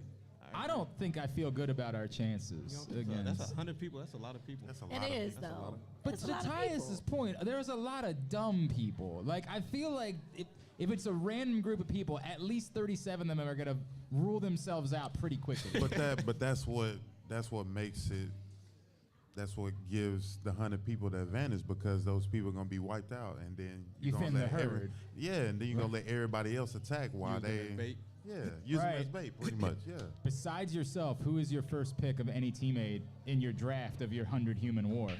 I don't think I feel good about our chances against. That's 100 people. That's a lot of people. That's a lot. It is though. But to Tyus's point, there's a lot of dumb people. Like I feel like if it's a random group of people, at least 37 of them are gonna rule themselves out pretty quickly. But that's what makes it. That's what gives the 100 people the advantage, because those people are gonna be wiped out, and then you thin the herd. And then you're gonna let everybody else attack while they. Yeah, use them as bait, pretty much, yeah. Besides yourself, who is your first pick of any teammate in your draft of your 100 human war?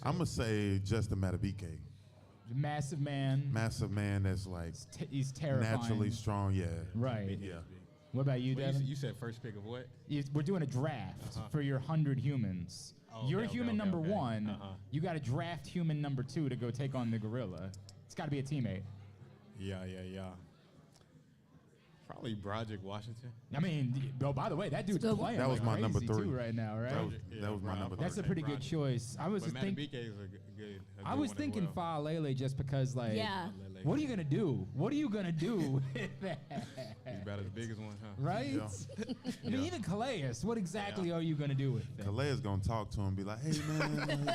I'm going to say Justin Matabike. Massive man. Massive man that's like... He's terrifying. Naturally strong, yeah. Right. Yeah. What about you, Devin? You said first pick of what? We're doing a draft for your 100 humans. You're human number 1. You got to draft human number 2 to go take on the gorilla. It's got to be a teammate. Yeah. Probably Broderick Washington. I mean, by the way, that dude's playing. That was my number 3 too right now, right? That was my number 3. That's a pretty good choice. I was thinking Fa'alele just because, like, what are you gonna do? What are you gonna do with that? He's about as big as one, huh? Right? Yeah. I mean, even Calais. What exactly are you gonna do with that? Calais gonna talk to him, be like, "Hey man,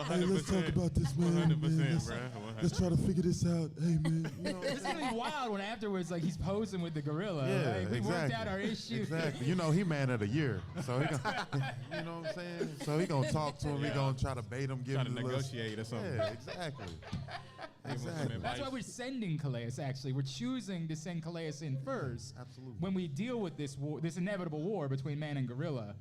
hey, let's talk about this, man. 100%, let's try to figure this out. Hey man, you know, it's gonna be wild when afterwards, like, he's posing with the gorilla. Yeah, like, we worked out our issue. Exactly. You know, he man of the year, so he gonna, you know what I'm saying? So he gonna talk to him. He gonna try to bait him, give him to negotiate or something. Yeah, exactly. That's why we're sending Calais, actually. We're choosing to send Calais in first. Absolutely. When we deal with this war, this inevitable war between man and gorilla,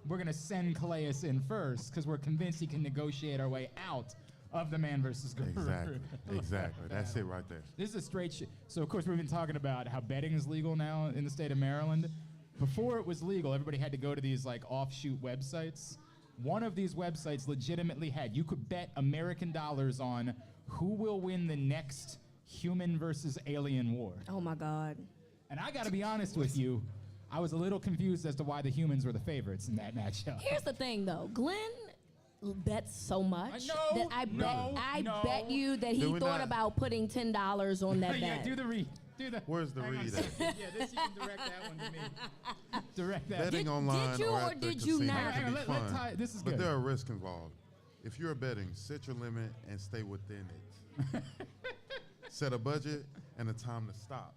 we're going to send Calais in first because we're convinced he can negotiate our way out of the man versus gorilla. Exactly. That's it right there. This is a straight shit. So, of course, we've been talking about how betting is legal now in the state of Maryland. Before it was legal, everybody had to go to these, like, offshoot websites. One of these websites legitimately had, you could bet American dollars on who will win the next human versus alien war. Oh my God. And I gotta be honest with you, I was a little confused as to why the humans were the favorites in that matchup. Here's the thing though, Glenn bets so much that I bet you that he thought about putting $10 on that bet. Yeah, do the read. Do the. Where's the hang on a read at? second. Yeah, this you can direct that one to me. Direct that. Betting online you or or at the did you casino not? can be Let fun, Ty- this is but good. there are risks involved. If you're betting, set your limit and stay within it. Set a budget and a time to stop.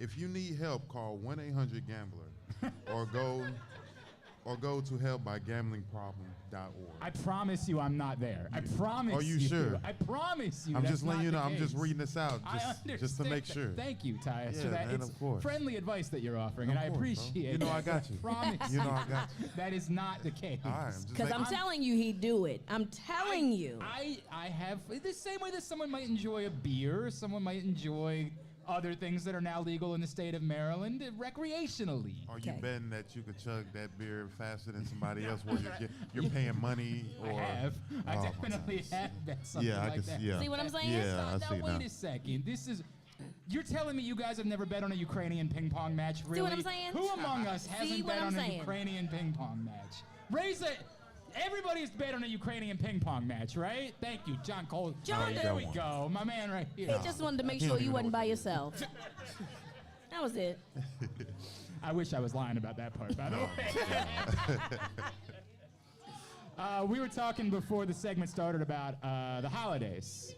If you need help, call 1-800-GAMBLER or go to helpbygambling.org. I promise you, I'm not there. I promise. Are you sure? I promise you. I'm that's just letting not you the know. I'm just case. reading this out just to make that. sure. Thank you, Tyus, Yeah, for that. man, It's of course. friendly advice that you're offering, Of and I course, bro. appreciate You know it. I got you. Promise You know I got you. That is not the case. All right, I'm just Because I'm telling you, he'd do it. I'm telling you. I have the same way that someone might enjoy a beer, someone might enjoy other things that are now legal in the state of Maryland recreationally. Are you betting that you could chug that beer faster than somebody else where you're paying money? Or I have. I Oh, my definitely have bet something Yeah, I like can that. see. Yeah. See what I'm saying? Yeah, I Now, see wait now. a second. This is. You're telling me you guys have never bet on a Ukrainian ping pong match? Really? See what I'm saying? Who among us See hasn't what bet I'm on a saying? Ukrainian ping pong match? Raise it. Everybody's bet on a Ukrainian ping pong match, right? Thank you, John Cole. John there we go. My man right here. He just wanted to make sure you wasn't by yourself. That was it. I wish I was lying about that part, by the way. We were talking before the segment started about the holidays.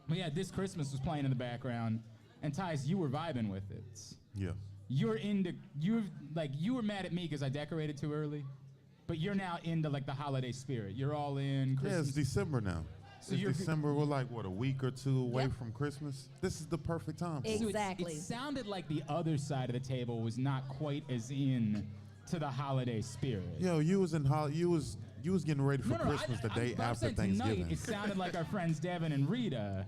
Well, yeah, This Christmas was playing in the background, and Tyus, you were vibing with it. Yeah. You were mad at me because I decorated too early, but you're now into like the holiday spirit. You're all in Christmas. Yeah, it's December now. So It's December. We're like, what, a week or two away from Christmas? This is the perfect time. for it. So Exactly. it sounded like the other side of the table was not quite as in to the holiday spirit. Yo, you was getting ready for Christmas the day I'm after saying tonight, Thanksgiving. it sounded like our friends Devin and Rita,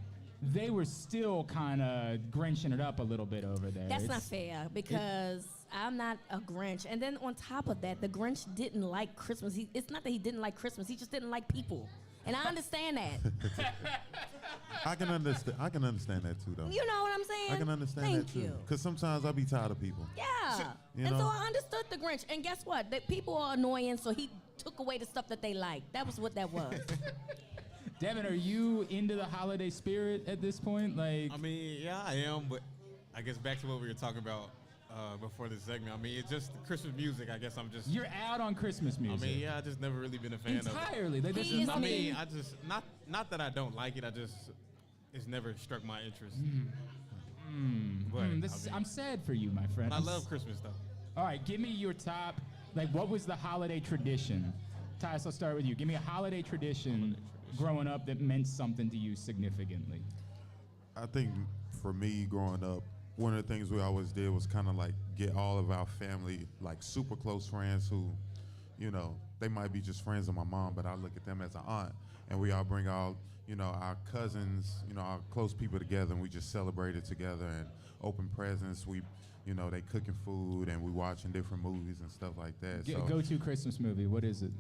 they were still kind of grinching it up a little bit over there. That's not It's- fair because I'm not a Grinch. And then on top of that, the Grinch didn't like Christmas. It's not that he didn't like Christmas. He just didn't like people. And I understand that. I can understand that too, though. You know what I'm saying? I can understand Thank that too. you. Because sometimes I be tired of people. Yeah. You And know? so I understood the Grinch. And guess what? That people are annoying, so he took away the stuff that they liked. That was what that was. Devin, are you into the holiday spirit at this point? Like, I mean, yeah, I am, but I guess back to what we were talking about before this segment. I mean, it's just Christmas music. I guess I'm just. you're out on Christmas music. I mean, yeah, I just never really been a fan Entirely. of Like, it. this is I me. mean, I just not that I don't like it. It's never struck my interest. But I mean, I'm sad for you, my friend. I love Christmas though. All right, give me your top. Like, what was the holiday tradition? Tyus, I'll start with you. Give me a holiday tradition growing up that meant something to you significantly. I think for me growing up, one of the things we always did was kind of like get all of our family, like super close friends who, you know, they might be just friends of my mom, but I look at them as an aunt, and we all bring out, you know, our cousins, you know, our close people together, and we just celebrate it together and open presents. We, you know, they cooking food and we watching different movies and stuff like that. So Go-to Christmas movie. What is it?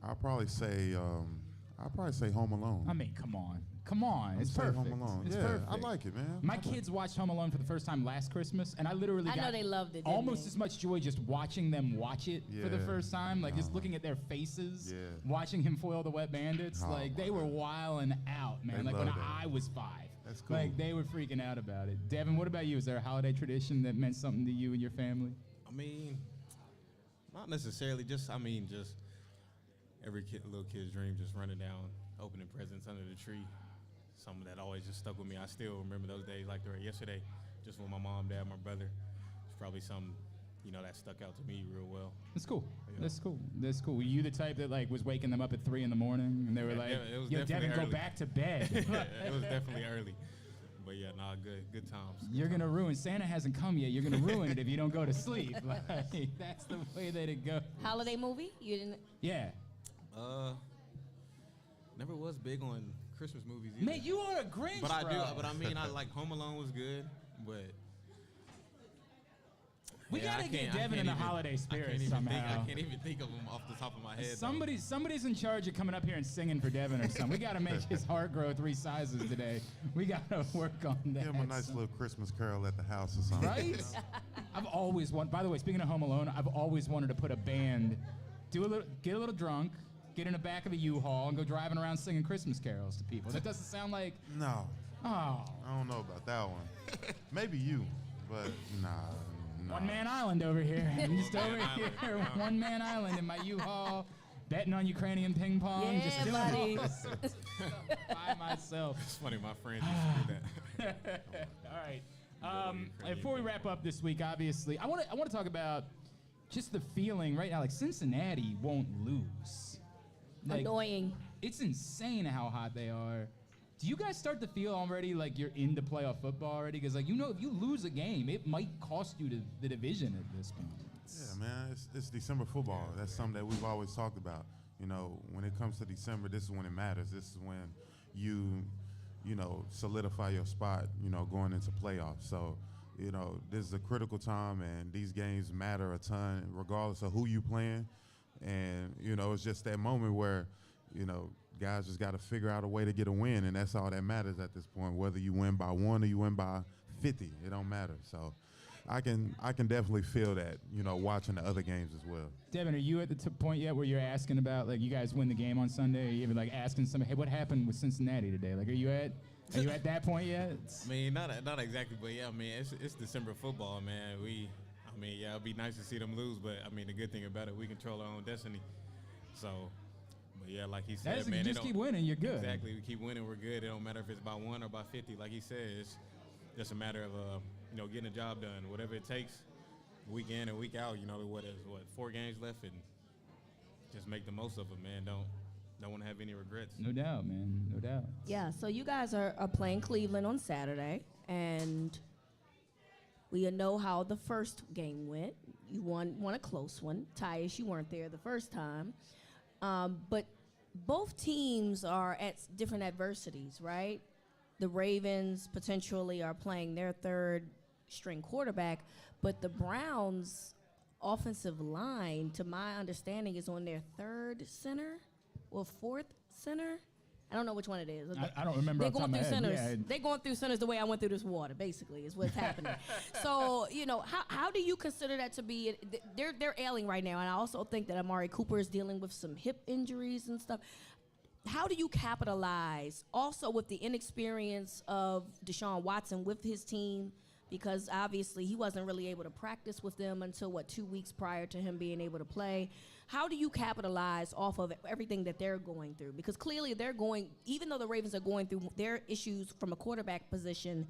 I'll probably say Home Alone. I mean, come on. It's say perfect. Home Alone. It's Yeah, perfect. I like it, man. My kids watched Home Alone for the first time last Christmas, and I literally I know got they loved it, didn't almost they? as much joy just watching them watch it for the Yeah. first time, like just looking at their faces, Yeah. watching him foil the Wet Bandits. Oh, like they were wilding out, man. They like when loved it. I was 5. That's cool. Like they were freaking out about it. Devin, what about you? Is there a holiday tradition that meant something to you and your family? I mean, not necessarily. Just every little kid's dream, just running down, opening presents under the tree. Something that always just stuck with me. I still remember those days like they were yesterday, just with my mom, dad, my brother. It's probably something, you know, that stuck out to me real well. That's cool. Yeah. That's cool. Were you the type that like was waking them up at 3 a.m. and they were like, it was "Yo, definitely Devin, go early. back to bed." It was definitely early. But yeah, good times. You're gonna ruin. Santa hasn't come yet. You're gonna ruin it if you don't go to sleep. Like, that's the way that it goes. Holiday movie? You didn't? Yeah. Never was big on Christmas movies either. Man, you are a Grinch, But I bro. do. But I mean, I like Home Alone was good, but. We Yeah, gotta I get can't- I Devin can't in the even- holiday spirit I can't even somehow. I can't even think of them off the top of my head. though. Somebody's in charge of coming up here and singing for Devin or something. We gotta make his heart grow 3 sizes today. We gotta work on that. Give him a nice little Christmas carol at the house or something. Right? I've always wanted. By the way, speaking of Home Alone, I've always wanted to put a band, get a little drunk, get in the back of a U-Haul, and go driving around singing Christmas carols to people. That doesn't sound like. No. Oh. I don't know about that one. Maybe you, but nah. One man island over here. I'm just over here. One man island in my U-Haul, betting on Ukrainian ping pong. Yeah, just doing buddy. all this by myself. It's funny, my friends used to do that. All right. Before we wrap up this week, obviously, I want to talk about just the feeling right now. Like Cincinnati won't lose. Like, Annoying. It's insane how hot they are. Do you guys start to feel already like you're into playoff football already? Because, like, if you lose a game, it might cost you the division at this point. Yeah, man, it's December football. That's something that we've always talked about. When it comes to December, this is when it matters. This is when you solidify your spot, going into playoffs. So, this is a critical time, and these games matter a ton regardless of who you playing. And, it's just that moment where, guys just got to figure out a way to get a win, and that's all that matters at this point. Whether you win by 1 or you win by 50, it don't matter. So I can definitely feel that, watching the other games as well. Devin, are you at the point yet where you're asking about, like, you guys win the game on Sunday? Are you even, like, asking somebody, hey, what happened with Cincinnati today? Like, are you at that point yet? I mean, not exactly, but yeah, I mean, it's December football, man. It'd be nice to see them lose, but I mean, the good thing about it, we control our own destiny. So, but yeah, like he said, man, just keep winning, you're good. Exactly, we keep winning, we're good. It don't matter if it's by 1 or by 50. Like he said, it's just a matter of getting the job done, whatever it takes, week in and week out. 4 games left, and just make the most of it, man. Don't want to have any regrets. No doubt, man. No doubt. Yeah, so you guys are playing Cleveland on Saturday, and we know how the first game went. You won a close one. Tyus, you weren't there the first time. But both teams are at different adversities, right? The Ravens potentially are playing their third-string quarterback, but the Browns' offensive line, to my understanding, is on their third center or fourth center. I don't know which one it is. I don't remember. They're going through centers. Yeah. They're going through centers the way I went through this water, basically, is what's happening. So, how do you consider that to be? They're ailing right now, and I also think that Amari Cooper is dealing with some hip injuries and stuff. How do you capitalize also with the inexperience of Deshaun Watson with his team? Because obviously he wasn't really able to practice with them until, 2 weeks prior to him being able to play. How do you capitalize off of everything that they're going through? Because clearly even though the Ravens are going through their issues from a quarterback position,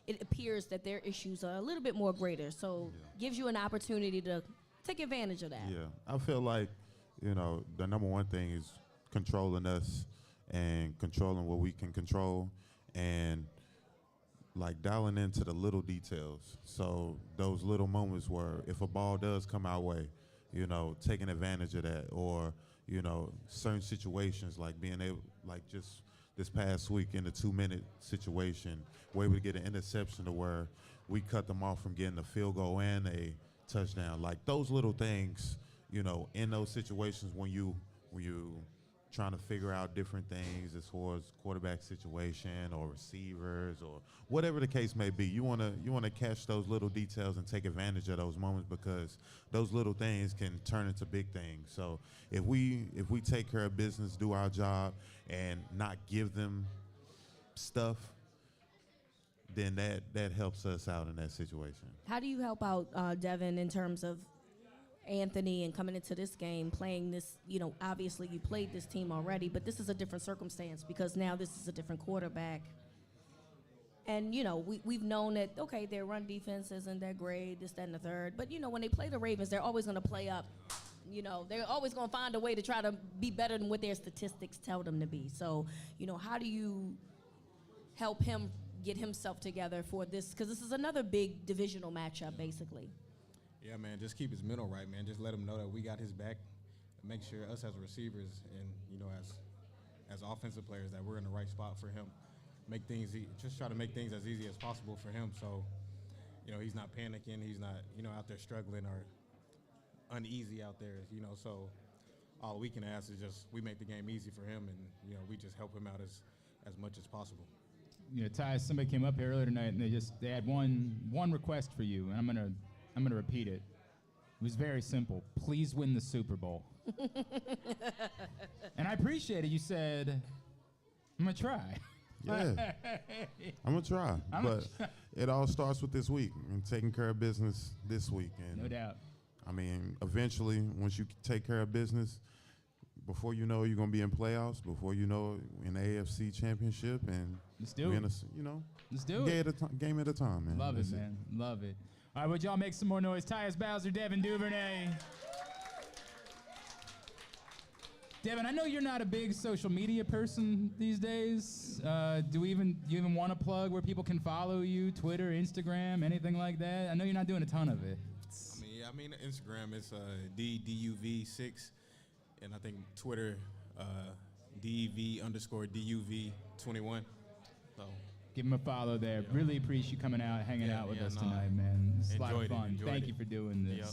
it appears that their issues are a little bit more greater. So gives you an opportunity to take advantage of that. Yeah, I feel like, the number one thing is controlling us and controlling what we can control, and like dialing into the little details. So those little moments where if a ball does come our way, taking advantage of that, or, certain situations like being able, like just this past week in the 2-minute situation, we're able to get an interception to where we cut them off from getting a field goal and a touchdown. Like those little things, in those situations when you trying to figure out different things as far as quarterback situation or receivers or whatever the case may be. You want to catch those little details and take advantage of those moments, because those little things can turn into big things. So if we take care of business, do our job, and not give them stuff, then that helps us out in that situation. How do you help out Devin in terms of Anthony and coming into this game, playing this, obviously you played this team already, but this is a different circumstance because now this is a different quarterback. And, we've known that, okay, their run defense isn't that great, this, that, and the third. But, when they play the Ravens, they're always going to play up. They're always going to find a way to try to be better than what their statistics tell them to be. So, how do you help him get himself together for this? Because this is another big divisional matchup, basically. Yeah, man, just keep his mental right, man. Just let him know that we got his back. Make sure us as receivers and, as offensive players that we're in the right spot for him. Just try to make things as easy as possible for him so, he's not panicking. He's not, out there struggling or uneasy out there, So all we can ask is just we make the game easy for him and, we just help him out as much as possible. Ty, somebody came up here earlier tonight and they had one request for you, and I'm gonna repeat it. It was very simple. Please win the Super Bowl. And I appreciate it. You said, I'm gonna try. Yeah. I'm going to try. But it all starts with this week and taking care of business this week. And no doubt. I mean, eventually, once you take care of business, before you know it, you're going to be in playoffs. Before you know it, in the AFC Championship. And let's do it. Let's do it. Game at a time, man. Love it, man. Love it. All right, would y'all make some more noise? Tyus Bowser, Devin Duvernay. Devin, I know you're not a big social media person these days. Do you even want to plug where people can follow you? Twitter, Instagram, anything like that? I know you're not doing a ton of it. I mean, Instagram is DUV6, and I think Twitter DV_DUV21. So give him a follow there. Yeah. Really appreciate you coming out, hanging out with us tonight, man. It's a lot of fun. Thank you for doing this. Yep.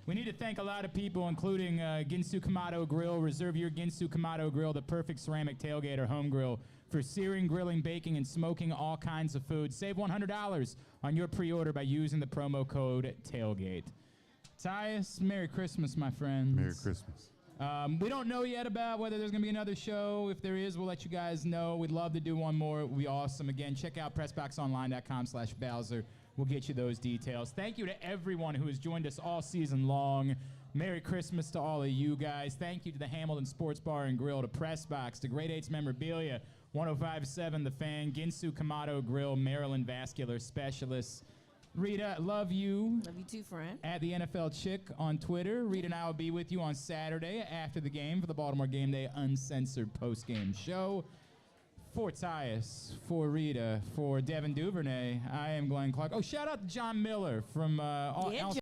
We need to thank a lot of people, including Ginsu Kamado Grill. Reserve your Ginsu Kamado Grill, the perfect ceramic tailgate or home grill for searing, grilling, baking, and smoking all kinds of food. Save $100 on your pre-order by using the promo code TAILGATE. Tyus, Merry Christmas, my friends. Merry Christmas. We don't know yet about whether there's going to be another show. If there is, we'll let you guys know. We'd love to do one more. It would be awesome. Again, check out PressBoxOnline.com/Bowser. We'll get you those details. Thank you to everyone who has joined us all season long. Merry Christmas to all of you guys. Thank you to the Hamilton Sports Bar and Grill, to PressBox, to Great 8's Memorabilia, 105.7 The Fan, Ginsu Kamado Grill, Maryland Vascular Specialists. Rita, love you. Love you too, friend. At the NFL Chick on Twitter. Rita and I will be with you on Saturday after the game for the Baltimore Game Day Uncensored Post-Game Show. For Tyus, for Rita, for Devin Duvernay, I am Glenn Clark. Oh, shout out to John Miller from